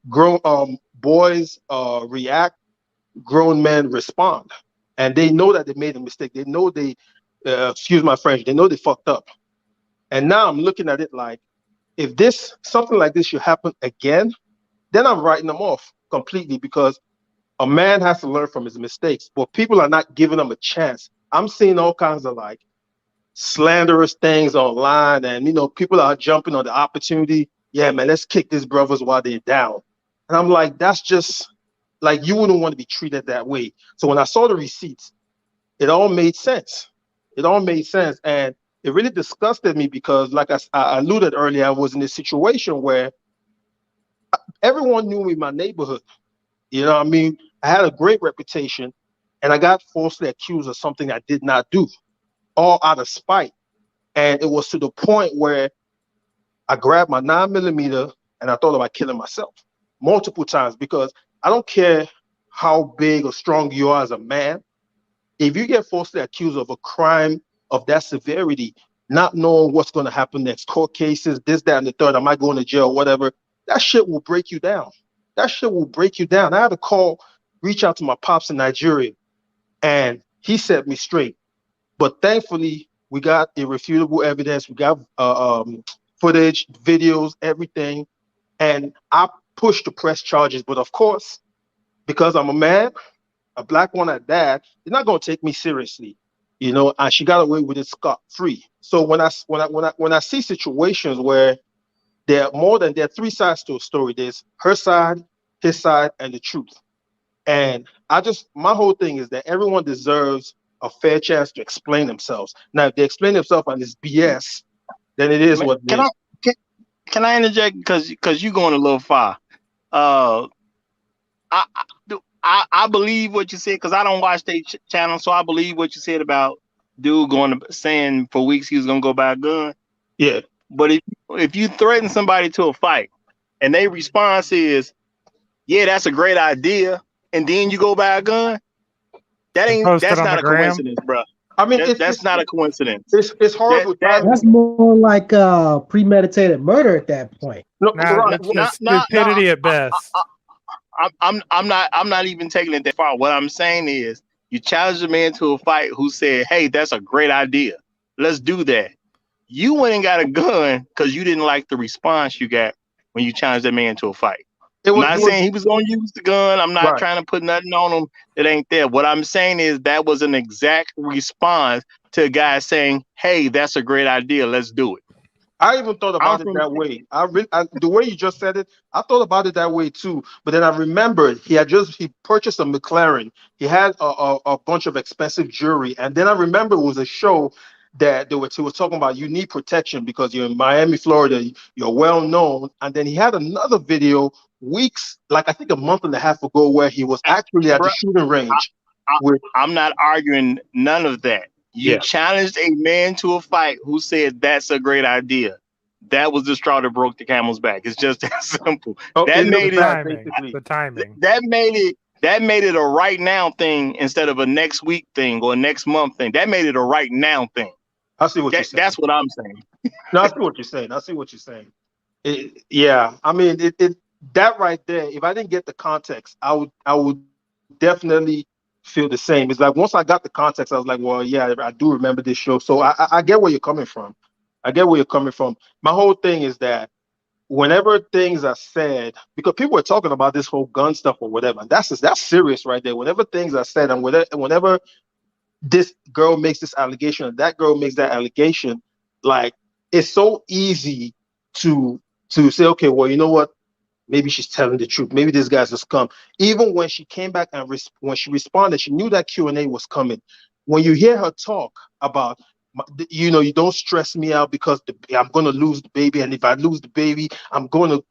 F: grown boys react, grown men respond. And they know that they made a mistake. They know excuse my French, they know they fucked up. And now I'm looking at it like, if something like this should happen again, then I'm writing them off completely because a man has to learn from his mistakes, but people are not giving him a chance. I'm seeing all kinds of like slanderous things online, and people are jumping on the opportunity. Yeah, man, let's kick these brothers while they're down. And I'm like, that's just like you wouldn't want to be treated that way. So when I saw the receipts, it all made sense. It all made sense, and it really disgusted me because, like I alluded earlier, I was in a situation where everyone knew me in my neighborhood. You know what I mean? I had a great reputation. and I got falsely accused of something I did not do, all out of spite. And it was to the point where I grabbed my 9 millimeter and I thought about killing myself multiple times because I don't care how big or strong you are as a man. If you get falsely accused of a crime of that severity, not knowing what's going to happen next, court cases, this, that, and the third, am I going to jail, whatever, that shit will break you down. That shit will break you down. I had to call, reach out to my pops in Nigeria, and he set me straight. But thankfully, we got irrefutable evidence. We got footage, videos, everything. And I pushed to press charges. But of course, because I'm a man, a black one at that, they're not gonna take me seriously, And she got away with it scot free. So when I see situations where there are three sides to a story. There's her side, his side, and the truth. And my whole thing is that everyone deserves a fair chance to explain themselves. Now, if they explain themselves and it's BS, then it is what it
D: Can I
F: is.
D: can, can I interject because you going a little far? Uh, I believe what you said because I don't watch their channel, so I believe what you said about dude going to saying for weeks he was gonna go buy a gun.
F: Yeah.
D: But if you threaten somebody to a fight and their response is, "Yeah, that's a great idea," and then you go buy a gun,
E: And post it
D: that's
E: on the
D: not a
E: gram.
D: coincidence, bro.
F: I mean,
D: That's not a coincidence.
F: it's
D: That
F: horrible
D: that
B: That's
F: timing.
B: more like premeditated murder at that point.
F: No,
E: Nah,
F: right.
E: it's
D: not
E: just
D: not not.
E: stupidity at best.
D: I'm not even taking it that far. What I'm saying is you challenged a man to a fight who said, "Hey, that's a great idea. Let's do that." You went and got a gun because you didn't like the response you got when you challenged that man to a fight.
F: It
D: I'm
F: was,
D: not
F: it was
D: saying he was going to use the gun. I'm not
F: right.
D: trying to put nothing on him that ain't there. What I'm saying is that was an exact response to a guy saying, "Hey, that's a great idea. Let's do it."
F: I even thought
D: I'm
F: about it
D: from
F: that way. The way you just said it, I thought about it that way too. But then I remembered he purchased a McLaren. He had a bunch of expensive jewelry, and then I remember it was a show that he was talking about you need protection because you're in Miami, Florida. You're well known. And then he had another video weeks, like I think a month and a half ago, where he was actually at the
D: bro.
F: shooting
D: I,
F: range
D: I,
F: with
D: I'm not arguing none of that. You
F: yeah.
D: challenged a man to a fight who said that's a great idea. That was the straw that broke the camel's back. It's just that simple.
F: Oh,
D: That
F: it
E: The
F: is
D: made it
F: that
E: timing.
F: basically.
E: The timing.
D: that made it a right now thing instead of a next week thing or a next month thing. That made it a right now thing.
F: I see what you're saying.
D: That's what I'm saying.
F: No, I see what you're saying. I see what you're saying. Yeah, I mean, that right there. If I didn't get the context, I would definitely feel the same. It's like once I got the context, I was like, well, yeah, I do remember this show. So I get where you're coming from. I get where you're coming from. My whole thing is that whenever things are said, because people are talking about this whole gun stuff or whatever, and that's serious right there. Whenever things are said, and whenever this girl makes this allegation and that girl makes that allegation, like it's so easy to say, okay, well, you know what? Maybe she's telling the truth. Maybe this guy's a scum. Even when she came back and when she responded, she knew that Q&A was coming. When you hear her talk about, you don't stress me out because I'm going to lose the baby. And if I lose the baby, there'll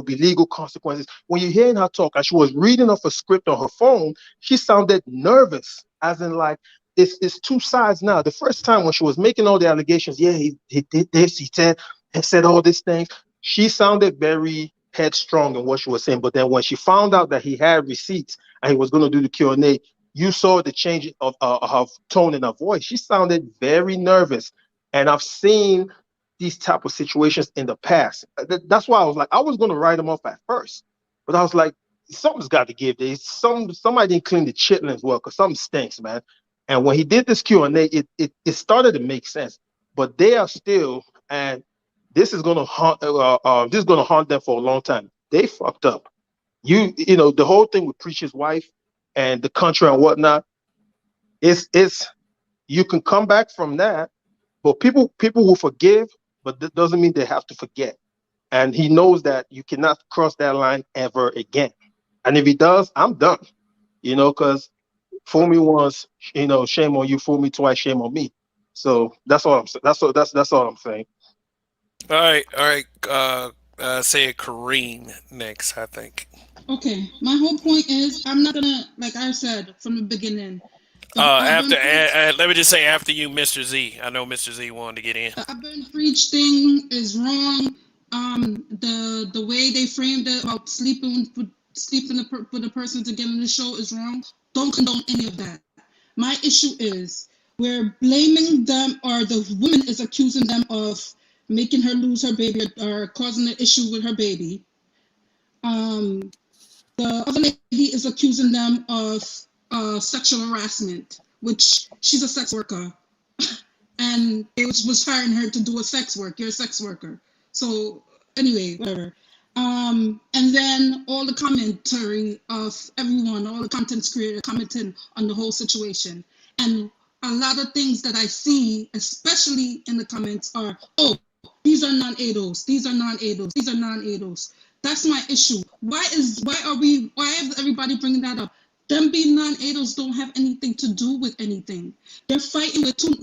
F: be legal consequences. When you're hearing her talk, and she was reading off a script on her phone, she sounded nervous, as in like, it's two sides now. The first time when she was making all the allegations, yeah, he did this, he said all these things, she sounded very headstrong in what she was saying. But then when she found out that he had receipts and he was going to do the Q&A, you saw the change of tone in her voice. She sounded very nervous. And I've seen these type of situations in the past. That's why I was going to write them off at first. But I was like, something's got to give. Somebody didn't clean the chitlins well because something stinks, man. And when he did this Q&A, it started to make sense. But they are still, and this is gonna haunt them for a long time. They fucked up. The whole thing with Preacher's wife and the country and whatnot. It's you can come back from that, but people will forgive, but that doesn't mean they have to forget. And he knows that you cannot cross that line ever again. And if he does, I'm done. Because fool me once, shame on you. Fool me twice, shame on me. So that's all I'm saying. That's all I'm saying.
A: All right, all right. Say a Kareem next, I think.
C: Okay, my whole point is I'm not gonna, like I said from the beginning, the
A: After let me just say after you, Mr. Z. I know Mr. Z wanted to get in.
C: the urban preach thing is wrong. The way they framed it about with a person to get on the show is wrong. Don't condone any of that. My issue is we're blaming them, or the woman is accusing them of making her lose her baby or causing an issue with her baby. The other lady is accusing them of sexual harassment, which she's a sex worker, and they was hiring her to do a sex work. You're a sex worker. So anyway, whatever. And then all the commentary of everyone, all the content creators commenting on the whole situation. And a lot of things that I see, especially in the comments, are, oh, these are non-ADOS, these are non-ADOS, these are non-ADOS. That's my issue. Why is everybody bringing that up? Them being non-ADOS don't have anything to do with anything. They're fighting with two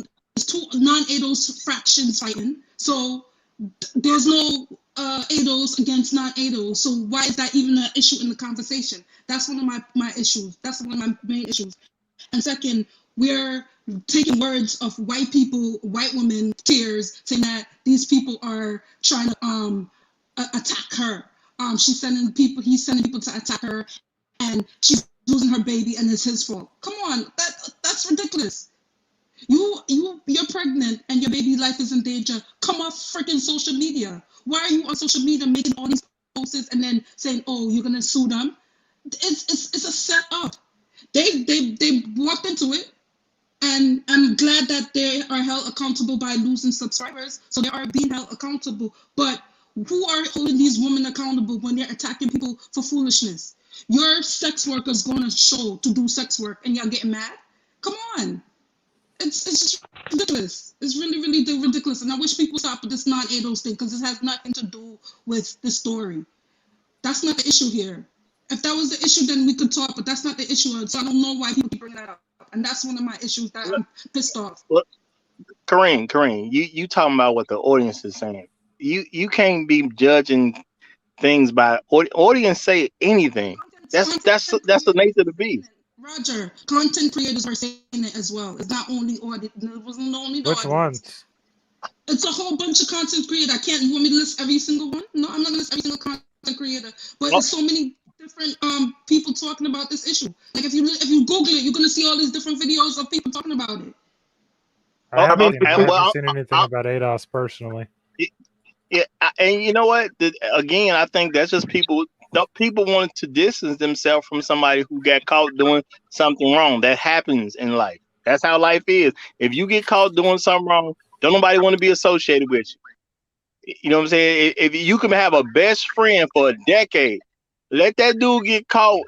C: non-ADOS fractions fighting. So there's no ADOS against non-ADOS. So why is that even an issue in the conversation? That's one of my issues. That's one of my main issues. And second, we're taking words of white people, white women, tears, saying that these people are trying to attack her. He's sending people to attack her, and she's losing her baby, and it's his fault. Come on, that's ridiculous. You're pregnant and your baby life is in danger. Come off freaking social media. Why are you on social media making all these posts and then saying, "Oh, you're gonna sue them"? It's a setup. They walked into it, and I'm glad that they are held accountable by losing subscribers. So they are being held accountable. But who are holding these women accountable when they're attacking people for foolishness? Your sex workers going to show to do sex work, and y'all getting mad? Come on. It's just ridiculous. It's really, really ridiculous. And I wish people stop with this non-ADOS thing because it has nothing to do with the story. That's not the issue here. If that was the issue, then we could talk, but that's not the issue. So I don't know why people keep bringing that up. And that's one of my issues that I'm pissed off.
D: Well, Kareem, you talking about what the audience is saying. You can't be judging things by audience say anything. That's the nature of the beast.
C: Roger, content creators are saying it as well. It's not only audience. It wasn't only the
E: Which
C: audience.
E: ones?
C: It's a whole bunch of content creators. I can't. You want me to list every single one? No, I'm not gonna list every single content creator. But there's so many different people talking about this issue. Like if you Google it, you're gonna see all these different videos of people talking about it.
E: I
D: I
E: haven't
D: mean,
E: seen anything about ADOS personally.
D: yeah, and you know what? Again, I think that's just people. People want to distance themselves from somebody who got caught doing something wrong. That happens in life. That's how life is. If you get caught doing something wrong, don't nobody want to be associated with you. You know what I'm saying? If you can have a best friend for a decade, let that dude get caught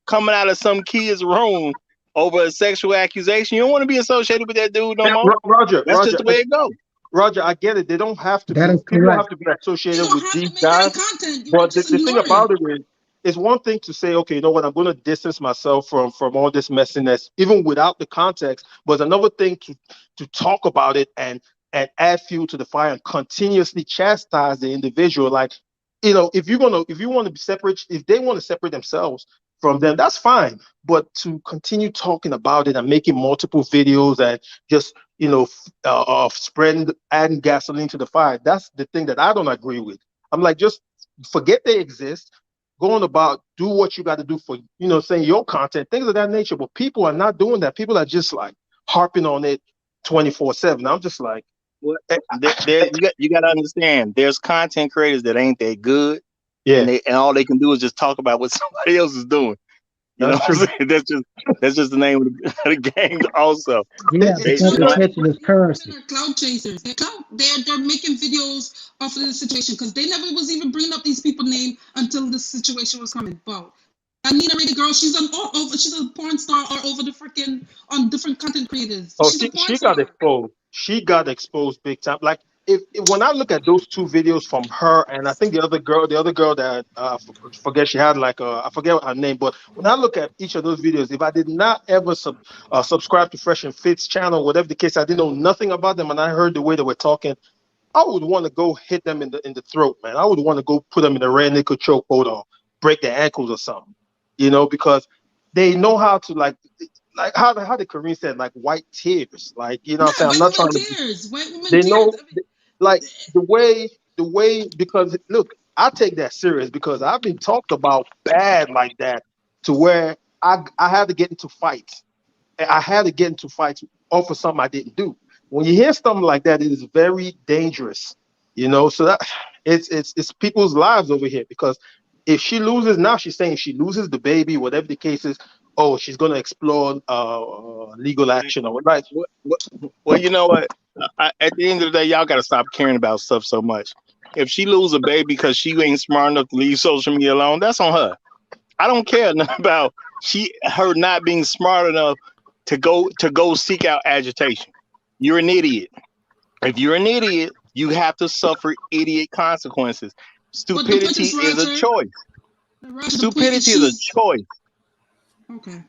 D: coming out of some kid's room over a sexual accusation. You don't want to be associated with that dude no more.
F: Roger,
D: That's just the way it goes.
F: Roger, I get it. They don't have to
B: That
F: be.
B: is
F: People don't
B: correct.
F: have to be
C: You
F: associated
C: don't
F: with
C: have
F: these
C: to make
F: guys.
C: any content. You can
F: But
C: just
F: the thing
C: ignore
F: about
C: it.
F: it is, it's one thing to say, okay, you know what, I'm going to distance myself from all this messiness, even without the context. But another thing to talk about it and add fuel to the fire and continuously chastise the individual. Like, if you want to be separate, if they want to separate themselves from them, that's fine. But to continue talking about it and making multiple videos and just spreading, adding gasoline to the fire, that's the thing that I don't agree with. I'm like, just forget they exist. Go on about, do what you got to do for, saying your content, things of that nature. But people are not doing that. People are just like harping on it 24/7. I'm just like,
D: Well,
F: eh,
D: you got to understand. There's content creators that ain't that good,
F: yeah,
D: and all they can do is just talk about what somebody else is doing. You know
F: that's
D: what I'm
F: true.
D: saying? That's just the name of the game. Also,
B: Yeah,
D: they,
B: because
D: you know,
B: attention is
C: These
B: currency.
C: women are cloud chasers. They're making videos off of the situation because they never was even bringing up these people's name until this situation was coming about. That Nina Rated girl, she's on all over. She's a porn star all over the freaking on different content creators.
F: Oh,
C: She's a porn
F: she got
C: star.
F: exposed. She got exposed big time. Like, when I look at those two videos from her and I think the other girl that forget she had like I forget her name, but when I look at each of those videos, if I did not ever subscribe to Fresh and Fit's channel, whatever the case, I didn't know nothing about them, and I heard the way they were talking, I would want to go hit them in the throat, man. I would want to go put them in the red nickel choke hold on. break their ankles or something, because they know how to like how the Korean said, like white tears, like what I'm
C: Yeah,
F: saying. I'm
C: white
F: not
C: woman
F: trying to.
C: tears. White woman
F: They
C: tears.
F: know, like the way because look, I take that serious because I've been talked about bad like that to where I had to get into fights. I had to get into fights over something I didn't do. When you hear something like that, it is very dangerous, So that it's people's lives over here because if she loses now, she's saying if she loses the baby, whatever the case is, oh, she's gonna explore legal action or what.
D: Well, you know what? At the end of the day, y'all got to stop caring about stuff so much. If she lose a baby because she ain't smart enough to leave social media alone, that's on her. I don't care nothing about her not being smart enough to go seek out agitation. You're an idiot. If you're an idiot, you have to suffer idiot consequences.
C: But the point
D: Stupidity
C: is,
D: is a
C: Roger.
D: choice.
C: Roger, the point is
D: Stupidity is a
C: she's
D: choice.
C: okay.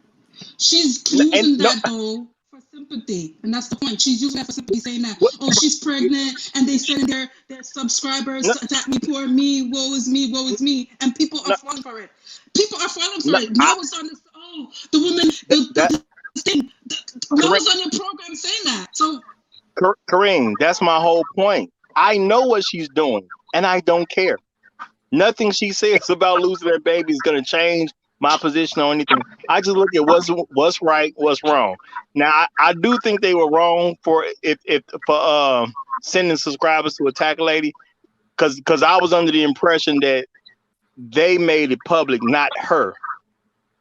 C: She's
D: And
C: using
D: no,
C: that though for sympathy, and that's the point. She's using that for sympathy, saying that,
D: what,
C: oh, she's pregnant, and they sending their subscribers
D: no,
C: to attack me, poor me, woe is me, woe is me, and people are
D: no,
C: falling for it. People are falling for
D: no,
C: it. Now it's on this. Oh, the woman,
D: that
C: the thing. Now
D: correct,
C: it's on your program saying that. So
D: Kareem. That's my whole point. I know what she's doing, and I don't care. Nothing she says about losing her baby is going to change my position on anything. I just look at what's right, what's wrong. Now, I do think they were wrong for if for sending subscribers to attack a lady because I was under the impression that they made it public, not her.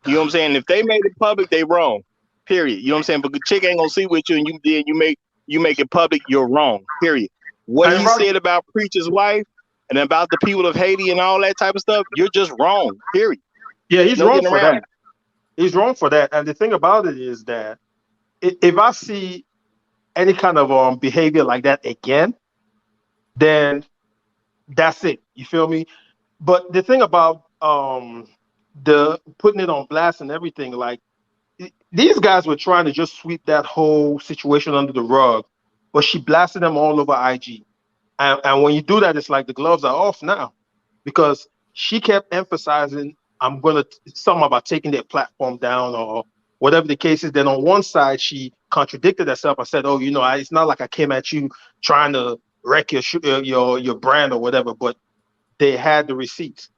D: You know what I'm saying? If they made it public, they wrong. Period. You know what I'm saying? But the chick ain't gonna see with you, and you make it public. You're wrong. Period. What
F: And
D: he
F: Roger,
D: said about Preacher's wife and about the people of Haiti and all that type of stuff, you're just wrong. Period.
F: yeah, he's
D: No
F: wrong
D: getting
F: for
D: around
F: that.
D: it.
F: He's wrong for that. And the thing about it is that if I see any kind of behavior like that again, then that's it. You feel me? But the thing about the putting it on blast and everything, like these guys were trying to just sweep that whole situation under the rug, but she blasted them all over IG. And when you do that, it's like the gloves are off now because she kept emphasizing, I'm going to something about taking their platform down or whatever the case is. Then on one side, she contradicted herself. I said, oh, it's not like I came at you trying to wreck your brand or whatever, but they had the receipts.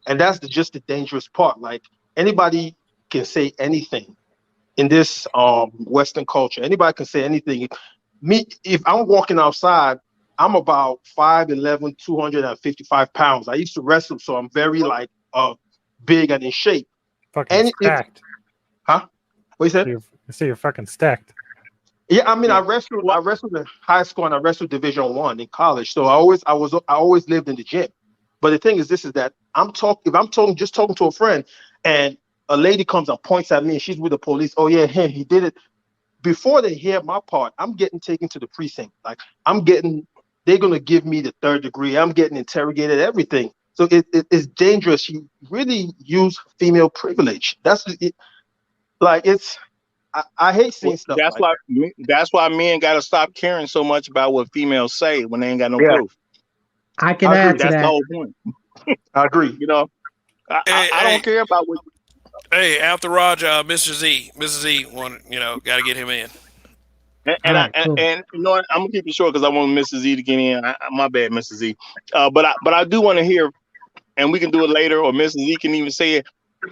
F: And that's just the dangerous part. Like anybody can say anything in this Western culture. Anybody can say anything. Me, if I'm walking outside, I'm about 5'11", 255 pounds. I used to wrestle, so I'm very like big and in shape.
E: Fucking
F: And if
E: stacked.
F: huh? What you said?
E: I see you're fucking stacked.
F: Yeah, I mean, I
D: Yeah.
F: wrestled.
D: Well,
F: I wrestled in high school and I wrestled Division 1 in college. So I always lived in the gym. But the thing is, this is that If I'm talking to a friend, and a lady comes and points at me, and she's with the police. Oh yeah, him. He did it. Before they hear my part, I'm getting taken to the precinct. Like they're gonna give me the third degree. I'm getting interrogated. Everything. So it's dangerous. You really use female privilege. That's it. Like it's. I hate seeing stuff
D: that's
F: like
D: why
F: that.
D: that's why men got to stop caring so much about what females say when they ain't got no
F: Yeah,
D: proof.
B: I can
F: I
B: add
F: agree.
B: to
D: That's the
B: that.
D: whole point.
F: I agree.
D: You know,
A: Hey,
D: I don't
A: hey,
D: care about what.
A: hey! After Roger, Mr. Z, Mr. Z, got to get him in.
D: And
B: All
D: and, I,
B: right, cool.
D: and you know what? I'm gonna keep it short because I want Mrs. Z to get in. My bad, Mrs. Z. But I do want to hear, and we can do it later, or Mrs. Z can even say it.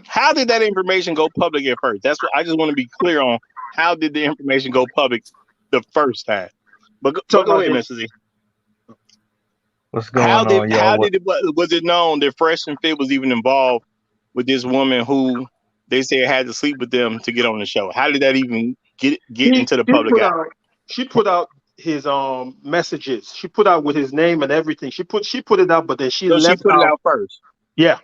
D: How did that information go public at first? That's what I just want to be clear on. How did the information go public the first time? But
F: Talking
D: go
F: about
D: ahead,
F: the
D: Mrs. Z.
G: What's
D: How
G: going
D: did
G: on, y'all?
D: how did it was it known that Fresh and Fit was even involved with this woman who they said had to sleep with them to get on the show? How did that even get
F: he
D: into the
F: he
D: public
F: put
D: eye?
F: out she put out his messages. She put out with his name and everything. She put it out, but then she
D: So she
F: left
D: put it
F: out.
D: out first.
F: Yeah,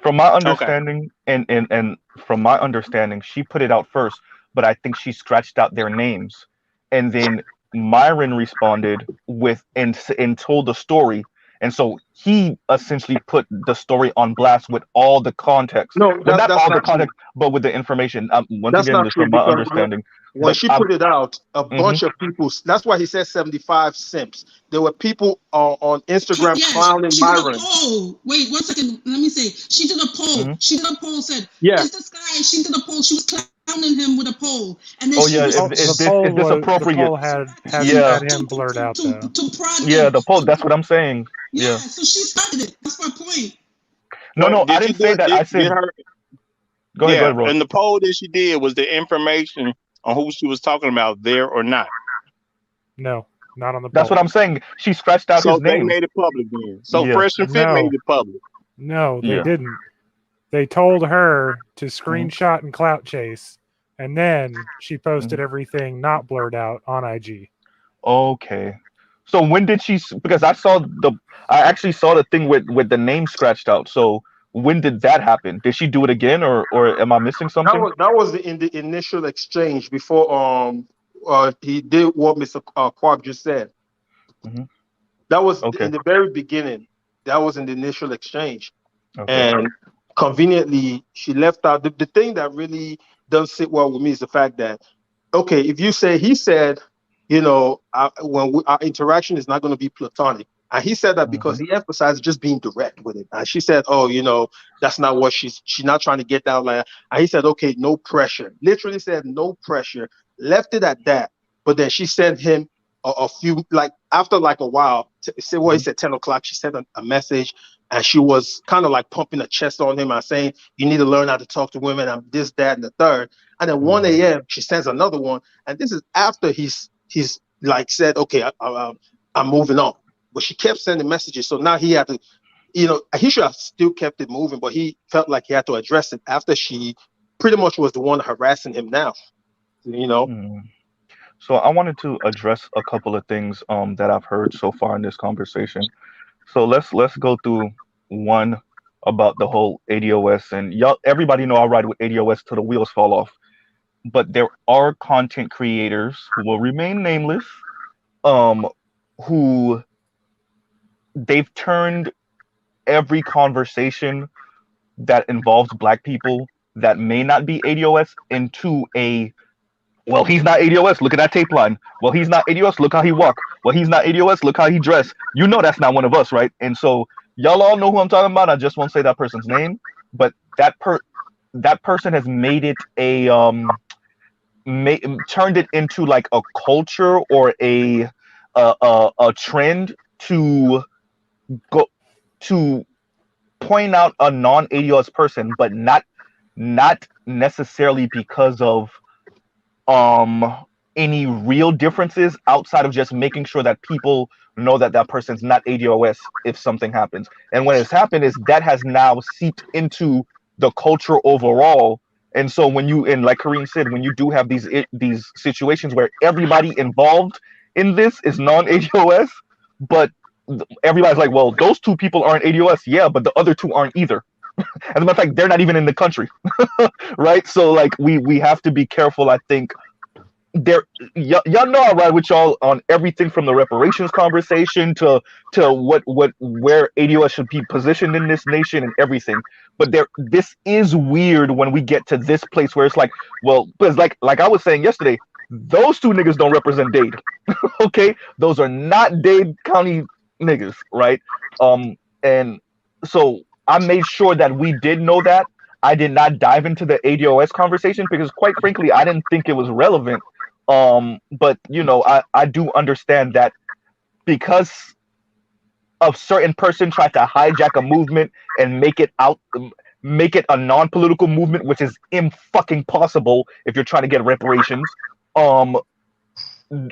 G: From my
D: Okay.
G: understanding, and from my understanding, she put it out first, but I think she scratched out their names, and then Myron responded with and told the story and so he essentially put the story on blast with all the context.
F: No,
G: Well, not
F: that's
G: all the
F: not true.
G: context, but with the information. Once
F: That's
G: again,
F: not
G: just
F: true
G: from my
F: because
G: understanding,
F: when
G: but
F: she put it out, a
G: mhm,
F: bunch of people. That's why he said 75 simps. There were people on Instagram
C: Yes,
F: clowning
C: she did a
F: Myron.
C: poll. Wait 1 second. Let me say. She did a poll.
G: mhm.
C: She did a poll. Said,
F: Yeah,
C: "Is this guy?" She did a poll. She was clowning him with a poll, and then
G: Oh
C: she
G: yeah,
C: was.
E: Oh,
G: is this
E: the
G: appropriate?
E: poll had
G: Yeah,
C: Exactly
E: had him blurred out though.
C: to prod
G: yeah,
C: him.
G: the poll.
C: So
G: That's what I'm saying.
C: yeah,
G: Yeah.
C: so she started it. That's my point.
G: No,
D: Well,
G: no, I
D: did she
G: didn't
D: do
G: say
D: it?
G: that. I
D: Did
G: said,
D: her?
G: go
D: Yeah,
G: ahead, bro.
D: and the poll that she did was the information on who she was talking about there or not.
E: No, not on the
G: That's what
E: poll.
G: I'm saying. She scratched out
D: So
G: his
D: they
G: name.
D: made it public then. So
G: Yeah,
D: Fresh and Fit made
E: No,
D: it public.
E: no, they
G: yeah.
E: didn't. They told her to
G: Mhm,
E: screenshot and clout chase, and then she posted
G: mhm.
E: everything not blurred out on IG.
G: Okay. So when did she? Because I actually saw the thing with the name scratched out. So when did that happen? Did she do it again, or am I missing something?
F: that was in the initial exchange before he did what Mr. Quark just said.
G: Hmm.
F: That was
G: Okay.
F: in the very beginning. That was in the initial exchange.
G: Okay.
F: And conveniently, she left out the thing that really doesn't sit well with me is the fact that, okay, if you say he said, our interaction is not going to be platonic. And he said that because
G: Hmm.
F: he emphasized just being direct with it. And she said, oh, that's not what she's not trying to get down like. And he said, okay, no pressure. Literally said no pressure. Left it at that. But then she sent him a few, like after like a while, say what he
G: Hmm.
F: said, 10 o'clock, she sent a message and she was kind of like pumping a chest on him and saying, you need to learn how to talk to women. I'm this, that, and the third. And then 1
G: Hmm.
F: a.m. she sends another one. And this is after he's like said, okay, I'm moving on. But she kept sending messages. So now he had to, he should have still kept it moving, but he felt like he had to address it after she pretty much was the one harassing him now, you know.
G: Hmm. So I wanted to address a couple of things that I've heard so far in this conversation. So let's go through one about the whole ADOS, and y'all everybody know I ride with ADOS till the wheels fall off. But there are content creators who will remain nameless, um, who they've turned every conversation that involves black people that may not be ADOS into a, well, he's not ADOS. Look at that tape line. Well, he's not ADOS. Look how he walk. Well, he's not ADOS. Look how he dress. You know that's not one of us, right? And so y'all all know who I'm talking about. I just won't say that person's name, but that person has made it a turned it into like a culture or a trend to go to point out a non-ADOS person, but not necessarily because of um any real differences outside of just making sure that people know that that person's not ADOS if something happens. And what has happened is that has now seeped into the culture overall. And so when you, and like Kareem said, when you do have these situations where everybody involved in this is non-ADOS, but everybody's like, well, those two people aren't ADOS, yeah, but the other two aren't either. As a matter of fact, they're not even in the country, right? So like we have to be careful. I think there y'all know I ride with y'all on everything from the reparations conversation to what where ADOS should be positioned in this nation and everything. But this is weird when we get to this place where it's like, well, because like I was saying yesterday, those two niggas don't represent Dade. Okay, those are not Dade County niggas, right? And so I made sure that we did know that. I did not dive into the ADOS conversation because, quite frankly, I didn't think it was relevant. But I do understand that because a certain person tried to hijack a movement and make it a non-political movement, which is fucking possible if you're trying to get reparations. Um,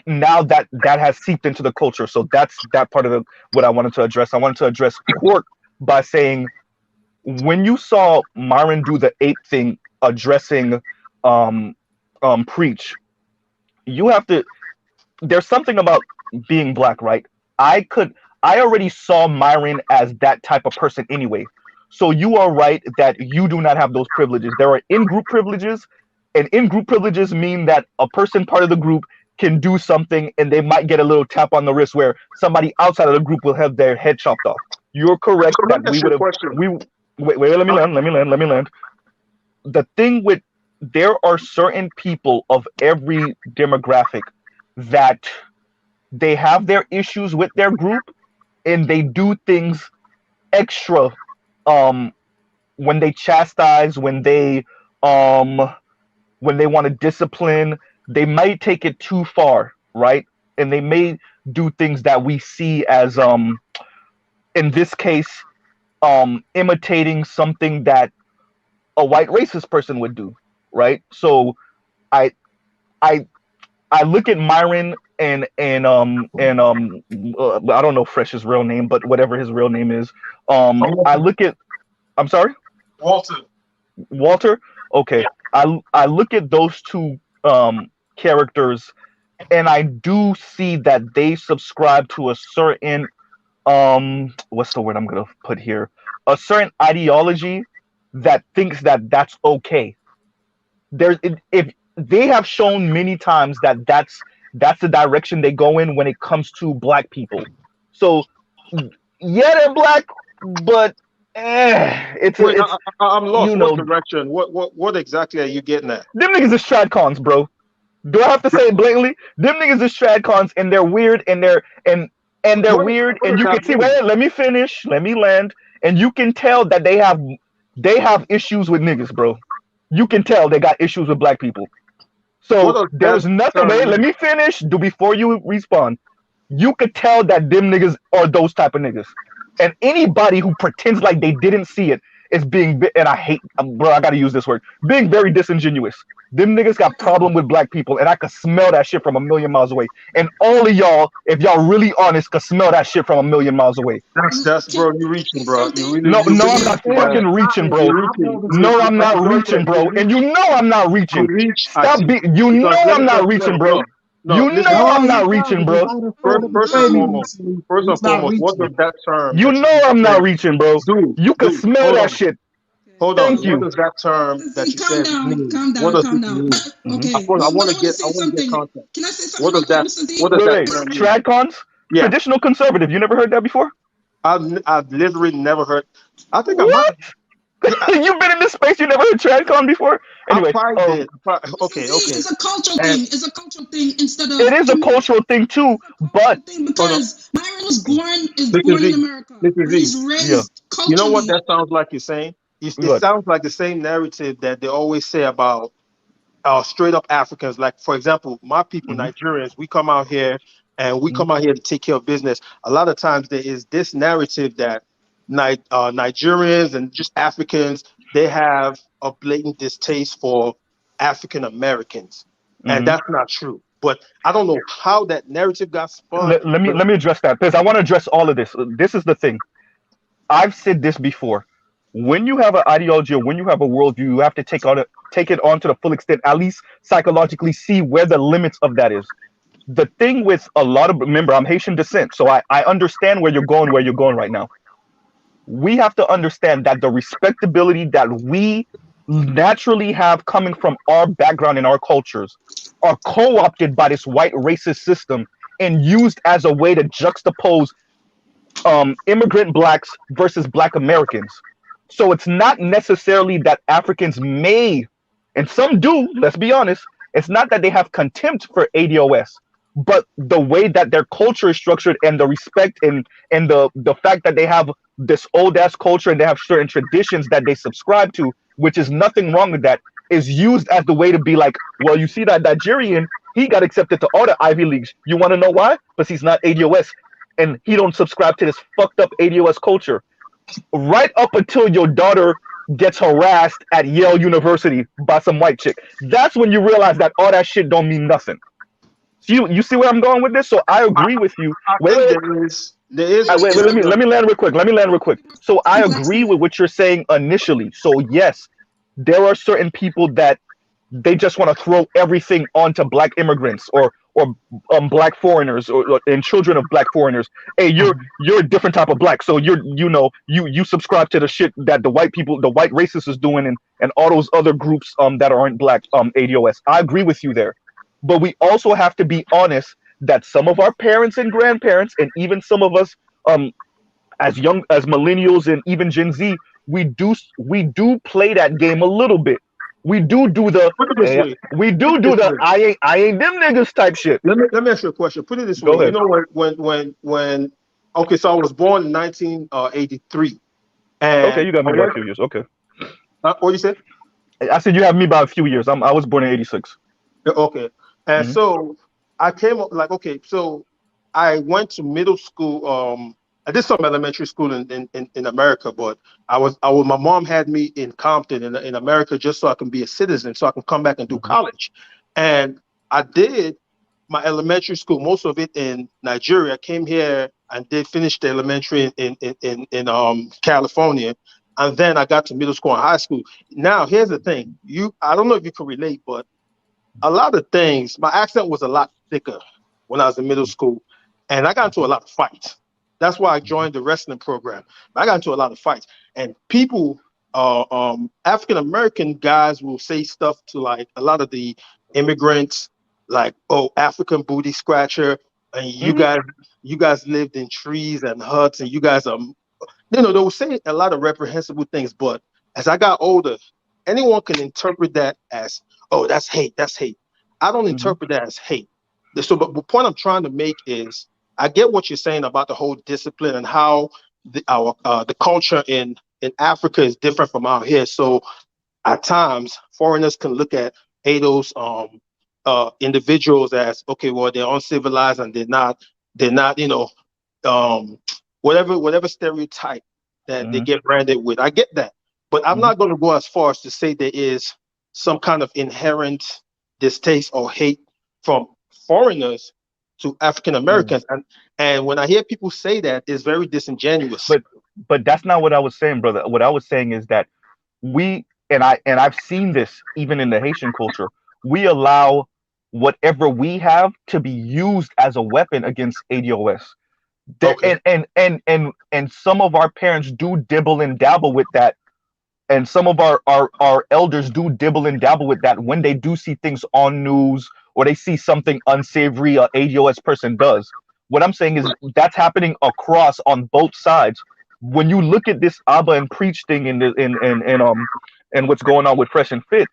G: Now that has seeped into the culture, so that's that part of what I wanted to address. I wanted to address Quark by saying when you saw Myron do the ape thing addressing um preach, you have to, there's something about being black, right? I could I already saw Myron as that type of person anyway. So you are right that you do not have those privileges. There are in-group privileges, and in-group privileges mean that a person part of the group can do something and they might get a little tap on the wrist where somebody outside of the group will have their head chopped off. You're correct
F: So let
G: that
F: me
G: we
F: ask you
G: would
F: a
G: have
F: question.
G: wait, let me land, let me land. The thing with there are certain people of every demographic that they have their issues with their group and they do things extra um when they chastise, um when they want to discipline, they might take it too far, right? And they may do things that we see as in this case imitating something that a white racist person would do, right? So I I I look at Myron and I don't know Fresh's real name, but whatever his real name is. I look at I'm sorry,
F: Walter.
G: Walter. Okay, I look at those two characters, and I do see that they subscribe to a certain what's the word I'm gonna put here? A certain ideology that thinks that that's okay. If they have shown many times that that's the direction they go in when it comes to black people. So yeah, they're black, but
F: Wait,
G: it's
F: I'm lost.
G: you
F: What
G: know
F: direction? What exactly are you getting at?
G: them niggas is stradcons, bro. Do I have to say it blatantly? Them niggas is stradcons, and they're weird, and they're weird,
F: What
G: and
F: does
G: you
F: that
G: can see.
F: mean?
G: Wait, let me finish. Let me land, and you can tell that they have issues with niggas, bro. You can tell they got issues with black people.
F: What
G: So
F: does
G: there
F: that
G: is nothing.
F: term
G: Wait, let
F: mean?
G: me finish. Do before you respond. You could tell that them niggas are those type of niggas, and anybody who pretends like they didn't see it is and I hate, bro. I gotta use this word, being very disingenuous. Them niggas got problem with black people, and I could smell that shit from a million miles away. And all of y'all, if y'all really honest, could smell that shit from a million miles away.
F: That's
C: Can
F: bro. You reaching,
C: I say
F: bro. You
C: something?
F: really
G: No,
F: you
G: no,
F: really
G: I'm
C: Okay.
G: not
F: reaching,
B: Hey,
F: man.
G: fucking reaching,
B: hey,
G: bro.
F: You
B: I know
F: reaching.
B: the
G: No, I'm
F: Like
G: not
F: Georgia,
G: reaching,
F: you
G: bro. And
F: reach.
G: you know I'm not
F: You
G: reaching.
F: reach. I
G: Stop
F: see.
G: you
F: Because
G: know
F: let me
G: I'm
F: tell
G: not
F: you,
G: reaching, bro.
F: no.
G: You
F: Listen.
G: know I'm
B: No,
G: not
B: he's not
G: reaching,
B: because
G: bro.
B: I done told
F: First,
B: him to
F: first
B: pay
F: and
B: me
F: foremost.
B: recently.
F: First and
B: He's not
F: foremost. What
B: reaching.
F: does that term
G: You
F: that you
G: know
F: just
G: I'm not
F: said
G: reaching, bro.
F: do?
G: You can
F: Do.
G: smell
F: Hold
G: that
F: on.
G: shit.
F: Hold on.
G: Thank
F: What
G: you.
F: does that term that
C: See,
F: you said mean?
C: calm
F: What
C: down,
F: does
C: calm
F: it
C: down.
F: mean?
G: Hmm.
C: Okay,
F: I
C: but
F: want to
C: I want to
F: get. I
C: say
F: want to get
C: something.
F: context.
C: Can I say something
F: What
C: real
F: does
C: quick,
F: that?
C: Mr. D?
F: What does
G: Wait,
F: that
G: wait.
F: term mean?
G: Tradcons?
F: Yeah.
G: Traditional conservative. You never heard that before?
F: I've literally never heard. I think I might.
G: What?
F: Yeah,
G: You've been in this space, you never heard Tradcon before?
F: I
G: Anyway,
F: probably did.
C: Mr.
F: Okay,
C: D,
F: okay.
C: it's a cultural
F: And
C: thing. It's a cultural thing instead of
G: it is a cultural thing too,
C: it's a
G: but
C: cultural thing
F: hold on,
C: because Myron was
F: Mr.
C: born in
F: Z,
C: America,
F: Mr.
C: but he's
F: Z.
G: yeah,
C: raised
F: You know what
C: culturally.
F: that sounds like? You're saying it
G: good.
F: sounds like the same narrative that they always say about straight up Africans. Like, for example, my people,
G: Hmm.
F: Nigerians, we come out here and we
G: Hmm.
F: come out here to take care of business. A lot of times there is this narrative that Nigerians and just Africans, they have a blatant distaste for African Americans. And
G: Hmm.
F: that's not true. But I don't know how that narrative got spun.
G: Let me address that because I want to address all of this. This is the thing. I've said this before. When you have an ideology or when you have a worldview, you have to take it on to the full extent, at least psychologically see where the limits of that is. The thing with a lot of remember, I'm Haitian descent, so I understand where you're going right now. We have to understand that the respectability that we naturally have coming from our background and our cultures are co-opted by this white racist system and used as a way to juxtapose immigrant blacks versus black Americans. So it's not necessarily that Africans may, and some do, let's be honest, it's not that they have contempt for ADOS, but the way that their culture is structured and the respect and the fact that they have this old ass culture and they have certain traditions that they subscribe to, which is nothing wrong with that, is used as the way to be like, well, you see that Nigerian, he got accepted to all the Ivy Leagues. You want to know why? Because he's not ADOS and he don't subscribe to this fucked up ADOS culture. Right up until your daughter gets harassed at Yale University by some white chick. That's when you realize that all that shit don't mean nothing. So you see where I'm going with this? So I
F: I,
G: agree with you.
F: I
G: Wait,
F: think
G: wait,
F: there is a
G: wait,
C: It's
G: let
F: certain
G: me land real quick. Let me land real quick. So I
C: a black
G: agree
C: side.
G: with what you're saying initially. So yes, there are certain people that they just want to throw everything onto black immigrants or black foreigners and children of black foreigners. Hey, you're a different type of black, so you subscribe to the shit that the white people, the white racists is doing, and all those other groups that aren't black ADOS. I agree with you there. but we also have to be honest that some of our parents and grandparents, and even some of us, as young as millennials and even Gen Z, we do play that game a little bit. We do the
F: Put it this way. Put it this way.
G: I ain't them niggas type shit.
F: Let me ask you a question. Put it this way.
G: Go
F: You
G: ahead.
F: know when okay, so I was born in 1983,
G: Okay,
F: and
G: you got
F: I
G: me by a
F: went.
G: few years. Okay,
F: What you said?
G: I said you have me by a few years. I was born in '86.
F: Yeah, okay. And
G: Hmm.
F: so I came up like, okay, so I went to middle school. I did some elementary school in America, but my mom had me in Compton in America just so I can be a citizen, so I can come back and do
G: Hmm.
F: college. And I did my elementary school, most of it in Nigeria. I came here and did finish the elementary in California. And then I got to middle school and high school. Now, here's the thing. I don't know if you can relate, but a lot of things. My accent was a lot thicker when I was in middle school, and I got into a lot of fights. That's why I joined the wrestling program. I got into a lot of fights, and people, African American guys, will say stuff to like a lot of the immigrants, like, "Oh, African booty scratcher," and
G: Hmm.
F: you guys lived in trees and huts, and you guys are they were saying a lot of reprehensible things, but as I got older, anyone can interpret that as, oh, that's hate, that's hate. I don't
G: Hmm.
F: interpret that as hate. So, but the point I'm trying to make is, I get what you're saying about the whole discipline and how the culture in Africa is different from out here. So at times, foreigners can look at those individuals as, okay, well, they're uncivilized and they're not um, whatever stereotype that they
G: Hmm.
F: get branded with. I get that, but I'm
G: Hmm.
F: not going to go as far as to say there is some kind of inherent distaste or hate from foreigners to African
G: Hmm.
F: Americans. And when I hear people say that, it's very disingenuous.
G: But but that's not what I was saying, brother. What I was saying is that I've seen this even in the Haitian culture. We allow whatever we have to be used as a weapon against ADOS. There
F: Okay.
G: and some of our parents do dibble and dabble with that, and some of our elders do dibble and dabble with that when they do see things on news or they see something unsavory a ADOS person does. What I'm saying is that's happening across on both sides. When you look at this Abba and Preach thing and what's going on with Fresh and Fit,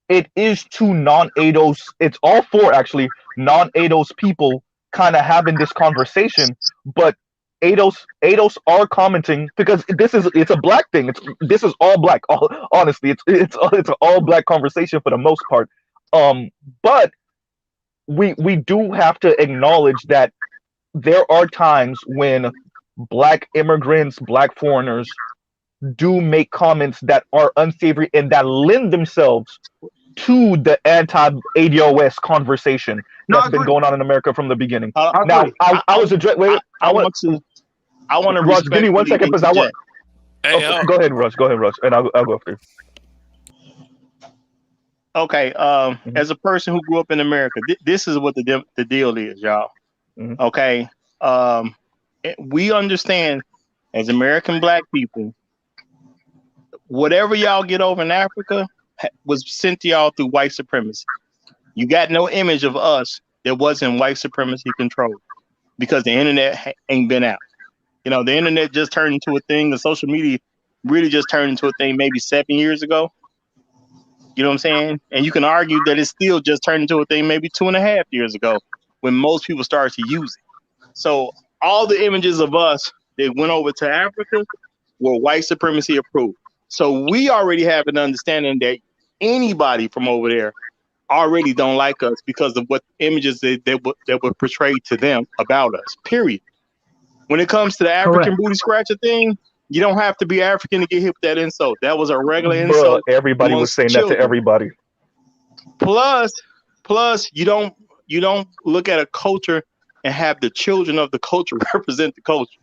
G: it is two non-ADOS. It's all four actually non-ADOS people kind of having this conversation, but ADOS are commenting because it's a black thing. This is all black. Honestly, it's an all black conversation for the most part. But we do have to acknowledge that there are times when black immigrants, black foreigners do make comments that are unsavory and that lend themselves to the anti-ADOS conversation
F: No, I
G: that's been
F: agree.
G: going on in America from the beginning.
D: Uh,
F: I
G: Now,
F: agree.
G: I was address. Wait,
D: I,
G: wait,
D: I want to I want to
G: Raj, give me one
D: respectfully
G: second, because I want.
D: interject.
A: Hey,
G: Okay, go ahead, Raj. Go ahead, Raj, and I'll go after
D: Okay,
G: you.
D: as a person who grew up in America, this is what the deal is, y'all.
G: Hmm.
D: Okay, um, we understand as American black people, whatever y'all get over in Africa was sent to y'all through white supremacy. You got no image of us that wasn't white supremacy controlled because the internet ain't been out. The internet just turned into a thing. The social media really just turned into a thing maybe 7 years ago. You know what I'm saying? And you can argue that it still just turned into a thing maybe 2.5 years ago when most people started to use it. So all the images of us that went over to Africa were white supremacy approved. So we already have an understanding that anybody from over there already don't like us because of what images that were portrayed to them about us. Period. When it comes to the African
B: Correct.
D: booty scratcher thing, you don't have to be African to get hit with that insult. That was a regular
G: Bruh,
D: insult
G: everybody was
D: amongst
G: saying that to
D: children.
G: everybody.
D: Plus, plus you don't look at a culture and have the children of the culture represent the culture.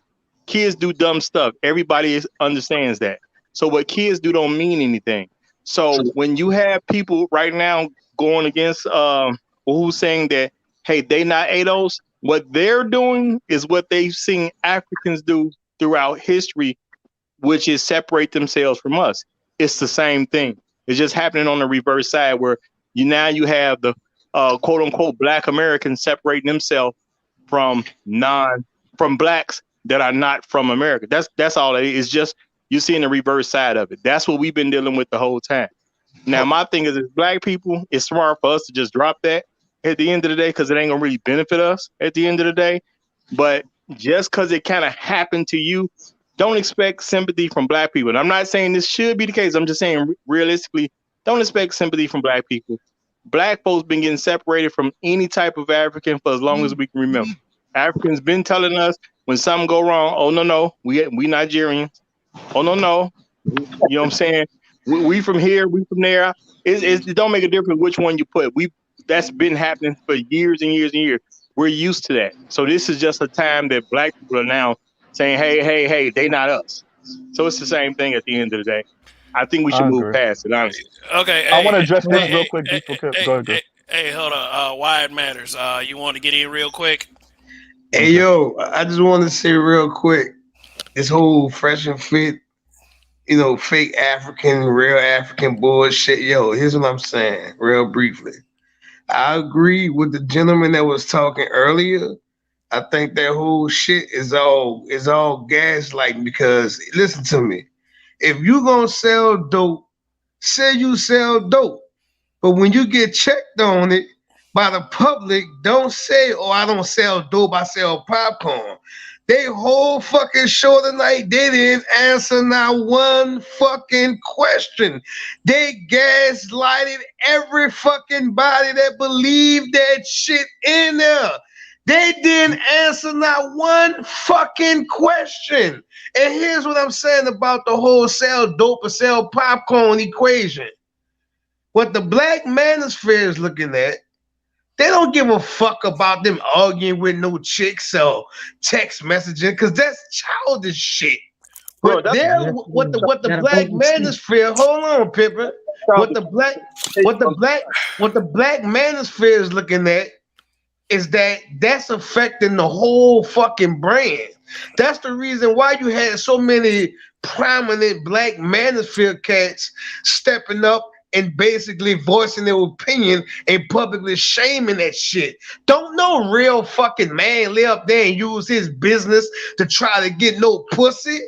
D: Kids do dumb stuff. Everybody understands that. So what kids do don't mean anything. So
F: True.
D: when you have people right now going against who's saying that, hey, they not ADOS, what they're doing is what they've seen Africans do throughout history, which is separate themselves from us. It's the same thing. It's just happening on the reverse side where you have quote unquote Black Americans separating themselves from from blacks that are not from America. That's all it is. It's just you're seeing the reverse side of it. That's what we've been dealing with the whole time. Now, my thing is, as black people, it's smart for us to just drop that at the end of the day because it ain't gonna really benefit us at the end of the day. But just because it kind of happened to you, don't expect sympathy from black people. And I'm not saying this should be the case. I'm just saying realistically, don't expect sympathy from black people. Black folks been getting separated from any type of African for as long as we can remember. Africans been telling us when something go wrong, oh no, we Nigerians. Oh no. You know what I'm saying? We from here, we from there. It don't make a difference which one you put. That's been happening for years and years and years. We're used to that. So this is just a time that black people are now saying, hey, they not us. So it's the same thing at the end of the day. I think we should
G: I
D: move
G: agree.
D: past it, honestly.
A: Okay,
G: I want to
A: hey,
G: address
A: hey,
G: this real
A: hey,
G: quick
A: hey,
G: before
A: hey,
G: go ahead. Go.
A: hey, hey, hold on. Why it matters? You want to get in real quick?
H: Hey, yo, I just want to say real quick, this whole fresh and fit, fake African, real African bullshit. Yo, here's what I'm saying, real briefly. I agree with the gentleman that was talking earlier. I think that whole shit is all gaslighting because listen to me. If you gonna sell dope, say you sell dope. But when you get checked on it by the public, don't say, oh, I don't sell dope, I sell popcorn. They whole fucking show tonight, they didn't answer not one fucking question. They gaslighted every fucking body that believed that shit in there. They didn't answer not one fucking question. And here's what I'm saying about the whole sell dope or sell popcorn equation. What the black manosphere is looking at, they don't give a fuck about them arguing with no chicks or text messaging because that's childish shit.
F: Bro,
H: But
F: that's
H: what the
B: Gotta
H: black
B: vote with Steve.
H: manosphere, hold on, Pippin. What the black manosphere is looking at is that's affecting the whole fucking brand. That's the reason why you had so many prominent black manosphere cats stepping up and basically voicing their opinion and publicly shaming that shit. Don't no real fucking man lay up there and use his business to try to get no pussy.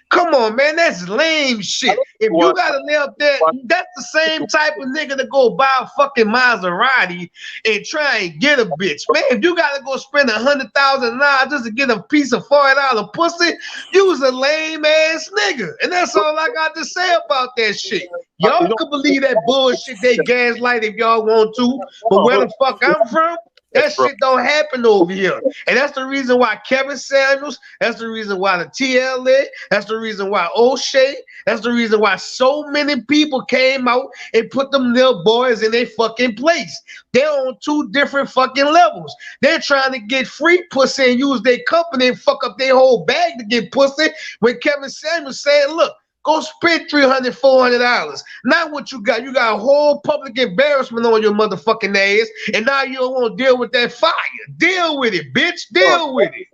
H: Come on, man, that's lame shit. If you gotta lay up there, that's the same type of nigga to go buy a fucking Maserati and try and get a bitch. Man, if you gotta go spend $100,000 just to get a piece of $40 pussy, you was a lame ass nigga. And that's all I got to say about that shit. Y'all can believe that bullshit they gaslight if y'all want to, but where the fuck I'm from, that shit don't happen over here. And that's the reason why Kevin Samuels, that's the reason why the TLA, that's the reason why O'Shea, that's the reason why so many people came out and put them little boys in their fucking place. They're on two different fucking levels. They're trying to get free pussy and use their company and fuck up their whole bag to get pussy when Kevin Samuels said, look, go spend $300, $400. Not what you got. You got a whole public embarrassment on your motherfucking ass, and now you don't want to deal with that fire. Deal with it, bitch. Deal with it.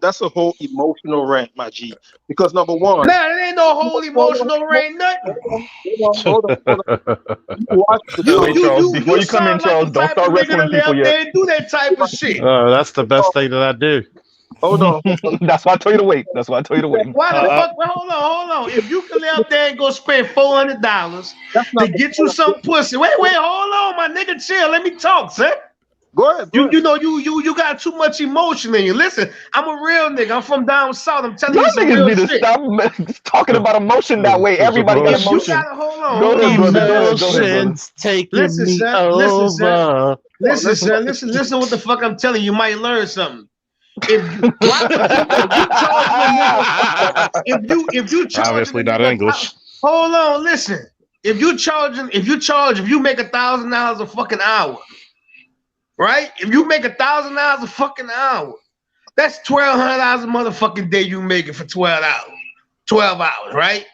F: That's a whole emotional rant, my G. Because number one,
H: Nah, it ain't no whole emotional rain, nothing.
F: hold on. You watch the
G: Wait, Charles, before you come in,
H: sound like
G: Charles,
H: the
G: don't
H: type
G: start
H: of nigga to
G: wrestling
H: lay
G: people
H: up
G: yet.
H: there and do that type of shit.
I: That's the best thing that I do.
F: Hold on.
G: That's why I told you to wait. That's why I told you to wait.
H: Why the fuck? Well, hold on. If you can lay up there and go spend $400
F: That's
H: to
F: not
H: get you some pussy, wait, hold on, my nigga, chill. Let me talk, son.
F: Go ahead.
H: You know you got too much emotion in you. Listen, I'm a real nigga. I'm from down south. I'm telling
G: Y'all
H: you some
G: niggas
H: real
G: need to
H: shit.
G: stop talking about emotion that way. Everybody got
H: If you
G: emotion.
H: gotta hold on,
G: Go ahead, brother. Go ahead, brother.
I: Emotions taking
H: Listen,
I: me
H: son.
I: over.
H: Listen what the fuck I'm telling you. You might learn something. If you charging a nigga, if you charging
I: Obviously
H: a
I: not
H: nigga,
I: English.
H: hold on, listen. If you make $1,000 a fucking hour, right? If you make $1,000 a fucking hour, that's $1,200 a motherfucking day you make it for 12 hours. 12 hours, right?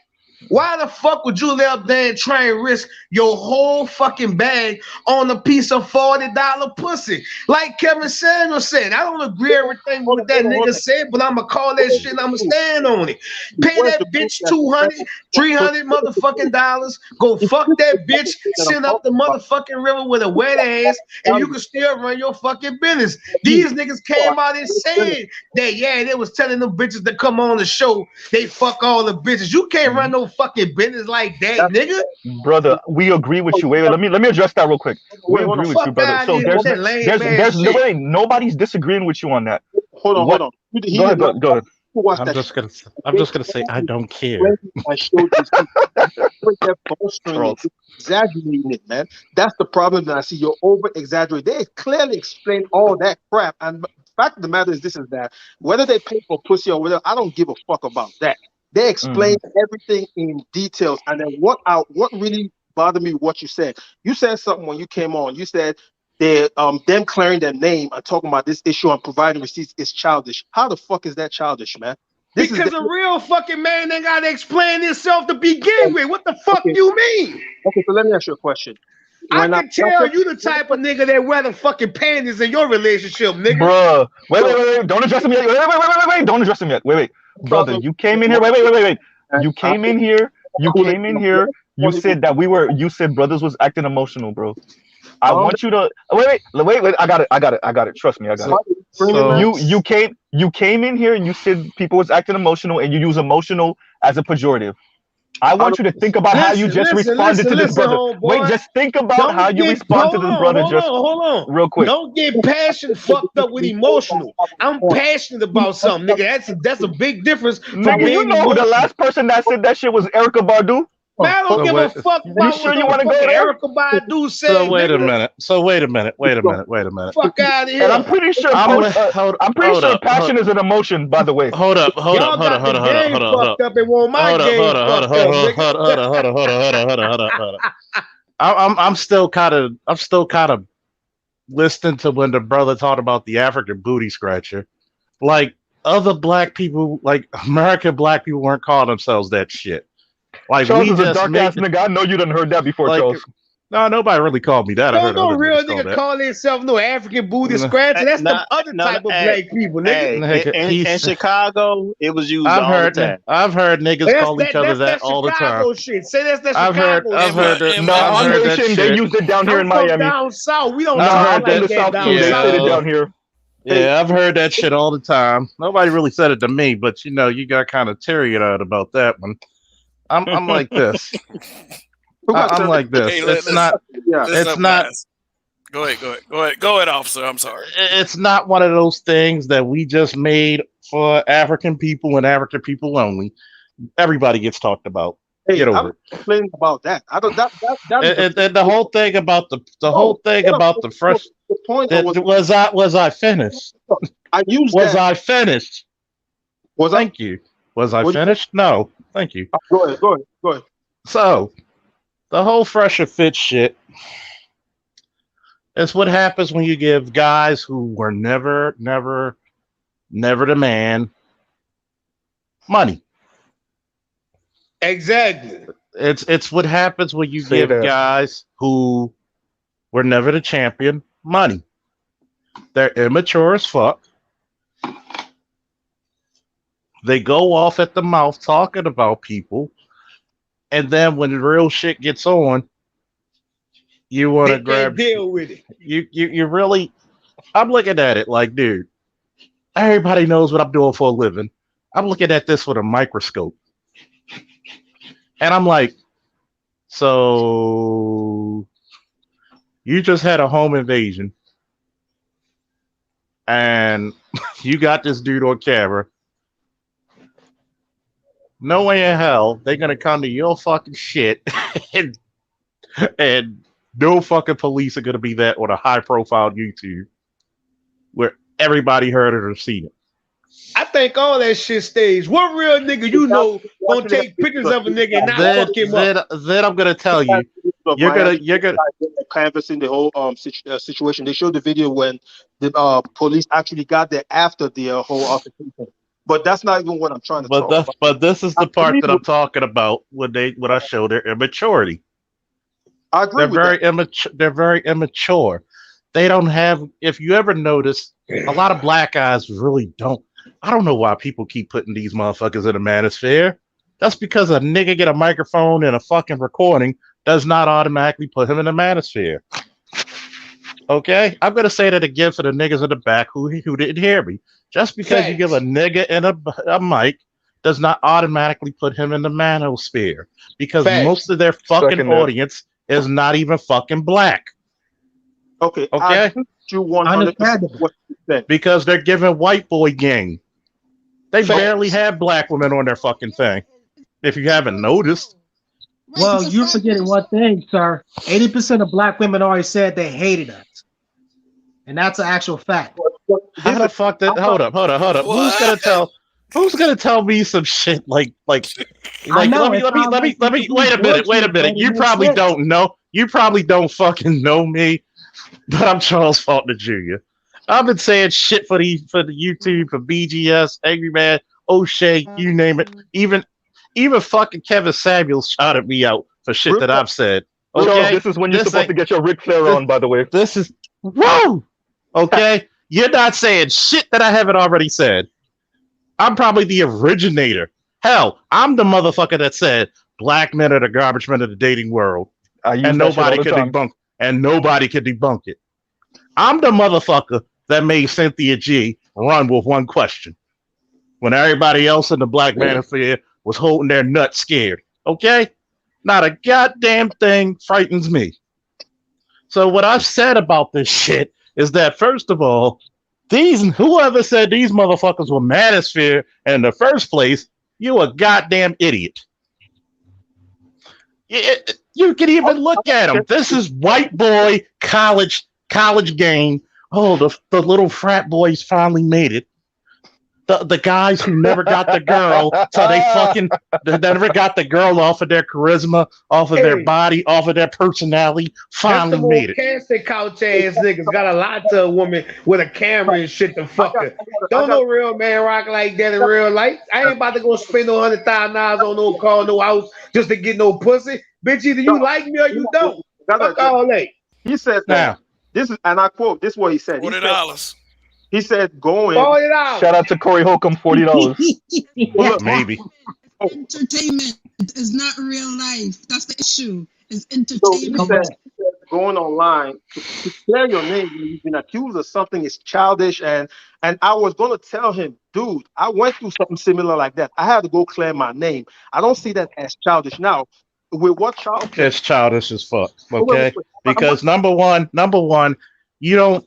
H: Why the fuck would you lay up there and try and risk your whole fucking bag on a piece of $40 pussy? Like Kevin Samuel said, I don't agree everything with what that nigga said, but I'ma call that shit and I'ma stand on it. Pay
F: Where's the
H: that
F: proof
H: bitch
F: that
H: 200, 300 motherfucking dollars. Go fuck that bitch,
F: that I'm
H: send up the
F: talking about?
H: motherfucking river with a wet ass, and you can still run your fucking business. These niggas came out and said that, yeah, they was telling them bitches to come on the show. They fuck all the bitches. You can't run no fucking business like that, nigga.
G: Brother, we agree with you. Wait, let me address that real quick. We
F: Wait, hold
G: agree
F: on.
G: with you,
H: Fuck
G: brother.
H: out
G: So
H: here with that lame ass
G: there's no
H: shit.
G: way, nobody's disagreeing with you on that.
F: Hold on,
G: What?
F: hold on. He
G: Go
F: did
G: ahead,
F: not
G: go ahead.
F: watch
I: I'm
F: that.
I: just gonna say I don't care.
F: I showed you. With that bolstering it,
G: Charles.
F: exaggerating it, man. That's the problem that I see. You're over exaggerating. They clearly explain all that crap. And the fact of the matter is, this is that whether they pay for pussy or whatever, I don't give a fuck about that. They explain everything in details. And then what really bothered me, what you said. You said something when you came on. You said they them clearing their name and talking about this issue and providing receipts is childish. How the fuck is that childish, man? This is
H: Because a real fucking man ain't gotta explain himself to begin with. What the fuck
F: okay.
H: you mean?
F: Okay, so let me ask you a question.
H: I
F: When I
H: can tell you the type of nigga that wear the fucking panties in your relationship, nigga.
G: Bruh. Wait. Don't address him yet. Wait. Don't address him yet. Wait. Brother, you came in here. Wait. You came in here. You said that you said brothers was acting emotional, bro. I want you to wait. I got it. Trust me, I got it.
I: So
G: You came in here and you said people was acting emotional and you use emotional as a pejorative. I want you to think about how you just responded to this brother. Wait, just think about how you respond to this brother.
H: Hold on.
G: Real quick.
H: Don't get passion fucked up with emotional. I'm passionate about something, nigga. That's a big difference from
G: Nigga,
H: being
G: you know who the last person that said that shit was Erica Badu.
H: Man, I don't
I: So
H: give
I: wait-
H: a fuck about
G: sure
H: what
G: you
H: no
G: wanna go
H: fucking
G: there?
H: Erica Badu said.
I: so wait a
H: nigga.
I: minute. So wait a minute. Wait a minute.
H: Fuck out of here.
G: And I'm pretty sure passion is an emotion, by the way.
I: Hold up.
H: Y'all got the game fucked up and want my game fucked up, nigga.
I: I'm still kind of listening to when the brother talked about the African booty scratcher. Like other black people, like American black people, weren't calling themselves that shit. Like
G: Charles
I: we
G: is a
I: just
G: dark ass nigga. I know you done heard that before,
I: like,
G: Charles.
I: no, nobody really called me that. I heard
H: No
I: other
H: real
I: niggas call
H: nigga
I: that.
H: call himself no African booty
I: No.
H: scratcher. That's the
D: Nah,
H: other
D: no,
H: type of
D: hey,
H: black people, nigga.
I: Nigga,
D: in
I: he's-
D: Chicago, it was used
I: I've
D: all
I: heard
D: the time.
I: I've heard niggas call each other that all the time.
H: Chicago shit. Say that's that
I: I've heard
H: Chicago
I: I've
H: shit.
I: heard it.
A: Emma,
G: No,
I: I've
G: on
I: heard that
G: Nation, they
I: shit.
G: used it down here in
H: I'm from
G: Miami.
H: down south. We don't
G: No,
H: talk
G: I'm
H: like
G: from the
H: that
G: South
H: down
G: too. They
H: south.
G: said it down here.
I: Yeah, I've heard that shit all the time. Nobody really said it to me, but you know, you got kind of teary-eyed about that one. I'm like this. I'm like this.
A: Hey,
I: It's not.
A: listen
I: It's
A: up,
I: not.
A: guys. Go ahead, officer. I'm sorry.
I: It's not one of those things that we just made for African people and African people only. Everybody gets talked about.
F: Hey,
I: Get over
F: I'm
I: it.
F: complaining about that. I don't. That is
I: And the whole thing about the whole thing about the fresh.
F: the point. I
I: Was I finished?
F: I used
I: Was
F: that.
I: I finished?
F: Was I?
I: Thank you. Was I
F: What-
I: finished? No. Thank you.
F: Go ahead.
I: So, the whole fresher fit shit is what happens when you give guys who were never the man money.
H: Exactly.
I: It's what happens when you
G: Say
I: give
G: that.
I: guys who were never the champion money. They're immature as fuck. They go off at the mouth talking about people, and then when the real shit gets on, you want to
H: They
I: grab
H: can't deal with it.
I: you really. I'm looking at it like, dude, everybody knows what I'm doing for a living. I'm looking at this with a microscope, and I'm like, so you just had a home invasion, and you got this dude on camera. No way in hell they're gonna come to your fucking shit, and no fucking police are gonna be that on a high profile YouTube where everybody heard it or seen it.
H: I think all that shit stays. What real nigga you know gonna take pictures of a nigga and not fuck him up?
I: Then I'm gonna tell you, you're gonna
F: canvassing the whole situation. They showed the video when the police actually got there after the whole altercation. But that's not even what I'm trying to talk about.
I: But this is
F: I
I: the part
F: agree
I: that I'm
F: with,
I: talking about when I show their immaturity.
F: I agree with that.
I: They're very immature. They don't have. If you ever notice, a lot of black guys really don't. I don't know why people keep putting these motherfuckers in the manosphere. That's because a nigga get a microphone and a fucking recording does not automatically put him in the manosphere. Okay, I'm gonna say that again for the niggas in the back who didn't hear me. Just because you give a
H: Facts.
I: nigga in a mic does not automatically put him in the manosphere because most
H: Facts.
I: of their fucking
G: Second that.
I: audience is not even fucking black.
F: Okay, I
I: Okay,
F: agree with you 100%
B: Understandable.
F: what you said.
I: because they're giving white boy game. They barely
H: Facts.
I: have black women on their fucking thing. If you haven't noticed,
C: Right,
B: Well,
C: because
B: you're
C: fat
B: forgetting
C: boys.
B: one thing, sir. 80% of black women already said they hated us, and that's an actual fact.
F: But
I: how
F: this
I: the
F: is,
I: fuck did?
F: I'm not,
I: Hold up.
A: What?
I: Who's gonna tell me some shit
B: I
I: like
B: know it sounds like some complete
I: wait a
B: bullshit,
I: minute.
B: but it
I: You
B: makes
I: probably
B: sense.
I: don't know. You probably don't fucking know me, but I'm Charles Faulkner Jr. I've been saying shit for the YouTube, for BGS, Angry Man, O'Shea, you name it. Even fucking Kevin Samuels shouted me out for shit
F: real
I: that
F: talk,
I: I've said.
F: real
G: Charles,
F: talk.
I: Okay,
G: this is when you're
I: this
G: supposed
I: ain't
G: to get your Ric Flair
I: this,
G: on, by the way.
I: this is whoa. Okay, you're not saying shit that I haven't already said. I'm probably the originator. Hell, I'm the motherfucker that said black men are the garbage men of the dating world,
G: I use
I: and
G: that shit all the time.
I: nobody could debunk it. I'm the motherfucker that made Cynthia G run with one question when everybody else in the black manosphere was holding their nuts scared. Okay, not a goddamn thing frightens me. So what I've said about this shit is that first of all, these whoever said these motherfuckers were manosphere in the first place, you a goddamn idiot. You can even look at them. This is white boy college game. Oh, the little frat boys finally made it. The guys who never got the girl, so they never got the girl off of their charisma, off of their
H: Hey,
I: body, off of their personality,
H: that's
I: finally
H: some old
I: made it.
H: casting couch ass niggas. Got a lot to a woman with a camera and shit to
F: I
H: fuck
F: got,
H: her.
F: I
H: Don't
F: got,
H: no real man rock like that in real life. I ain't about to go spend no $100,000 on no car, no house just to get no pussy. Bitch, either you like me or you don't.
F: gotta
H: Fuck
F: agree.
H: all that.
F: He said that.
I: Now,
F: This is, and I quote, this is what he said.
A: $40.
F: He said, going,
G: Shout
H: $40.
G: out to Corey Holcomb, $40.
F: well, look,
C: Right.
F: oh,
C: Entertainment is not real life. That's the issue. It's
F: so he
B: Come
C: entertainment.
F: said,
B: on.
F: going online to share your name when you've been accused of something is childish. And I was going to tell him, dude, I went through something similar like that. I had to go clear my name. I don't see that as childish. Now, with what Charles said,
I: it's childish as fuck.
F: wait, wait,
I: Okay,
F: wait.
I: because number one, you don't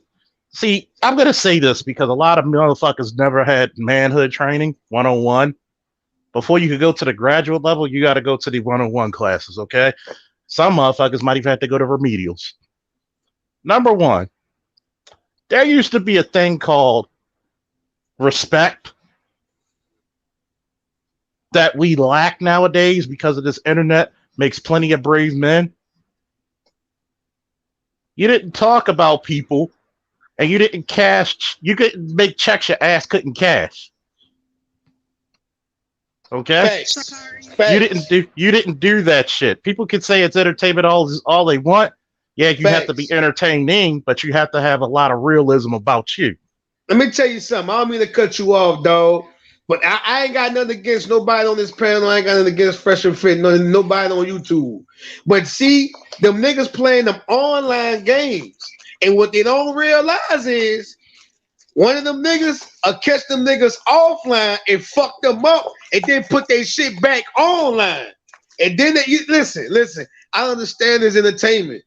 I: see. I'm gonna say this because a lot of motherfuckers never had manhood training 101. Before you could go to the graduate level, you got to go to the 101 classes. Okay, some motherfuckers might even have to go to remedials. Number one, there used to be a thing called respect that we lack nowadays because of this internet makes plenty of brave men. You didn't talk about people and you didn't cash. You couldn't make checks your ass couldn't cash. Okay,
H: Facts.
I: you
H: Facts.
I: didn't do that shit. People can say it's entertainment all they want. Yeah, you have to be
H: Facts.
I: entertaining, but you have to have a lot of realism about you.
H: Let me tell you something. I don't mean to cut you off, dog. But I ain't got nothing against nobody on this panel. I ain't got nothing against Fresh and Fit. Nobody on YouTube. But see, them niggas playing them online games. And what they don't realize is one of them niggas catch them niggas offline and fuck them up and then put their shit back online. And then listen, I understand there's entertainment.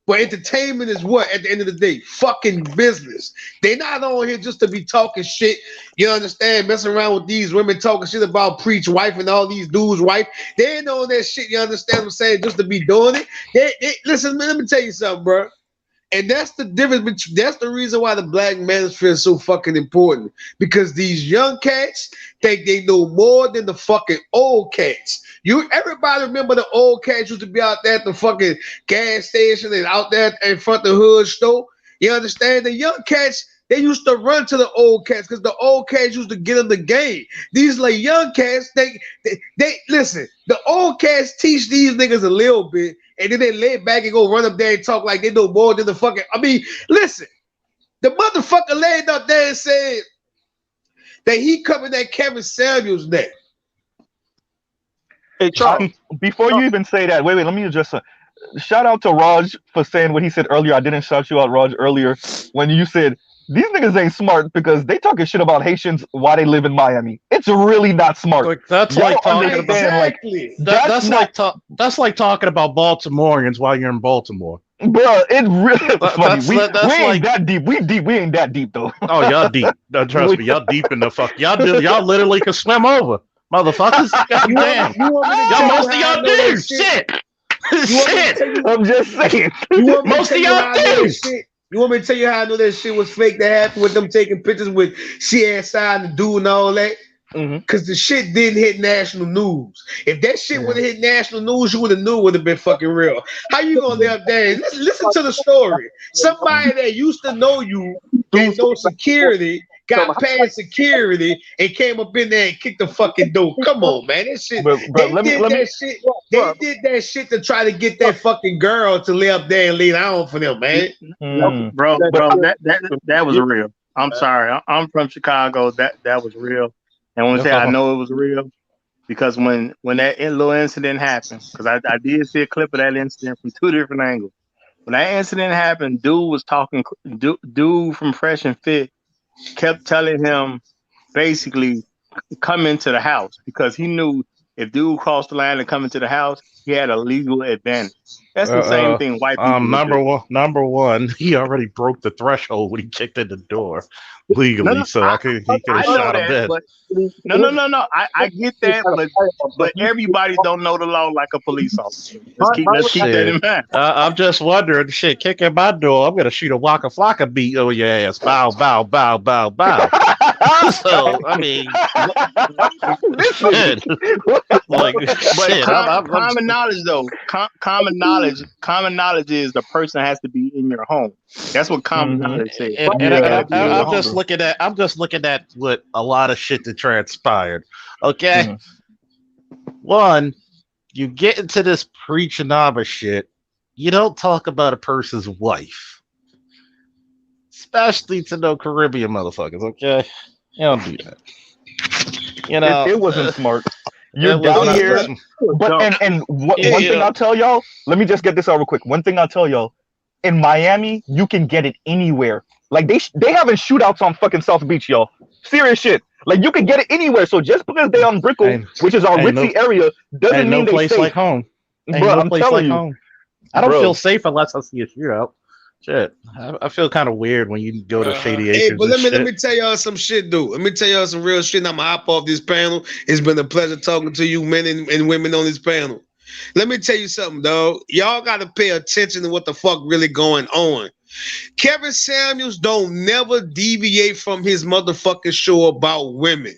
H: But entertainment is what at the end of the day? Fucking business. They're not on here just to be talking shit. You understand? Messing around with these women talking shit about preach wife and all these dudes' wife. They ain't on that shit. You understand what I'm saying? Just to be doing it. Listen, man, let me tell you something, bro. And that's the difference between that's the reason why the black manosphere is so fucking important. Because these young cats think they know more than the fucking old cats. Everybody remember the old cats used to be out there at the fucking gas station and out there in front of the hood store. You understand? The young cats, They used to run to the old cats because the old cats used to get them the game. These like young cats, they listen. The old cats teach these niggas a little bit, and then they lay back and go run up there and talk like they know more than the fucking. I mean, listen, the motherfucker laid up there and said that he covered that Kevin Samuels neck.
F: Hey, Charles.
G: Before you even say that, wait, let me just shout out to Raj for saying what he said earlier. I didn't shout you out, Raj, earlier when you said these niggas ain't smart because they talking shit about Haitians while they live in Miami. It's really not smart.
I: Like, that's
G: Y'all
I: like talking about
H: Exactly.
I: that's like talking about Baltimoreans while you're in Baltimore.
G: Bro, it's really funny. We
I: that's
G: ain't
I: like-
G: that deep. We ain't that deep though.
I: Oh, y'all deep. Trust me, y'all deep in the fuck. Y'all literally can swim over, motherfuckers. God damn. Y'all most of y'all do. Shit. Shit.
G: I'm just saying.
I: Most of y'all do.
H: You want me to tell you how I know that shit was fake that happened with them taking pictures with CSI and the dude and all that? Because the shit didn't hit national news. If that shit would have hit national news, you would have knew it would have been fucking real. How you gonna lay up there? Listen to the story. Somebody that used to know you and know security got past security and came up in there and kicked the fucking door. Come on, man. That shit. They did that shit to try to get that fucking girl to lay up there and lay down for them, man.
D: Bro, that was real. I'm sorry. I'm from Chicago. That was real. And when I say I know it was real, because when that little incident happened, because I did see a clip of that incident from two different angles. When that incident happened, dude was talking. Dude from Fresh and Fit kept telling him basically come into the house because he knew if dude crossed the line and come into the house, he had a legal advantage. That's the same thing white people
I: number one, he already broke the threshold when he kicked in the door legally, he could have shot him dead.
D: No. I get that, but everybody don't know the law like a police officer. Let's keep that in mind.
I: I'm just wondering, shit, kick in my door, I'm gonna shoot a Waka Flocka beat on your ass. Bow, bow, bow, bow, bow. So I mean, shit. Like,
D: But
I: shit,
D: common knowledge though. Common knowledge is the person has to be in your home. That's what common knowledge says.
I: I'm just looking at what a lot of shit that transpired. Okay. One, you get into this preaching of shit, you don't talk about a person's wife. Especially to no Caribbean motherfuckers, okay? You don't do that. You know,
G: it wasn't smart. You're down here, but one thing I'll tell y'all. Let me just get this out real quick. One thing I'll tell y'all: in Miami, you can get it anywhere. Like they having shootouts on fucking South Beach, y'all. Serious shit. Like you can get it anywhere. So just because they on Brickell, which is our ritzy area, doesn't mean they
I: place
G: safe.
I: like home.
G: Bro, I'm telling you,
I: home. I don't feel safe unless I see a shootout. Shit, I feel kind of weird when you go to Shady Acres.
H: Hey, but let me tell y'all some shit, dude. Let me tell y'all some real shit. And I'm gonna hop off this panel. It's been a pleasure talking to you, men and women on this panel. Let me tell you something, dog. Y'all gotta pay attention to what the fuck really going on. Kevin Samuels don't never deviate from his motherfucking show about women.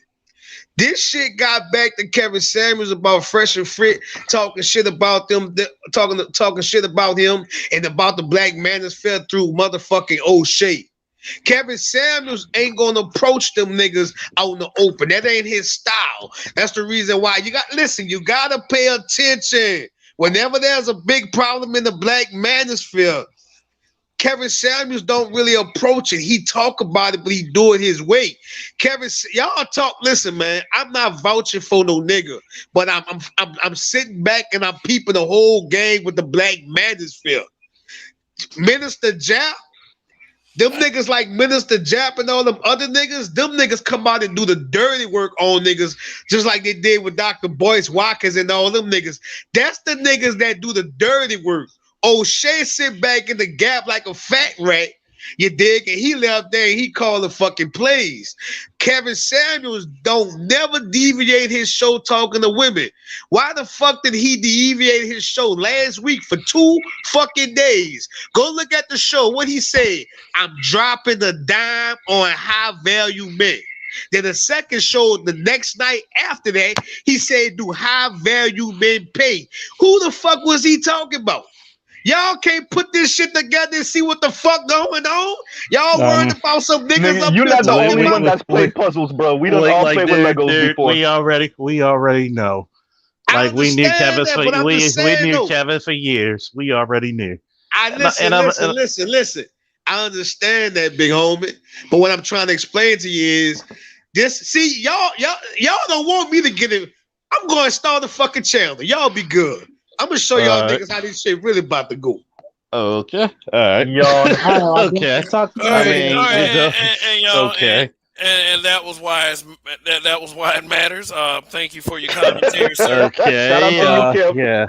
H: This shit got back to Kevin Samuels about Fresh and Fit talking shit about them, talking shit about him and about the Black Manosphere through motherfucking O'Shea. Kevin Samuels ain't gonna approach them niggas out in the open. That ain't his style. That's the reason why you gotta pay attention. Whenever there's a big problem in the Black Manosphere, Kevin Samuels don't really approach it. He talk about it, but he do it his way. Y'all talk. Listen, man. I'm not vouching for no nigga, but I'm sitting back and I'm peeping the whole game with the Black Manosphere. Minister Jap, them niggas like Minister Jap and all them other niggas. Them niggas come out and do the dirty work on niggas, just like they did with Dr. Boyce Watkins and all them niggas. That's the niggas that do the dirty work. O'Shea sit back in the gap like a fat rat, you dig? And he left there and he called the fucking plays. Kevin Samuels don't never deviate his show talking to women. Why the fuck did he deviate his show last week for 2 fucking days? Go look at the show. What he said? I'm dropping a dime on high value men. Then the second show, the next night after that, he said, do high value men pay? Who the fuck was he talking about? Y'all can't put this shit together and see what the fuck going on. Y'all worried about some niggas
G: Nigga,
H: up
G: you're
H: there
G: not the
H: talking
G: only one
H: about.
G: that's played puzzles, bro. We done all played with Legos
I: dude,
G: before.
I: we already know.
H: I
I: Like we knew
H: understand
I: Kevin
H: that,
I: for
H: but I'm just
I: we
H: saying
I: knew
H: though.
I: Kevin for years. We already knew.
H: Listen. I understand that, big homie. But what I'm trying to explain to you is this. See, y'all don't want me to get it. I'm going to start the fucking channel. Y'all be good. I'm gonna show y'all niggas how this shit really about to go.
I: Okay. All right.
G: Yawn.
I: Okay.
B: Talk to
A: All
B: you
A: right,
B: later.
A: all right, and y'all,
I: okay.
A: and that was why that was why it matters. Thank you for your commentary, sir.
I: Okay.
G: Shout out to you, Kev.
I: Yeah.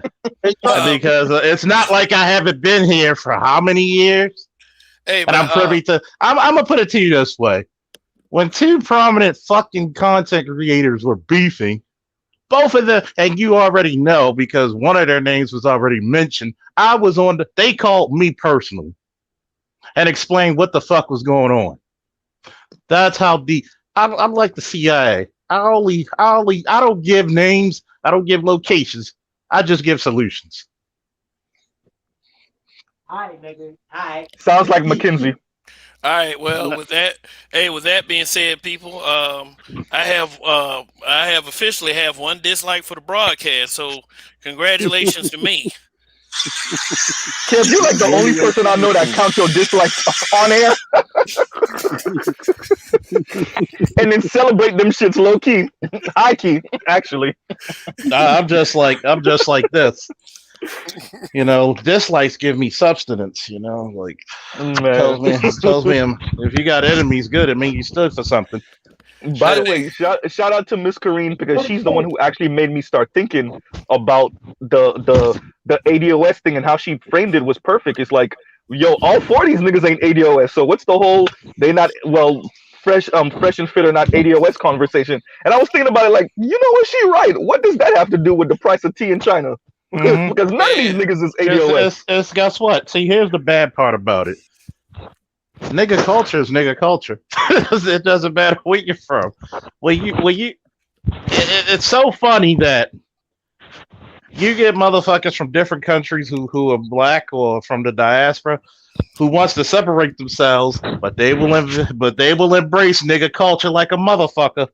A: Um,
I: Because it's not like I haven't been here for how many years,
A: hey,
I: and
A: but
I: I'm privy to. I'm gonna put it to you this way: when two prominent fucking content creators were beefing, both of them, and you already know because one of their names was already mentioned. I was on the. They called me personally and explained what the fuck was going on. That's how deep. I'm like the CIA. I don't give names. I don't give locations. I just give solutions.
B: All right, nigga. All right.
G: Sounds like McKinsey.
A: all right. Well, with that being said, people, I have officially have one dislike for the broadcast. So, congratulations to me.
G: Kev, you're like the only person I know that counts your dislikes on air and then celebrate them shits low key, high key, actually.
I: I'm just like this. You know, dislikes give me substance. You know, like tells
G: Man.
I: me if you got enemies, good. It means you stood for something.
G: By the
A: Hey,
G: way, shout out to Miss Kareen because she's the one who actually made me start thinking about the ADOS thing, and how she framed it was perfect. It's like, yo, all four of these niggas ain't ADOS. So what's the whole they not fresh and fit or not ADOS conversation? And I was thinking about it like, you know what, she right. What does that have to do with the price of tea in China?
I: Mm-hmm.
G: Because none of these
A: man,
G: niggas is ADOS.
I: It's guess what? See, here's the bad part about it. Nigga culture is nigga culture. It doesn't matter where you're from. It's so funny that you get motherfuckers from different countries who are black or from the diaspora who wants to separate themselves, but they will embrace nigga culture like a motherfucker.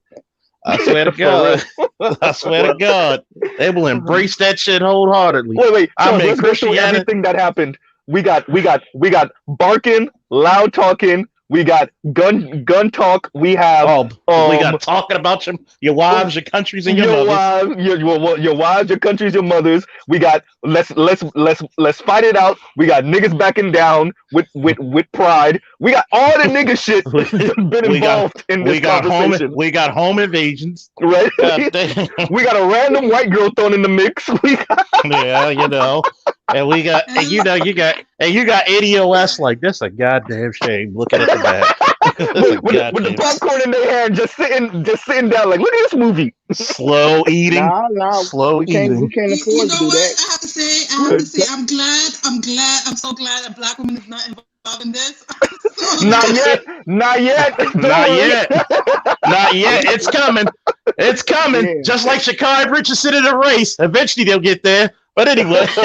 I: I swear to
G: For
I: God.
G: real.
I: I swear to God. They will embrace that shit wholeheartedly.
G: Wait,
I: I
G: Charles,
I: mean,
G: let's go through
I: Christianity.
G: everything that happened. We got barking, loud talking. We got gun talk. We have
I: We got talking about your wives, your countries, and your mothers.
G: wives, your wives, your countries, your mothers. We got let's fight it out. We got niggas backing down with pride. We got all the nigga shit been involved in this conversation.
I: We got home invasions,
G: right?
I: damn.
G: We got a random white girl thrown in the mix.
I: Yeah, you know. And you got ADOS like this a goddamn shame. Looking at the back.
G: with the popcorn in their hand, just sitting down, like, look at this movie.
I: Slow eating.
J: Nah,
I: Slow
J: we can't
I: eating.
C: You
J: afford to
C: know
J: do
C: what?
J: that.
C: I have to say, I'm so glad a black woman is not involved in this.
G: Not yet. Don't
I: Not
G: worry.
I: yet. Not yet. It's coming. It's coming.
J: Yeah.
I: Just like Shakai Richardson in a race. Eventually they'll get there. But anyway.
G: Bro,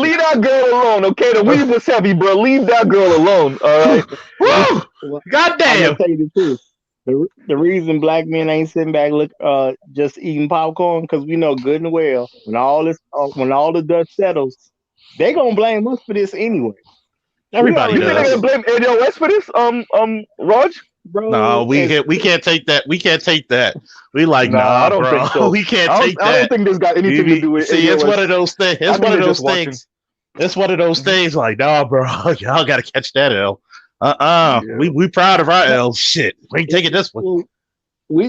G: leave that girl alone, okay? The weed was heavy, bro. Leave that girl alone, all right?
I: Woo!
J: Well, I'm
I: Goddamn.
J: gonna tell you the truth. The reason black men ain't sitting back just eating popcorn because we know good and well when all the dust settles, they gonna blame us for this anyway.
I: Everybody
G: You think they're
I: does.
G: gonna blame ADOS for this? Raj?
J: Bro.
I: No, we can't take that. We can't take that. We like,
G: Nah, I don't
I: bro.
G: think so.
I: We can't
G: I
I: take
G: don't
I: that.
G: think this got anything to do with
I: See,
G: ADOS.
I: it's one of those things. It's one of those
G: watching.
I: things. It's one of those things like, nah, bro, y'all gotta catch that L.
G: Yeah.
I: We proud of our L. Shit. We ain't taking this one.
J: We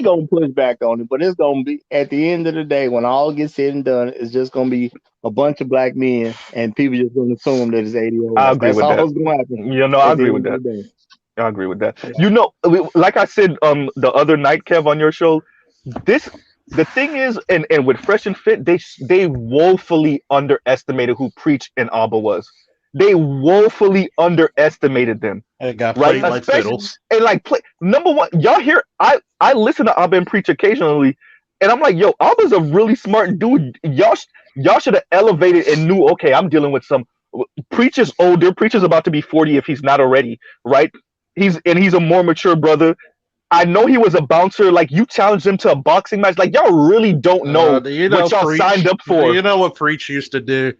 J: gonna push back on it, but it's gonna be at the end of the day when all gets said and done, it's just gonna be a bunch of black men and people just gonna assume that it's ADOS.
G: I agree
J: That's
G: with
J: all
G: that.
J: that's gonna happen.
G: You know, I agree with that. I agree with that.
J: Yeah.
G: You know, like I said the other night, Kev, on your show, the thing is, and with Fresh and Fit, they woefully underestimated who Preach and Abba was. They woefully underestimated them.
I: It got
G: Right?
I: played like
G: Especially-
I: fiddles.
G: And like, number one, y'all hear, I listen to Abba and Preach occasionally, And I'm like, yo, Alba's a really smart dude. Y'all should have elevated and knew, okay, I'm dealing with some Preacher's older. Preacher's about to be 40 if he's not already, right? He's a more mature brother. I know he was a bouncer. Like, you challenged him to a boxing match. Like, y'all really don't know
I: Do you know
G: what y'all signed
I: Preach?
G: up
I: Do
G: for.
I: you know what Preach used to do?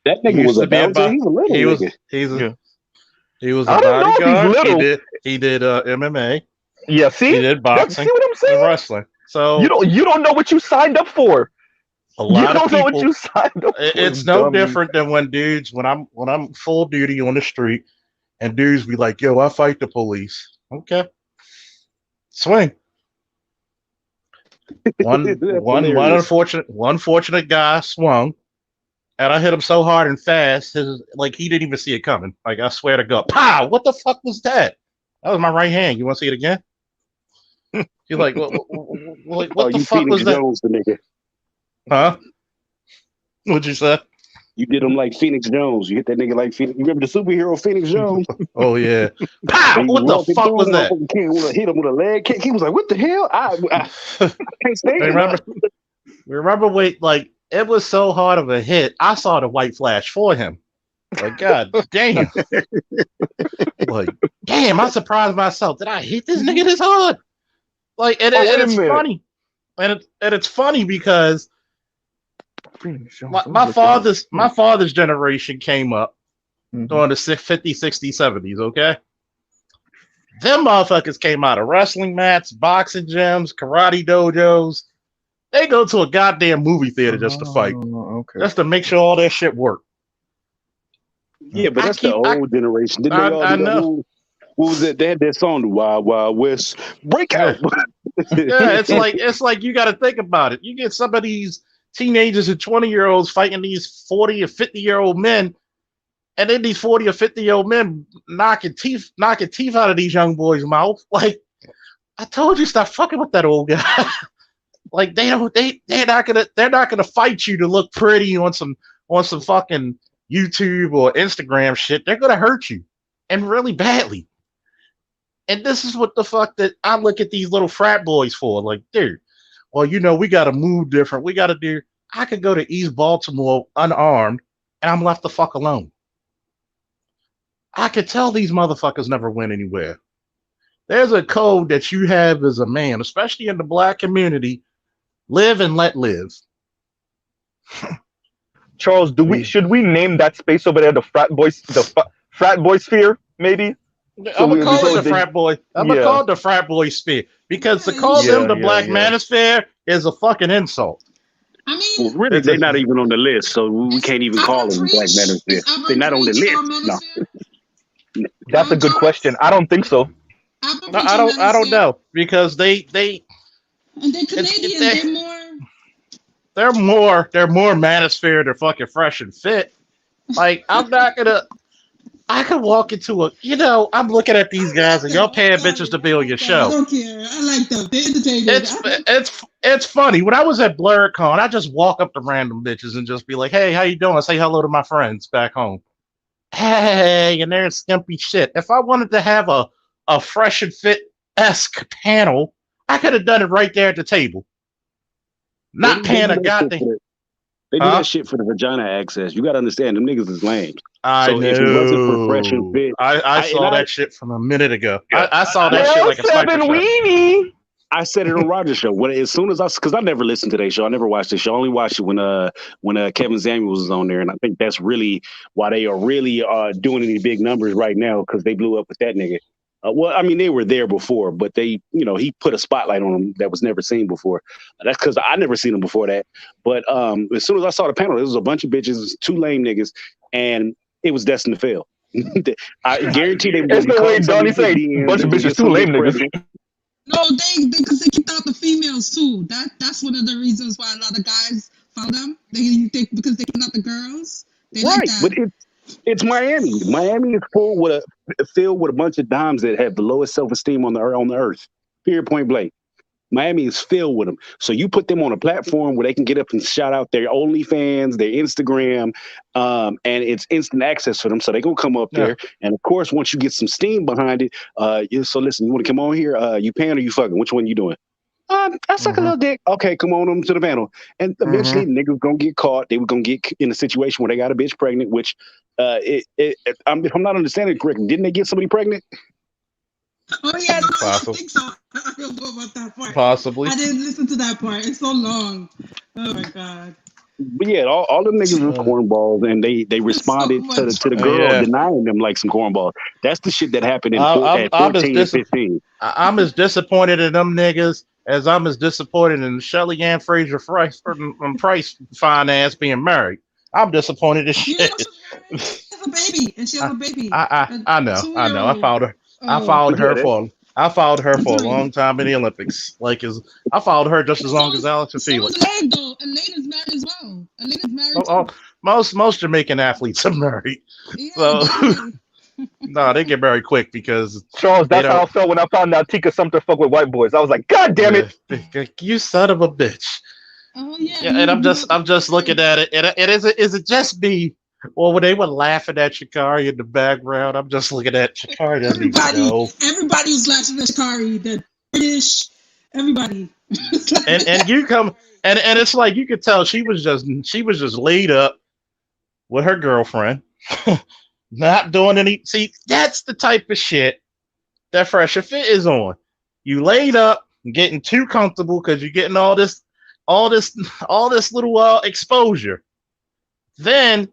K: That
I: He
K: nigga was
I: used
K: a
I: to be a
K: bouncer. He's a little
I: he was
K: nigga.
G: Yeah.
I: he was a
G: I don't know if he's
I: bodyguard.
G: little.
I: He did MMA.
G: Yeah,
I: He
G: see?
I: did
G: See
I: boxing
G: what I'm
I: and
G: saying?
I: wrestling. So
G: You don't know what you signed up for.
I: a
G: You
I: lot of
G: don't know what
I: people.
G: you signed up for,
I: It's no
G: dummy.
I: different than when I'm full duty on the street and dudes be like, "Yo, I fight the police." Okay, swing. One
K: That's
I: one one
K: hilarious.
I: unfortunate guy swung, and I hit him so hard and fast, like he didn't even see it coming. Like I swear to God, pow! What the fuck was that? That was my right hand. You want to see it again? You're like,
K: Oh,
I: what the
K: you
I: fuck
K: Phoenix
I: was that?
K: Jones, the nigga.
I: Huh? What'd you say?
K: You did him like Phoenix Jones. You hit that nigga like Phoenix. You remember the superhero Phoenix Jones?
I: Oh yeah, pow!
K: And he was
I: What the
K: walking
I: fuck
K: through,
I: was that?
K: motherfucking king would hit him with a leg kick. He was like, "What the hell? I can't stand
I: remember,
K: up."
I: wait, like it was so hard of a hit. I saw the white flash for him. Like, God damn. Like, damn, I surprised myself. Did I hit this nigga this hard? Like, and,
G: Oh,
I: and
G: wait a
I: it's
G: minute.
I: funny. And it's funny because my
G: Mhm.
I: father's generation came up during the 50s, 60s, 70s, okay? Them motherfuckers came out of wrestling mats, boxing gyms, karate dojos. They go to a goddamn movie theater just to fight,
G: Oh, okay.
I: just to make sure all that shit work.
K: Yeah, but that's the old generation. Didn't they all
I: I
K: do that
I: know.
K: move? What was it? They had that song, the Wild Wild West Breakout.
I: Yeah, it's like you got to think about it. You get some of these teenagers and 20-year-olds fighting these 40 or 50-year-old men, and then these 40 or 50-year-old men knocking teeth out of these young boys' mouth. Like, I told you, stop fucking with that old guy. Like they're not gonna fight you to look pretty on some fucking YouTube or Instagram shit. They're gonna hurt you, and really badly. And this is what the fuck that I look at these little frat boys for. Like, dude, well, we got to move different. We got to do. I could go to East Baltimore unarmed, and I'm left the fuck alone. I could tell these motherfuckers never went anywhere. There's a code that you have as a man, especially in the black community. Live and let live.
G: Charles, should we name that space over there the frat boy sphere? Maybe.
I: I'm gonna call
G: So
I: it the
G: they-
I: frat boy. I'm gonna
G: yeah.
I: call it the frat boy sphere because to
C: Yeah,
I: call
C: you
I: them
C: should.
I: the black manosphere is a fucking insult.
C: I
K: Well,
C: mean,
K: really, they're not even on the list, so we can't even call
C: Upper
K: them Black
C: Preach.
K: Manosphere.
C: Is Upper
K: They're not on the
C: Preach
K: list. No.
C: Manosphere?
G: That's a good question. I don't think so.
C: Upper
I: No,
C: Preach
I: I don't
C: Manosphere.
I: know because they
C: And they're Canadian. They're
I: more manosphere. They're fucking fresh and fit. Like I'm not gonna. I could walk into I'm looking at these guys and y'all paying bitches to be on your
C: I
I: show.
C: don't care. I like them. They're entertaining.
I: It's funny. When I was at BlurCon, I just walk up to random bitches and just be like, "Hey, how you doing?" Say hello to my friends back home. Hey, and they're skimpy shit. If I wanted to have a fresh and fit-esque panel, I could have done it right there at the table. Not paying a goddamn.
K: They do that shit for the vagina access. You gotta understand, them niggas is lame.
I: I
K: So
I: know.
K: if it wasn't for fresh and fit,
I: I saw that shit from a minute ago. I saw that shit like a sniper shot.
G: Weenie.
K: I said it on Roger's show. As soon as because I never listened to their show. I never watched the show. I only watched it when Kevin Samuels was on there, and I think that's really why they are really doing any big numbers right now because they blew up with that nigga. Well, I mean, they were there before, but he put a spotlight on them that was never seen before. That's because I never seen them before that. But as soon as I saw the panel, there was a bunch of bitches, two lame niggas, and it was destined to fail. I guarantee they.
G: That's the way Donnie said. Bunch of bitches, two lame niggas.
C: No, because they kicked out the females too. That's one of the reasons why a lot of guys found them. Because they kicked out the girls. They
K: right,
C: like that.
K: But it's Miami. Miami is filled with a bunch of dimes that have the lowest self-esteem on the earth. Period, point blank. Miami is filled with them. So you put them on a platform where they can get up and shout out their OnlyFans, their Instagram, and it's instant access for them. So they're going to come up there. And of course, once you get some steam behind it, so listen, you want to come on here? You paying or you fucking? Which one you doing? I suck a
I: Mm-hmm.
K: little dick. Okay, come on to the panel. And
I: Mm-hmm.
K: eventually, niggas gonna get caught. They were gonna get in a situation where they got a bitch pregnant. Which, if I'm not understanding it correctly, didn't they get somebody pregnant?
C: Oh yeah, no, I
I: Possibly.
C: think so. I don't know about that part.
I: Possibly.
C: I didn't listen to that part. It's so long. Oh my god.
K: But yeah, all them niggas was
I: Uh,
K: cornballs, and they
C: It's so
K: responded
C: much.
K: to the girl
I: yeah.
K: denying them like some cornballs. That's the shit that happened
I: I'm
K: at
I: I'm as
K: 14 and
I: dis
K: 15.
I: I'm as disappointed in them niggas as I'm as disappointed in Shelly Ann Fraser Price Price fine ass being married. I'm disappointed as
C: You didn't know
I: shit.
C: she was married? She has a baby, and she has
I: I,
C: a baby, a
I: I know, I know.
C: 2-year-old. Oh,
K: But yeah, that
I: I followed her
C: a
I: for a
C: three.
I: long time in the Olympics. I followed her just as
C: So
I: long as
C: is
I: Allison
C: so is
I: Felix.
C: Elaine though. Elaine is married as well. Elaine is
I: Oh,
C: married
I: oh,
C: too.
I: most Jamaican athletes are married,
C: Yeah,
I: so
C: definitely.
I: no, they get married quick because
G: Charles,
I: they
G: that's how I
I: don't.
G: felt when I found out Tika Sumter fuck with white boys. I was like, God damn it!
I: You son of a bitch.
C: Oh yeah,
I: Yeah, and
C: you got
I: I'm just looking
C: kids.
I: at it, and is it just me? Well, when they were laughing at Shikari in the background, I'm just looking at Shikari doesn't even know.
C: Everybody was laughing at Shikari. The British, everybody.
I: And you come and it's like you could tell she was just laid up with her girlfriend, not doing any. See, that's the type of shit that Fresher Fit is on. You laid up, getting too comfortable because you're getting all this, all this little exposure. Then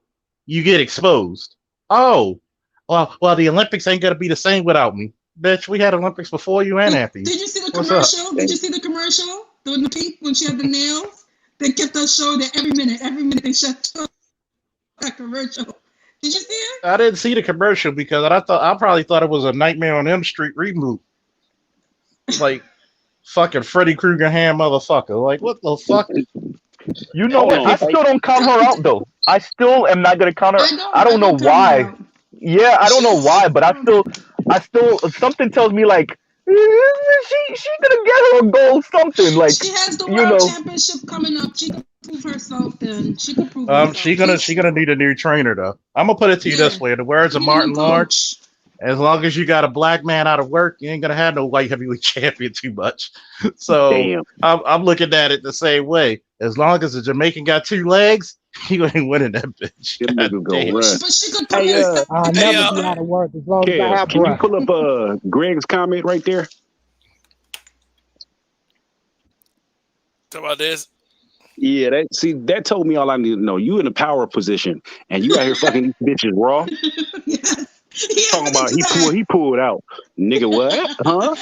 I: you get exposed. Oh, well, the Olympics ain't gonna be the same without me, bitch. We had Olympics before you and after you.
C: Did you see the
I: What's up?
C: commercial? Did you see the commercial? The pink when she had the nails. They kept us showing that every minute they shut that commercial. Did you see it?
I: I didn't see the commercial because I probably thought it was a Nightmare on Elm Street reboot, like fucking Freddy Krueger hand motherfucker. Like what the fuck?
G: You know
K: hold
G: what?
K: on.
G: I
K: Hey,
G: still don't count her out though. I still am not gonna count her. I
C: I
G: don't know
C: don't count her
G: why.
C: out.
G: Yeah, I don't know
C: She's
G: why, but I still something tells me like she gonna get her a gold something like
C: she has the
G: you
C: world
G: know.
C: championship coming up. She can prove herself. Then she can prove herself.
I: She
C: She's
I: gonna need a new trainer though. I'm gonna put it to you
C: yeah.
I: this way: in the words
C: She
I: of
C: need a new
I: Martin Lawrence,
C: coach.
I: as long as you got a black man out of work, you ain't gonna have no white heavyweight champion too much. So
K: damn.
I: I'm looking at it the same way. As long as the Jamaican got two legs, you ain't winning that bitch.
K: Them
I: God
K: niggas gonna
I: damn.
K: run.
C: But she could come
K: Hey,
C: in
L: I'll
A: Hey,
L: never be out of work as long as I
K: Kev,
L: have
K: can you
L: breath.
K: pull up Greg's comment right there?
A: talk about this.
K: Yeah, that told me all I need to know. You in a power position, and you out here fucking these bitches raw.
C: yes. Yeah,
K: Talking
C: look
K: about
C: into that.
K: he pulled out, nigga. What? Huh?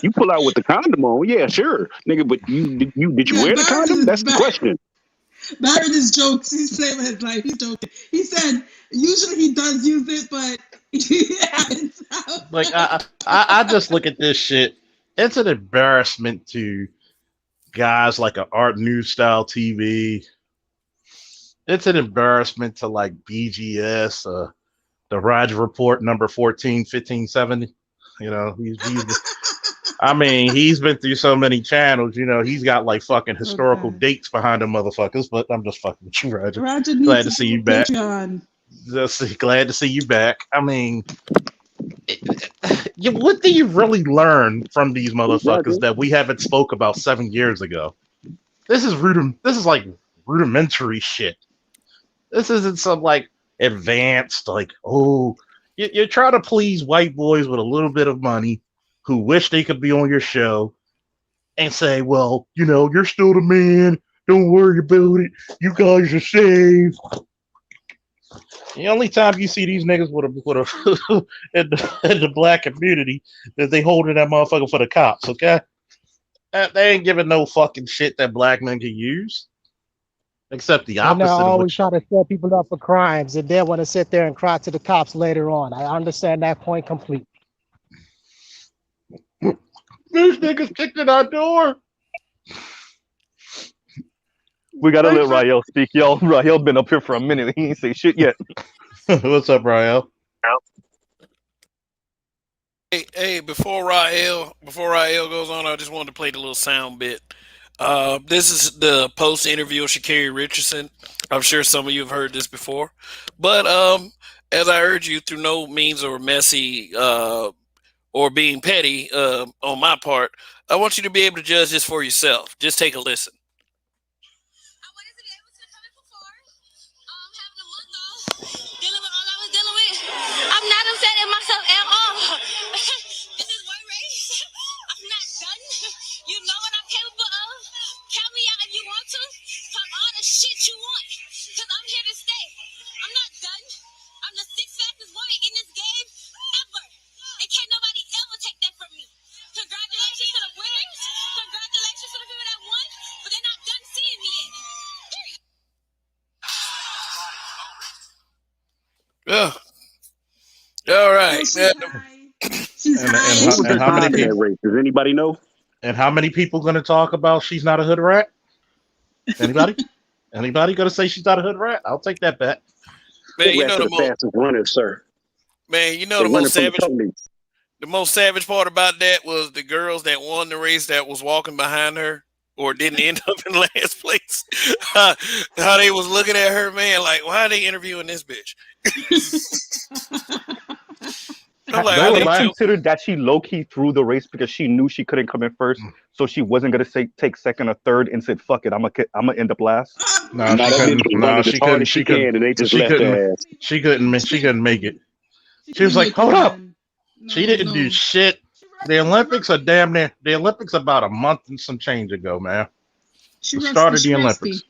K: You pull out with the condom on? Yeah, sure, nigga. But did you
C: Yeah,
K: wear the condom? That's the question.
C: Barrett is jokes. He's playing with his life. He's joking. He said usually he does use it, but he haven't.
I: Like I just look at this shit. It's an embarrassment to guys like a Art News style TV. It's an embarrassment to like BGS, the Roger Report number 141570. You know, I mean, he's been through so many channels, you know, he's got like fucking historical
C: Okay.
I: dates behind them motherfuckers, but I'm just fucking with you, Roger.
C: Roger
I: Glad
C: needs
I: to
C: to
I: see
C: do a
I: you back.
C: Patreon.
I: Just glad to see you back. I mean, what do you really learn from these
K: Roger.
I: motherfuckers that we haven't spoke about 7 years ago? This is like rudimentary shit. This isn't some like advanced, like, oh, you're trying to please white boys with a little bit of money who wish they could be on your show and say, well, you know, you're still the man. Don't worry about it. You guys are safe. The only time you see these niggas with a in the black community is they holding that motherfucker for the cops, okay? They ain't giving no fucking shit that black men can use, except the
L: And they're
I: opposite of
L: always
I: what
L: trying to set people up for crimes and then want to sit there and cry to the cops later on. I understand that point completely.
I: these niggas kicked in our door.
G: We gotta
I: They
G: let
I: said,
G: Rael speak, y'all. Rael been up here for a minute. He ain't say shit yet.
I: what's up, Rael?
A: Hey, before Rael goes on, I just wanted to play the little sound bit. This is the post interview of Sha'Carri Richardson. I'm sure some of you have heard this before, but as I urge you through no means or messy or being petty on my part, I want you to be able to judge this for yourself. Just take a listen.
M: I wanted to be able to come and perform. Having a month off, dealing with all I was dealing with. I'm not upset at myself at all. This is one race. I'm not done. You know what I'm capable of. Count me out if you want to. Talk all the shit you want. Because I'm here to stay. I'm not done. I'm the sixth fastest woman in this game ever. And can't nobody ever take that from me. Congratulations to the winners. Congratulations to the people that won. But they're not done seeing me yet. Period.
A: Yeah. All right.
C: She's high. She's high.
K: Who was
I: And
K: the
I: how many
K: top in that
I: people?
K: race? Does anybody know?
I: And how many people going to talk about she's not a hood rat? Anybody? Anybody going to say she's not a hood rat? I'll take that bet.
A: Man,
K: Hood rats are the fastest runners, sir. They
A: the
K: running
A: most
K: from the
A: savage.
K: police.
A: The most savage part about that was the girls that won the race that was walking behind her or didn't end up in last place. How they was looking at her, man, like, why are they interviewing this bitch? I'm like,
I: They
A: are
I: were
A: they
G: They
I: laughing.
G: considered that she low key threw the race because she knew she couldn't come in first, so she wasn't gonna say take second or third, and said, "Fuck it, I'm gonna end up last."
I: No,
K: Now
I: she
K: that bitch
I: couldn't.
K: was
I: No,
K: running as
I: she
K: hard
I: couldn't.
K: as she
I: She couldn't.
K: can, and they just
I: She
K: left
I: couldn't.
K: her ass.
I: She couldn't. She couldn't make it.
C: She
I: She was
C: couldn't
I: like,
C: make it,
I: "Hold up."
C: man.
I: She
C: No,
I: didn't do
C: no.
I: shit. The Olympics are damn near. The Olympics about a month and some change ago, man.
C: She
I: The
C: rusty.
I: start of
C: She
I: the
C: rusty.
I: Olympics.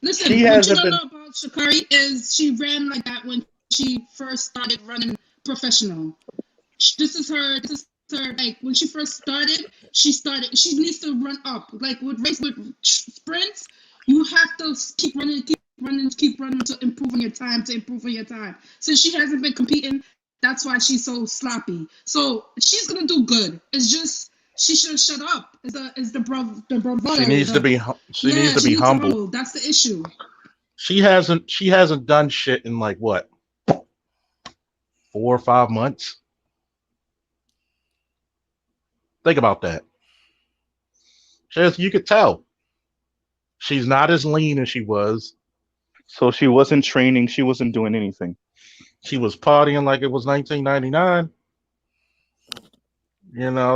C: Listen,
I: She
C: what you
I: hasn't
C: don't
I: been.
C: know about Shakari is she ran like that when she first started running professional. This is her. This is her. Like when she first started, she started. She needs to run up. Like with sprints, you have to keep running to improve on your time. To improve on your time. Since she hasn't been competing, that's why she's so sloppy. So she's gonna do good. It's just she should shut up. Is the
I: She
C: bravado.
I: needs to
C: The
I: be. She needs
C: yeah,
I: to
C: she
I: be
C: needs to
I: humble.
C: humble. That's the issue.
I: She hasn't. She hasn't done shit in like what 4 or 5 months. Think about that. Just you could tell she's not as lean as she was.
G: So she wasn't training. She wasn't doing anything.
I: She was partying like it was 1999.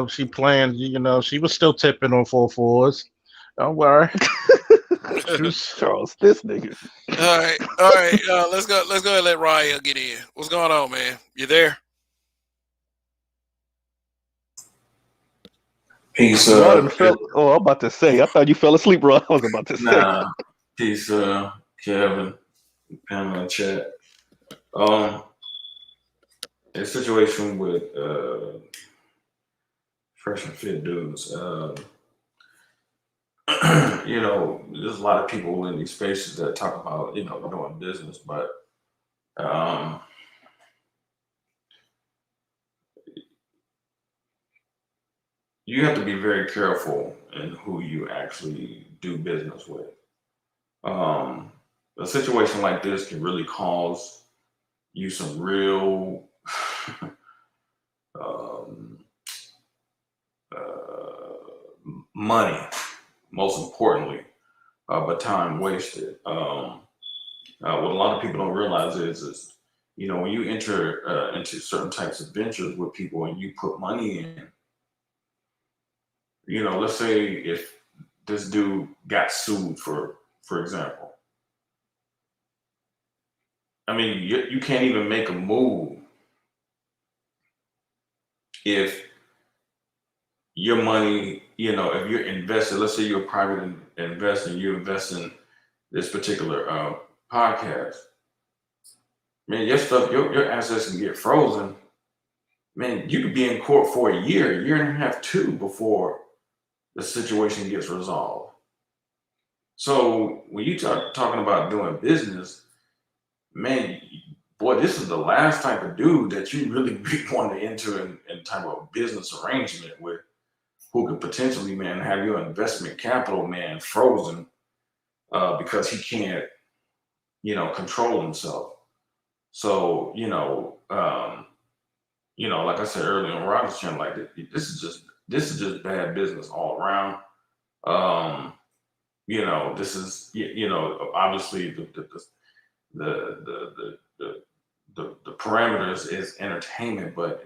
I: She planned. She was still tipping on 4 fours. Don't worry. She was.
G: Charles, this nigga.
A: all right. Let's go. Let's go ahead and let Raya get in. What's going on, man? You there?
N: Peace,
G: Ron fell. Oh, I'm about to say. I thought you fell asleep, Ron. I was about to say.
N: nah, peace, Kevin, Pamela, and chat. Um, a situation with fresh and fit dudes. There's a lot of people in these spaces that talk about doing business, but um, you have to be very careful in who you actually do business with. Um, a situation like this can really cause you some real um, money, most importantly, but time wasted. What a lot of people don't realize is when you enter into certain types of ventures with people and you put money in, let's say if this dude got sued for example, I mean, you can't even make a move if your money, if you're invested, let's say you're a private investor, you invest in this particular podcast, man, your stuff, your assets can get frozen. Man, you could be in court for a year and a half, two, before the situation gets resolved. So when you talking about doing business, man, boy, this is the last type of dude that you really want to enter in type of business arrangement with, who could potentially, man, have your investment capital, man, frozen because he can't, control himself. So, like I said earlier on Rocket's channel, like this is just bad business all around. Um, this is obviously the parameters is entertainment, but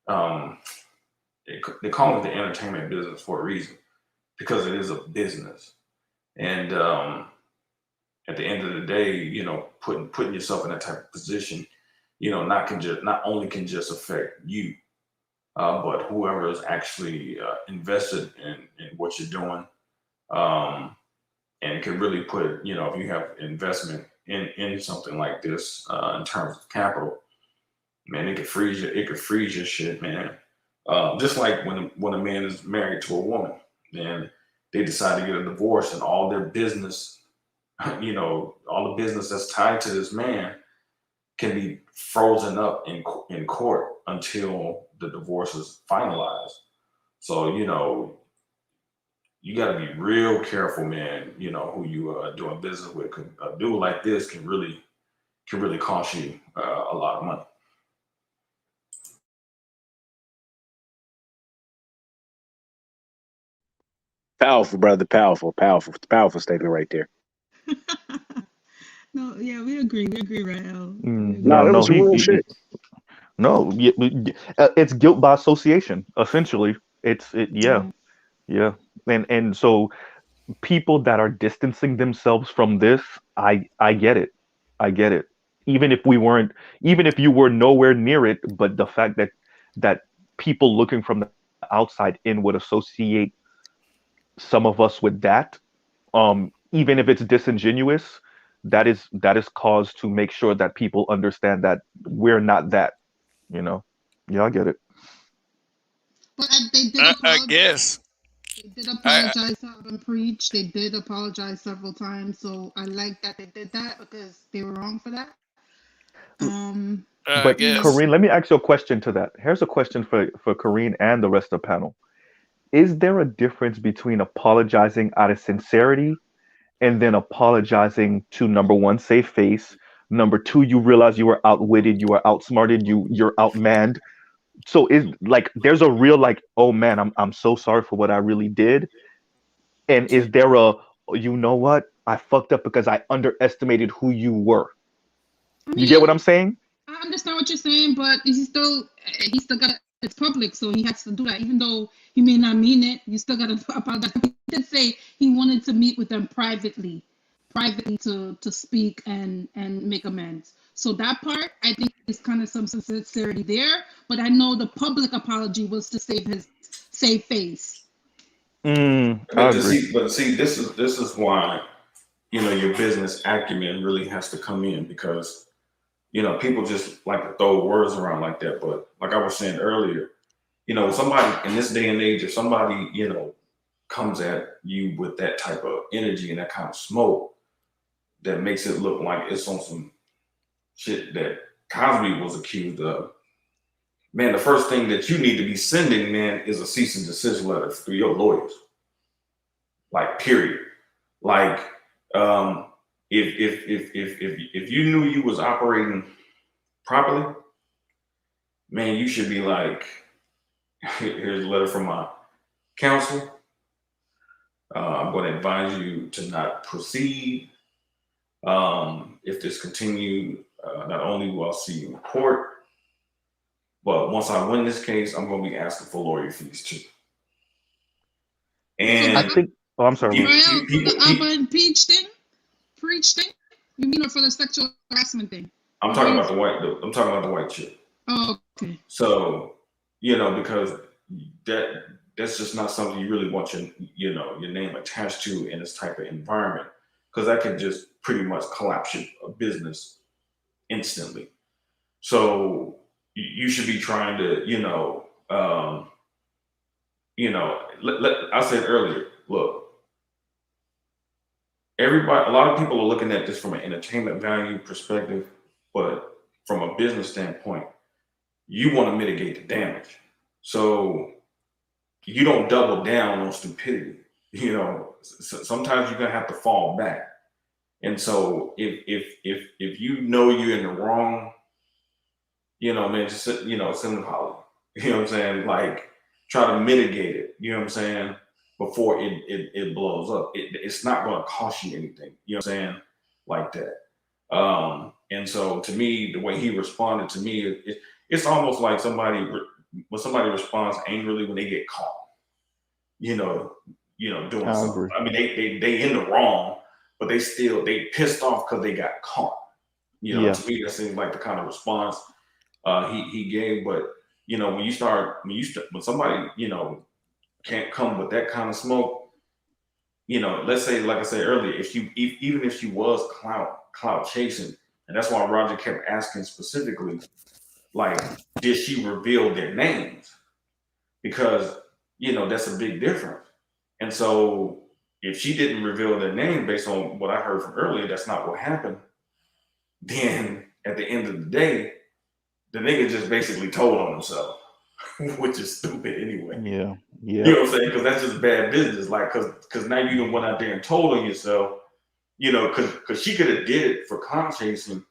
N: um, they call it the entertainment business for a reason because it is a business. And at the end of the day, putting yourself in that type of position, not only can just affect you, but whoever is actually invested in what you're doing, um, and it can really put, if you have investment in something like this in terms of capital, man, it could freeze you. It could freeze your shit, man. Just like when a man is married to a woman and they decide to get a divorce and all their business, all the business that's tied to this man can be frozen up in court until the divorce is finalized. So you got to be real careful, man. Who you doing business with. 'Cause a dude like this can really cost you a lot of money.
K: Powerful, brother. Powerful, powerful, powerful statement right there.
C: No, yeah, we agree. We agree, Rael. We
K: No,
G: No,
K: that
C: agree.
G: no,
K: was some real shit.
G: no. It's guilt by association. Essentially, yeah,
C: Yeah.
G: yeah, and so people that are distancing themselves from this, I get it. I get it. Even if we weren't, even if you were nowhere near it, but the fact that people looking from the outside in would associate some of us with that, even if it's disingenuous, that is cause to make sure that people understand that we're not that, you know. Yeah, I get it.
C: But they did
A: I
C: apologize.
A: guess.
C: They did
A: I
C: apologize to Urban Preach. They did apologize several times. So I like that they did that because they were wrong for that.
A: I
G: But
C: You know,
A: guess.
G: Karine, let me ask you a question to that. Here's a question for Karine and the rest of the panel. Is there a difference between apologizing out of sincerity and then apologizing to, number one, save face, number two, you realize you were outwitted, you were outsmarted, you're outmanned? So is like there's a real like, oh man, I'm so sorry for what I really did, and is there a, you know what, I fucked up because I underestimated who you were?
C: I
G: You get what
C: mean,
G: I'm saying?
C: I understand what you're saying, but he still got it's public, so he has to do that. Even though he may not mean it, you still got to apologize. He did say he wanted to meet with them privately to speak and make amends. So that part, I think, is kind of some sincerity there. But I know the public apology was to save face.
G: I
N: But to
G: agree.
N: see, this is why your business acumen really has to come in because people just like to throw words around like that. But like I was saying earlier, somebody in this day and age, if somebody comes at you with that type of energy and that kind of smoke, that makes it look like it's on some shit that Cosby was accused of. Man, the first thing that you need to be sending, man, is a cease and desist letter through your lawyers. Like, period. Like, um, if you knew you was operating properly, man, you should be like, here's a letter from my counsel. I'm going to advise you to not proceed. If this continues, not only will I see you in court, but once I win this case, I'm going to be asking for lawyer fees too.
C: So
G: I
N: And
G: think. Oh, I'm sorry.
N: people,
C: Rael,
N: people,
C: the
N: people,
C: Abba preach thing, you mean, or for the sexual harassment thing?
N: I'm talking about the white. I'm talking about the white chick.
C: Oh, okay.
N: So, because that that's just not something you really want your name attached to in this type of environment, because that can just pretty much collapse your business instantly. So you should be trying to, I said earlier, look, everybody, a lot of people are looking at this from an entertainment value perspective, but from a business standpoint, you want to mitigate the damage. So you don't double down on stupidity. Sometimes you're gonna have to fall back. And so if you know you're in the wrong, man, just send an apology. You know what I'm saying? Like, try to mitigate it. You know what I'm saying? Before it blows up, it's not going to cost you anything. You know what I'm saying? Like that. And so to me, the way he responded to me, it's almost like somebody when somebody responds angrily when they get caught, you know, doing
J: I
N: something.
J: agree.
N: I mean, they in the wrong, but they pissed off because they got caught.
J: Yeah.
N: To me, that seems like the kind of response he gave. But when somebody can't come with that kind of smoke, let's say, like I said earlier, even if she was clout chasing, and that's why Roger kept asking specifically, like, did she reveal their names? Because that's a big difference. And so if she didn't reveal their name based on what I heard from earlier, that's not what happened. Then at the end of the day, the nigga just basically told on himself, which is stupid anyway.
J: Yeah.
N: You
J: Yeah.
N: know what I'm saying? Because that's just bad business. Like, because now you done went out there and told on yourself. Because she could have did it for clout chasing,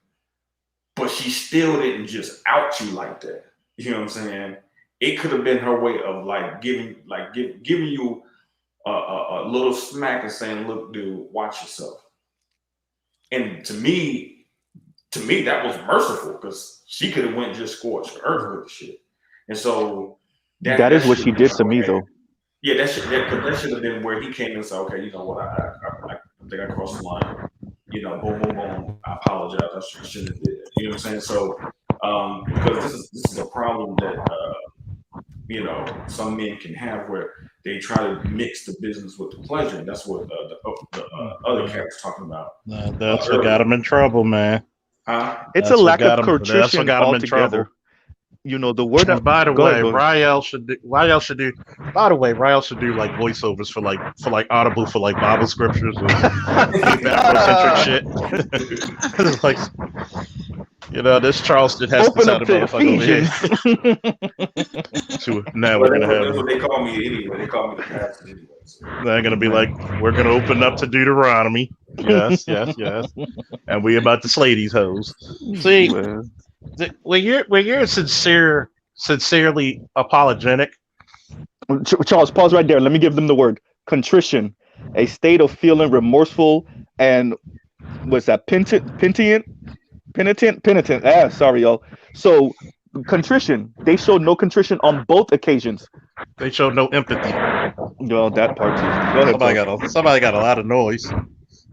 N: but she still didn't just out you like that. You know what I'm saying? It could have been her way of like giving you a little smack and saying, "Look, dude, watch yourself." And to me, that was merciful because she could have went just scorched earth with the shit. And so that
J: That
N: that
J: is what
N: should
J: she
N: have been
J: did
N: like,
J: to me,
N: okay,
J: though.
N: yeah, that should have been where he came and said, okay, you know what, I think I crossed the line. Boom, boom, boom. I apologize. I shouldn't have did that. You know what I'm saying? So, because this is a problem that some men can have where they try to mix the business with the pleasure, and that's what the other cat was talking about
I: That's what got
N: earlier.
I: him in trouble, man.
N: Huh?
J: It's a
I: That's what
J: lack
I: got
J: of
I: him. That's what
J: contrition
I: got him in trouble.
J: altogether. The word that.
I: And by the
J: Go ahead.
I: way,
J: Go ahead.
I: Rael should do. Rael should do like voiceovers for like Audible for like Bible scriptures and deep Afrocentric shit. Like, this Charleston Heston
J: Open up
I: sounded
J: to
I: motherfucker over here.
J: Ephesians.
I: So now
N: Well,
I: we're gonna have
N: that's what they call me anyway. They call me the pastor anyway. So.
I: they're gonna be like, we're gonna open up to Deuteronomy. Yes, yes, yes. And we about to slay these hoes. See,
J: Well,
I: when you're sincerely apologetic.
J: Charles, pause right there. Let me give them the word contrition, a state of feeling remorseful and what's that? Penitent. Sorry, y'all. So contrition. They showed no contrition on both occasions.
I: They showed no empathy.
J: Well, that part too. Go ahead,
I: Somebody got a lot of noise,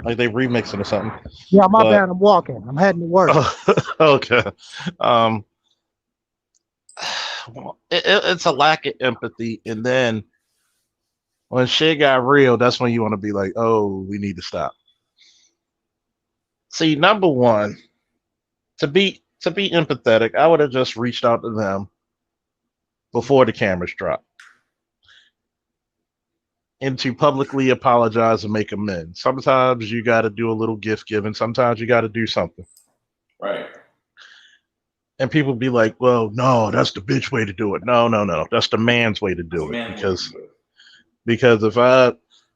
I: like they remixing or something.
L: Yeah, my bad. I'm walking. I'm heading to work.
I: Okay. It's a lack of empathy, and then when shit got real, that's when you want to be like, oh, we need to stop. See, number one, to be empathetic, I would have just reached out to them before the cameras dropped, and to publicly apologize and make amends. Sometimes you got to do a little gift giving. Sometimes you got to do something.
N: Right.
I: And people be like, well, no, that's the bitch way to do it. No. That's the man's way to do it. Because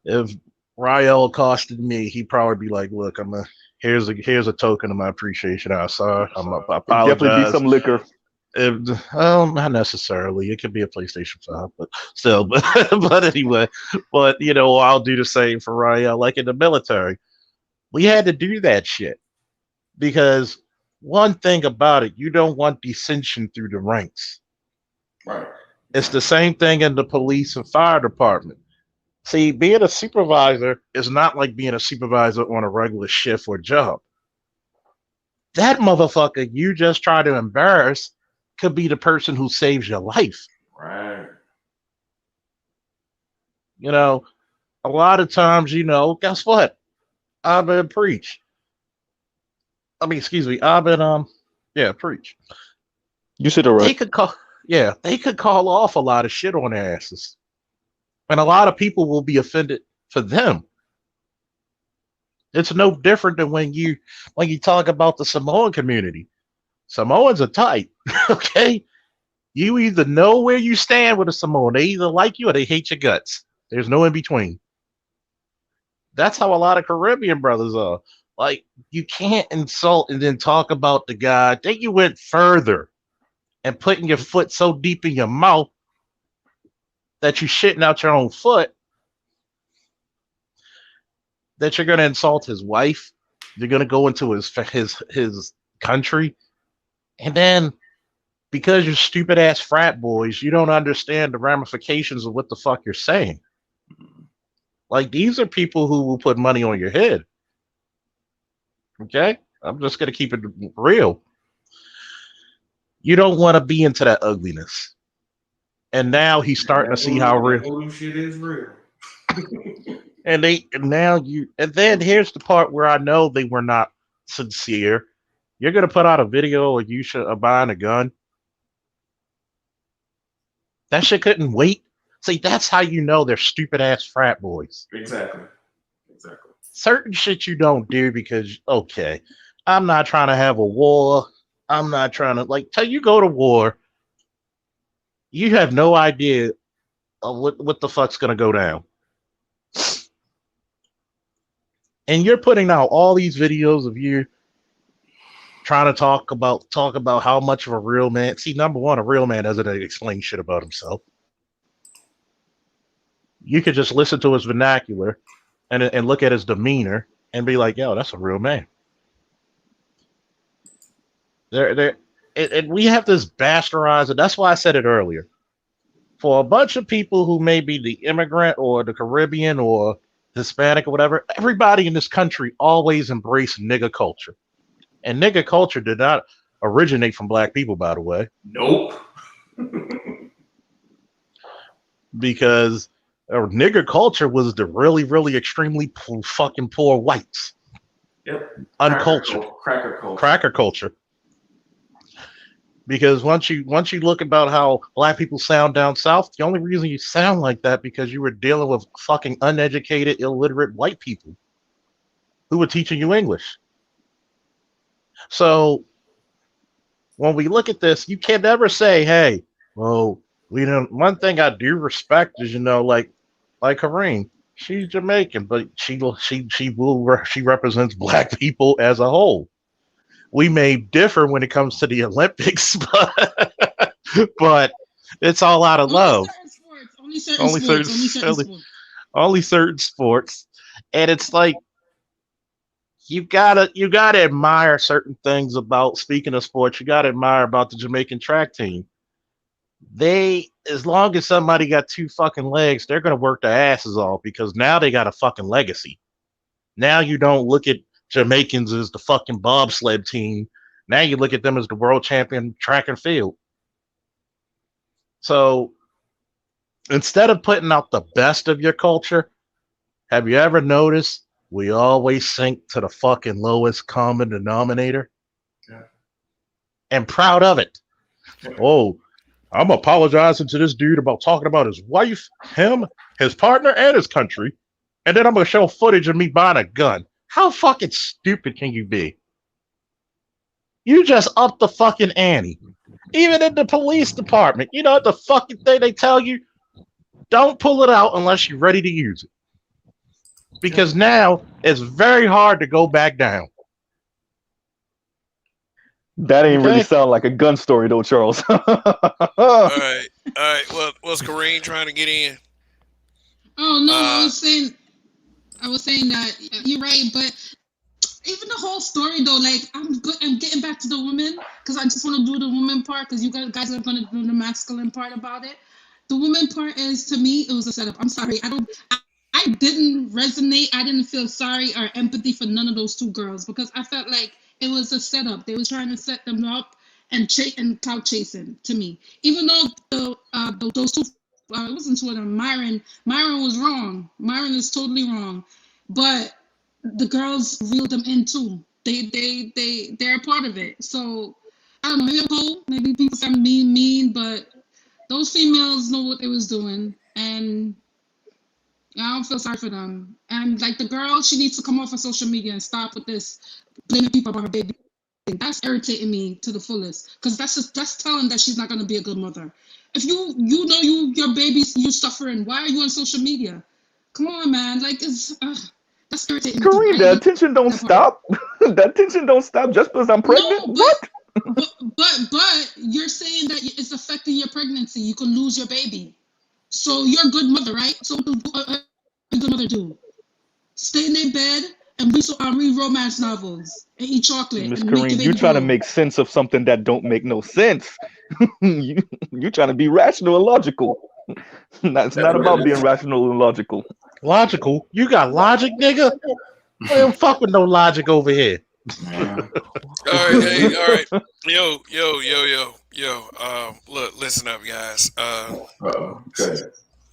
I: if Rael accosted me, he'd probably be like, look, here's a token of my appreciation. I apologize.
J: Definitely be some liquor.
I: Not necessarily. It could be a PlayStation 5, but still. But anyway, I'll do the same for Rael. Like in the military, we had to do that shit because one thing about it, you don't want dissension through the ranks.
N: Right.
I: It's the same thing in the police and fire department. See, being a supervisor is not like being a supervisor on a regular shift or job. That motherfucker you just try to embarrass could be the person who saves your life.
N: Right.
I: A lot of times, guess what? I've been preach. Excuse me. I've been preach.
J: You said it right.
I: They could call off a lot of shit on their asses. And a lot of people will be offended for them. It's no different than when you talk about the Samoan community. Samoans are tight, okay? You either know where you stand with a Samoan. They either like you or they hate your guts. There's no in between. That's how a lot of Caribbean brothers are. Like, you can't insult and then talk about the guy. Then you went further and putting your foot so deep in your mouth that you're shitting out your own foot, that you're going to insult his wife. You're going to go into his country. And then because you're stupid ass frat boys, you don't understand the ramifications of what the fuck you're saying. Like, these are people who will put money on your head. Okay? I'm just gonna keep it real. You don't want to be into that ugliness. And now he's starting to see how real.
N: Voodoo shit is real.
I: And then here's the part where I know they were not sincere. You're gonna put out a video of you buying a gun. That shit couldn't wait. See, that's how you know they're stupid ass frat boys.
N: Exactly.
I: Certain shit you don't do because, okay, I'm not trying to have a war. I'm not trying to, like, till you go to war, you have no idea of what the fuck's gonna go down. And you're putting out all these videos of you trying to talk about how much of a real man. See, number one, a real man doesn't explain shit about himself. You could just listen to his vernacular and look at his demeanor and be like, yo, that's a real man. And we have this bastardized, and that's why I said it earlier. For a bunch of people who may be the immigrant or the Caribbean or Hispanic or whatever, everybody in this country always embraced nigga culture. And nigga culture did not originate from black people, by the way.
N: Nope.
I: Because nigger culture was the really, really extremely fucking poor whites.
N: Yep.
I: Uncultured. Cracker culture. Because once you look about how black people sound down south, the only reason you sound like that because you were dealing with fucking uneducated, illiterate white people who were teaching you English. So when we look at this, you can never say, hey, well, one thing I do respect is, like Kareem, she's Jamaican, but she represents black people as a whole. We may differ when it comes to the Olympics, but it's all out of love. Only certain sports. And it's like, you gotta admire certain things about, speaking of sports, you gotta admire about the Jamaican track team. As long as somebody got two fucking legs, they're gonna work their asses off because now they got a fucking legacy. Now you don't look at Jamaicans as the fucking bobsled team. Now you look at them as the world champion track and field. So instead of putting out the best of your culture, have you ever noticed we always sink to the fucking lowest common denominator?
N: Yeah.
I: And proud of it. Oh, I'm apologizing to this dude about talking about his wife, him, his partner, and his country. And then I'm going to show footage of me buying a gun. How fucking stupid can you be? You just up the fucking ante. Even in the police department, the fucking thing they tell you, don't pull it out unless you're ready to use it. Because now it's very hard to go back down.
G: That ain't really sound like a gun story though, Charles.
A: All right. Well, was Kareem trying to get in?
C: Oh no, I was saying that you're right, but even the whole story though, like I'm getting back to the woman because I just want to do the woman part because you guys are gonna do the masculine part about it. The woman part is, to me, it was a setup. I'm sorry, I didn't resonate. I didn't feel sorry or empathy for none of those two girls because I felt like it was a setup. They were trying to set them up and clout chasing to me. Even though those two, it wasn't two of them. Myron was wrong. Myron is totally wrong, but the girls reeled them in too. They're a part of it. So I don't know. Maybe I'm cold. Maybe people say I'm mean, but those females know what they was doing, and I don't feel sorry for them. And like the girl, she needs to come off of social media and stop with this blaming people about her baby. That's irritating me to the fullest because that's telling that she's not going to be a good mother. If you know your baby's you suffering, why are you on social media? Come on, man. Like that's irritating.
G: Kareem, the attention don't stop. The attention don't stop just because I'm pregnant.
C: No,
G: what?
C: But you're saying that it's affecting your pregnancy. You can lose your baby. So you're a good mother, right? So what a good mother do? Stay in their bed and read romance novels and eat chocolate.
G: Miss
C: And
G: Kareem, you're trying to make sense of something that don't make no sense. You're trying to be rational and logical. It's
N: That's
G: not
N: what
G: about
N: it
G: being
N: is.
G: rational and logical.
I: Logical? You got logic, nigga? We don't fuck with no logic over here.
N: Man.
A: All right, hey, all right. Yo. Look, listen up, guys.
N: Uh-oh. Okay.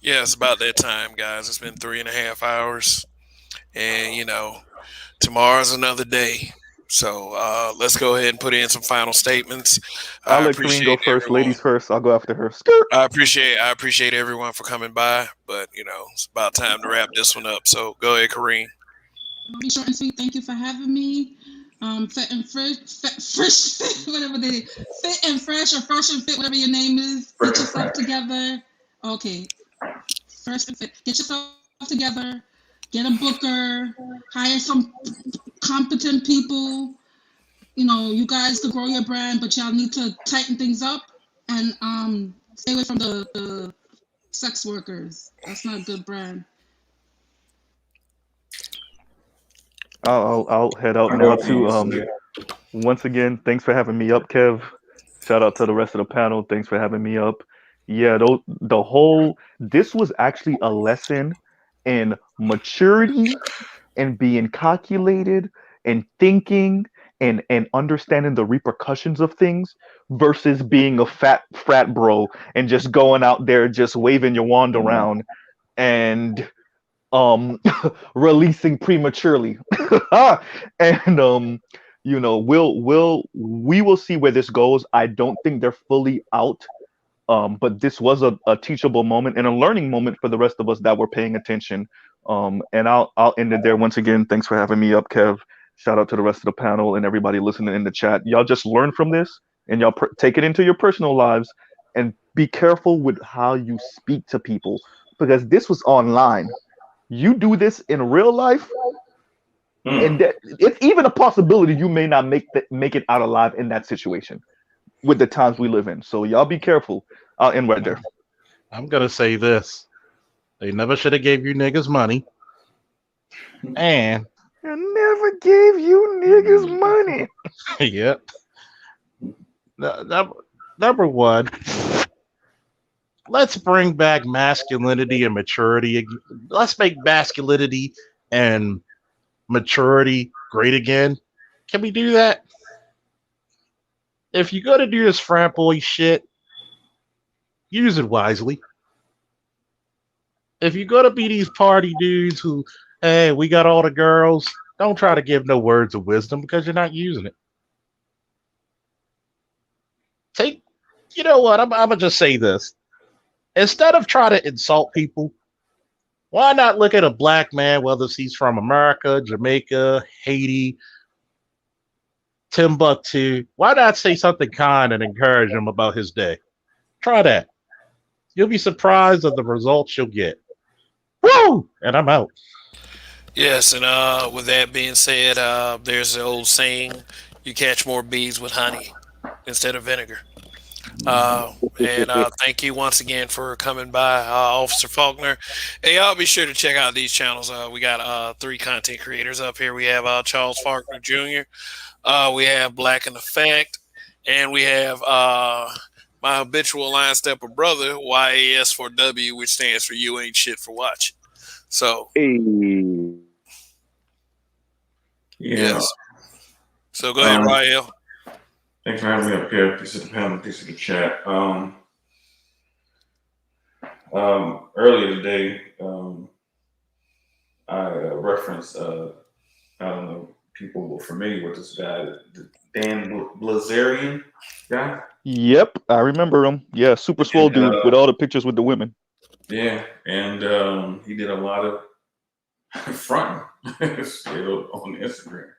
A: Yeah, it's about that time, guys. It's been 3.5 hours, and tomorrow's another day. So let's go ahead and put in some final statements.
G: I'll
A: I
G: let Kareen go
A: appreciate
G: first.
A: everyone.
G: Ladies first. I'll go after her. Skirt.
A: I appreciate everyone for coming by, but it's about time to wrap this one up. So go ahead, Kareem.
C: I'll be short and sweet. Thank you for having me. Fit and fresh, fresh, whatever they did. Fit and fresh or fresh and fit, whatever your name is. Get
N: Fresh and
C: yourself
N: Frank.
C: together. Okay, fresh and fit. Get yourself together. Get a booker. Hire some competent people. You guys could grow your brand, but y'all need to tighten things up and stay away from the sex workers. That's not a good brand.
G: I'll head out
N: I
G: now
N: know
G: too.
N: King.
G: Once again, thanks for having me up, Kev. Shout out to the rest of the panel. Thanks for having me up. Yeah, the whole this was actually a lesson in maturity and being calculated and thinking and understanding the repercussions of things versus being a fat frat bro and just going out there just waving your wand around and um releasing prematurely. And we will see where this goes. I don't think they're fully out, but this was a teachable moment and a learning moment for the rest of us that were paying attention. And I'll end it there. Once again, thanks for having me up, Kev. Shout out to the rest of the panel and everybody listening in the chat. Y'all just learn from this and y'all take it into your personal lives and be careful with how you speak to people because this was online. You do this in real life, and
N: Mm.
G: it's even a possibility you may not make it out alive in that situation with the times we live in. So y'all be careful. I'll end right there.
I: I'm gonna say this: they never should have gave you niggas money, and
G: I never gave you niggas money.
I: yep. Number one, let's bring back masculinity and maturity. Let's make masculinity and maturity great again. Can we do that? If you're gonna do this frat boy shit, use it wisely. If you're gonna be these party dudes who, hey, we got all the girls, don't try to give no words of wisdom because you're not using it. Take, you know what? I'm gonna just say this. Instead of trying to insult people, why not look at a black man, whether he's from America, Jamaica, Haiti, Timbuktu? Why not say something kind and encourage him about his day? Try that. You'll be surprised at the results you'll get. Woo! And I'm out.
A: Yes, and with that being said, there's the old saying: "You catch more bees with honey instead of vinegar." And thank you once again for coming by, Officer Faulkner. Hey, y'all be sure to check out these channels. We got three content creators up here. We have Charles Faulkner Jr., we have Black in Effect, and we have my habitual line stepper brother, YAS4W, which stands for You Ain't Shit for Watching. So,
J: Hey.
N: Yeah.
A: yes. So go ahead, Rael.
N: Thanks for having me up here. Peace of the panel, peace of the chat. Earlier today, I referenced, I don't know, people were familiar with this guy, the Dan Blazarian guy.
G: Yep, I remember him. Yeah, super swole
N: And
G: dude with all the pictures with the women.
N: yeah, and he did a lot of fronting still on Instagram.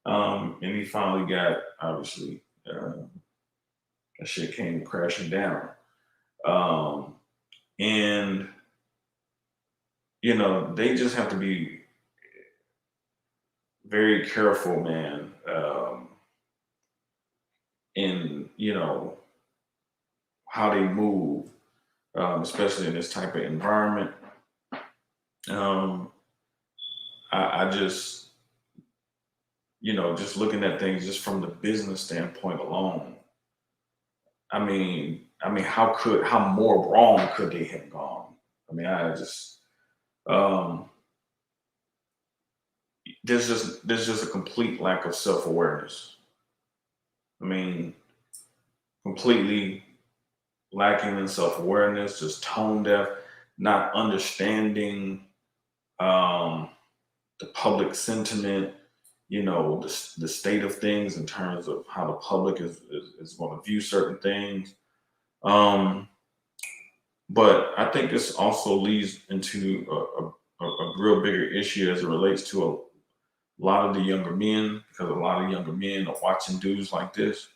N: And he finally got, obviously, that shit came crashing down. And they just have to be very careful, man, in how they move, especially in this type of environment. I just, just looking at things just from the business standpoint alone, how more wrong could they have gone? I mean, I just um, there's just a complete lack of self awareness. I mean, completely lacking in self awareness, just tone deaf, not understanding um, the public sentiment, the state of things in terms of how the public is going to view certain things. Um, but I think this also leads into a real bigger issue as it relates to a lot of the younger men, because a lot of younger men are watching dudes like this.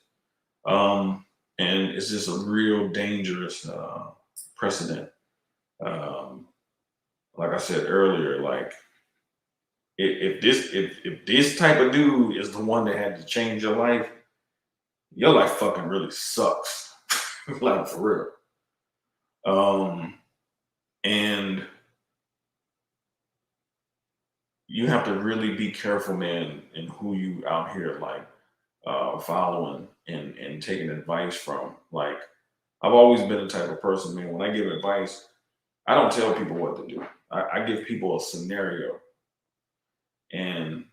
N: Um, and it's just a real dangerous precedent. Um, like I said earlier, like if this type of dude is the one that had to change your life fucking really sucks. Like for real. And you have to really be careful, man, in who you out here like following and taking advice from. Like I've always been the type of person, man. When I give advice, I don't tell people what to do. I give people a scenario, and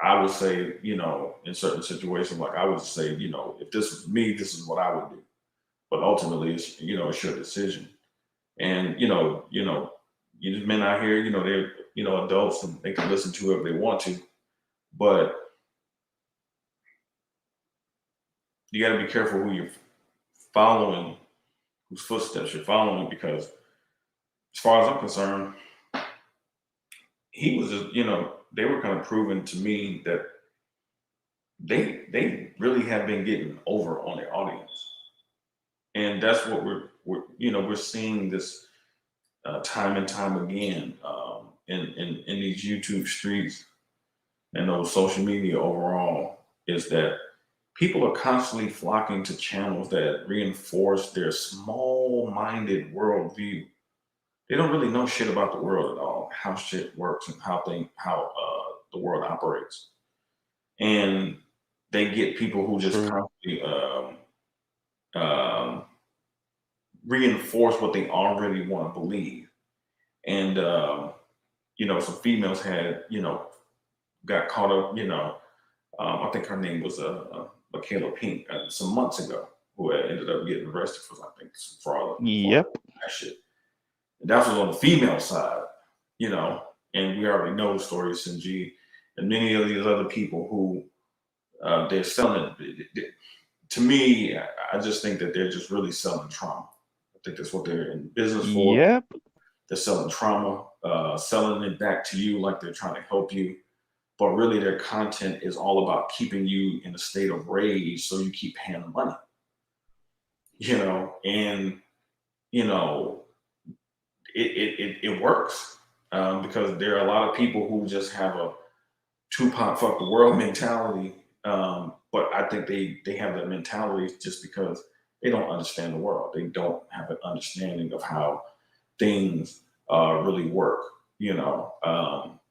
N: I would say, in certain situations, like I would say, if this was me, this is what I would do. But ultimately, it's your decision. And you men out here, they're adults and they can listen to it if they want to, but you got to be careful who you're following, whose footsteps you're following, because as far as I'm concerned, he was just, they were kind of proving to me that they really have been getting over on their audience, and that's what we're seeing this time and time again in these YouTube streets and those social media overall, is that people are constantly flocking to channels that reinforce their small-minded worldview. They don't really know shit about the world at all, how shit works and how the world operates, and they get people who just
I: True.
N: constantly um, reinforce what they already want to believe. And some females had got caught up. I think her name was Michaela Pink some months ago, who had ended up getting arrested for I think some fraud
G: Yep.
N: that shit. And that was on the female side, and we already know the story of Sinji and many of these other people who they're selling. To me, I just think that they're just really selling trauma. I think that's what they're in business for.
G: Yep.
N: They're selling trauma, selling it back to you like they're trying to help you. But really, their content is all about keeping you in a state of rage so you keep paying the money. And, it works because there are a lot of people who just have a Tupac fuck the world mentality. But I think they have that mentality just because they don't understand the world. They don't have an understanding of how things really work.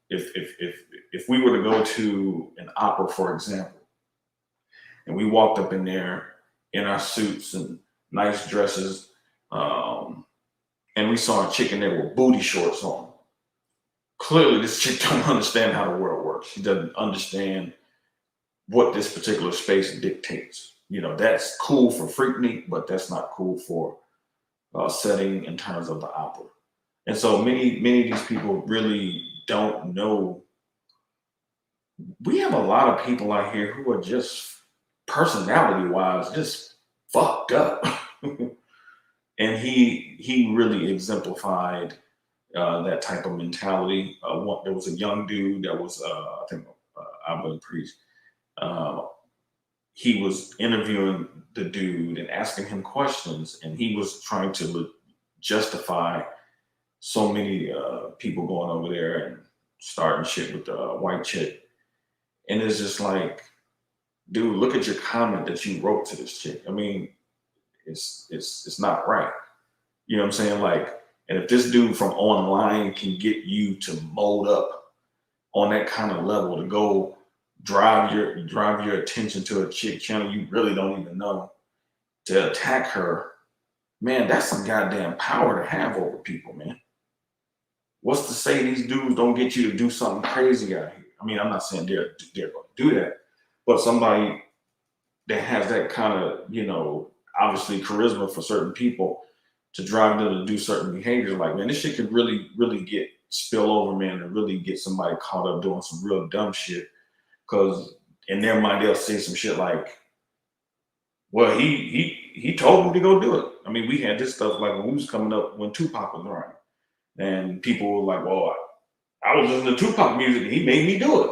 N: If we were to go to an opera, for example, and we walked up in there in our suits and nice dresses, and we saw a chick in there with booty shorts on, clearly this chick don't understand how the world works. She doesn't understand what this particular space dictates. That's cool for Freaknik, but that's not cool for setting in terms of the opera. And so many of these people really don't know. We have a lot of people out here who are just personality wise just fucked up. And he really exemplified that type of mentality. There was a young dude that was, I think, Abba Priest. He was interviewing the dude and asking him questions, and he was trying to justify so many people going over there and starting shit with the white chick. And it's just like, dude, look at your comment that you wrote to this chick. I mean, it's not right. You know what I'm saying? Like, and if this dude from online can get you to mold up on that kind of level to go drive your attention to a chick channel you really don't even know, to attack her, man, that's some goddamn power to have over people, man. What's to say these dudes don't get you to do something crazy out here? I mean, I'm not saying they're going to do that, but somebody that has that kind of, obviously charisma for certain people to drive them to do certain behaviors, like, man, this shit could really, really get spill over, man, and really get somebody caught up doing some real dumb shit. Because in their mind, they'll say some shit like, well, he told him to go do it. I mean, we had this stuff like when we was coming up when Tupac was around. And people were like, well, I was listening to Tupac music and he made me do it.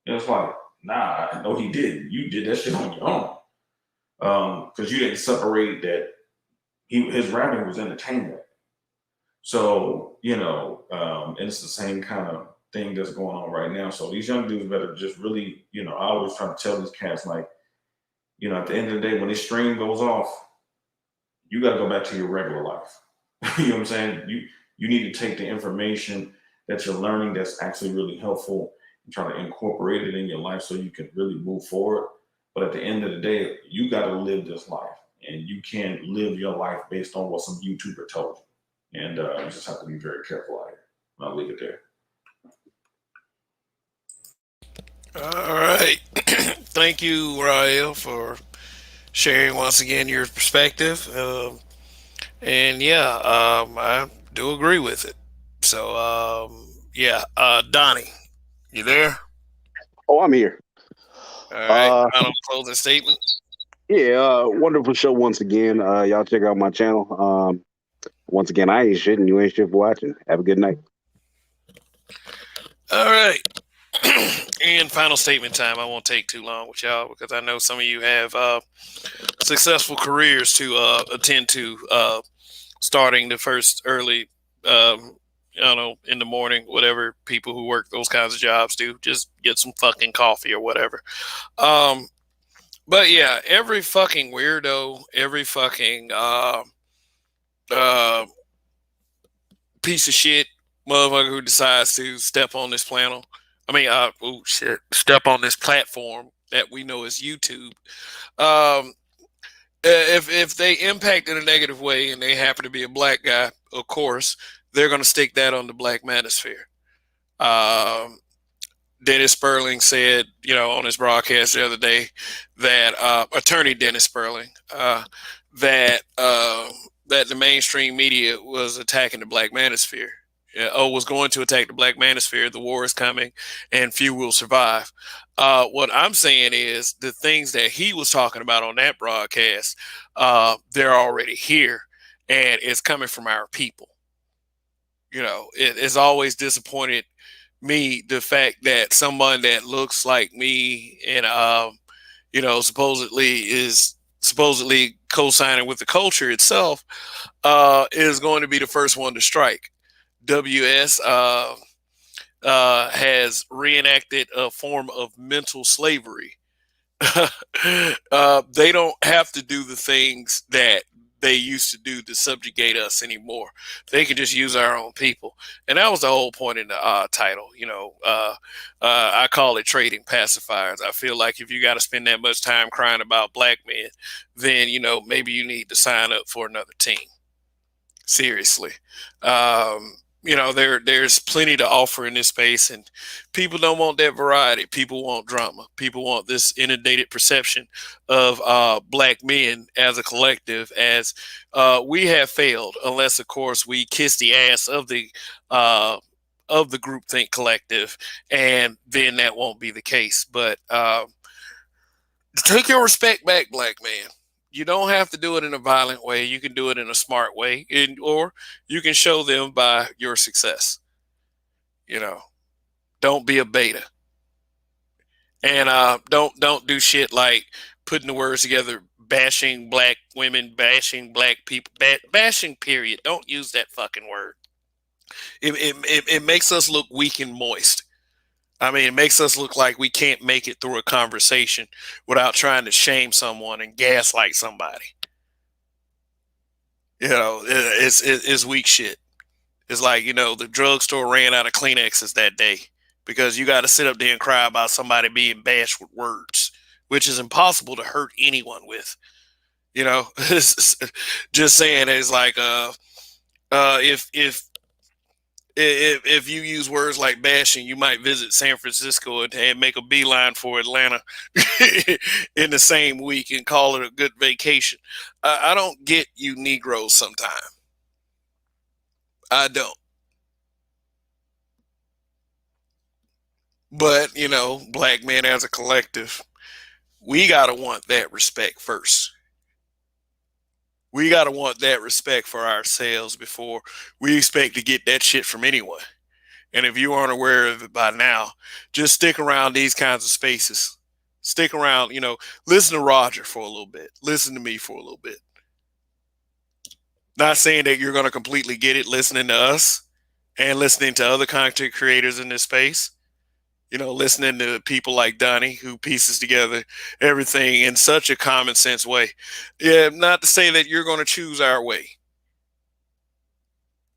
N: And it's like, nah, no, he didn't. You did that shit on your own. Because you didn't separate that his rapping was entertainment. So, and it's the same kind of thing that's going on right now. So these young dudes better just really, I always try to tell these cats, like, at the end of the day, when this stream goes off, you got to go back to your regular life. You know what I'm saying? You need to take the information that you're learning that's actually really helpful and try to incorporate it in your life so you can really move forward. But at the end of the day, you got to live this life, and you can't live your life based on what some YouTuber told you. And you just have to be very careful out here. I'll leave it there.
A: All right. Thank you, Rael, for sharing once again your perspective. And yeah, I do agree with it. So, yeah, Donnie, you there?
K: Oh, I'm here.
A: All right.
K: Uh,
A: Final closing statement.
K: yeah, wonderful show once again. Y'all check out my channel. Once again, I ain't shit and you ain't shit for watching. Have a good night.
A: All right. And final statement time. I won't take too long with y'all because I know some of you have successful careers to attend to, starting the first early, in the morning, whatever people who work those kinds of jobs do. Just get some fucking coffee or whatever. But yeah, every fucking weirdo, every fucking uh, piece of shit motherfucker who decides to step on this panel. Step on this platform that we know as YouTube. Um, if they impact in a negative way and they happen to be a black guy, of course they're going to stick that on the black manosphere. Um, Dennis Sperling said, on his broadcast the other day that attorney Dennis Sperling that the mainstream media was attacking the black manosphere. Was going to attack the black manosphere. The war is coming, and few will survive. What I'm saying is the things that he was talking about on that broadcast, they're already here, and it's coming from our people. It's always disappointed me the fact that someone that looks like me and supposedly co-signing with the culture itself is going to be the first one to strike. WS has reenacted a form of mental slavery. They don't have to do the things that they used to do to subjugate us anymore. They can just use our own people, and that was the whole point in the title. I call it trading pacifiers. I feel like if you got to spend that much time crying about black men, then maybe you need to sign up for another team. Seriously. There's plenty to offer in this space, and people don't want that variety. People want drama. People want this inundated perception of black men as a collective, as we have failed, unless of course we kiss the ass of the groupthink collective, and then that won't be the case. But take your respect back, black man. You don't have to do it in a violent way. You can do it in a smart way, or you can show them by your success. Don't be a beta, and don't do shit like putting the words together, bashing black women, bashing black people, bashing. Period. Don't use that fucking word. It makes us look weak and moist. I mean, it makes us look like we can't make it through a conversation without trying to shame someone and gaslight somebody. It's weak shit. It's like, the drugstore ran out of Kleenexes that day because you got to sit up there and cry about somebody being bashed with words, which is impossible to hurt anyone with. You know, just saying it's like if you use words like bashing, you might visit San Francisco and make a beeline for Atlanta in the same week and call it a good vacation. I don't get you Negroes sometimes. I don't. But, you know, black men as a collective, we got to want that respect first. We got to want that respect for ourselves before we expect to get that shit from anyone. And if you aren't aware of it by now, just stick around these kinds of spaces. Stick around, you know, listen to Roger for a little bit. Listen to me for a little bit. Not saying that you're going to completely get it listening to us and listening to other content creators in this space. You know, listening to people like Donnie who pieces together everything in such a common sense way. Yeah, not to say that you're going to choose our way.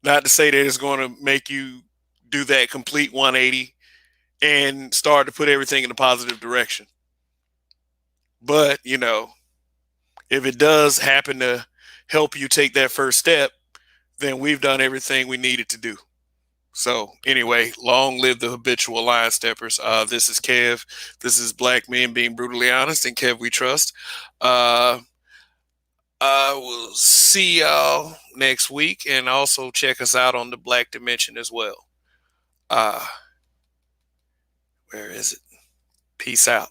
A: Not to say that it's going to make you do that complete 180 and start to put everything in a positive direction. But, you know, if it does happen to help you take that first step, then we've done everything we needed to do. So, anyway, long live the habitual line steppers. This is Kev. This is Black Men Being Brutally Honest, and Kev We Trust. Uh, I will see y'all next week, and also check us out on the Black Dimension as well. Where is it? Peace out.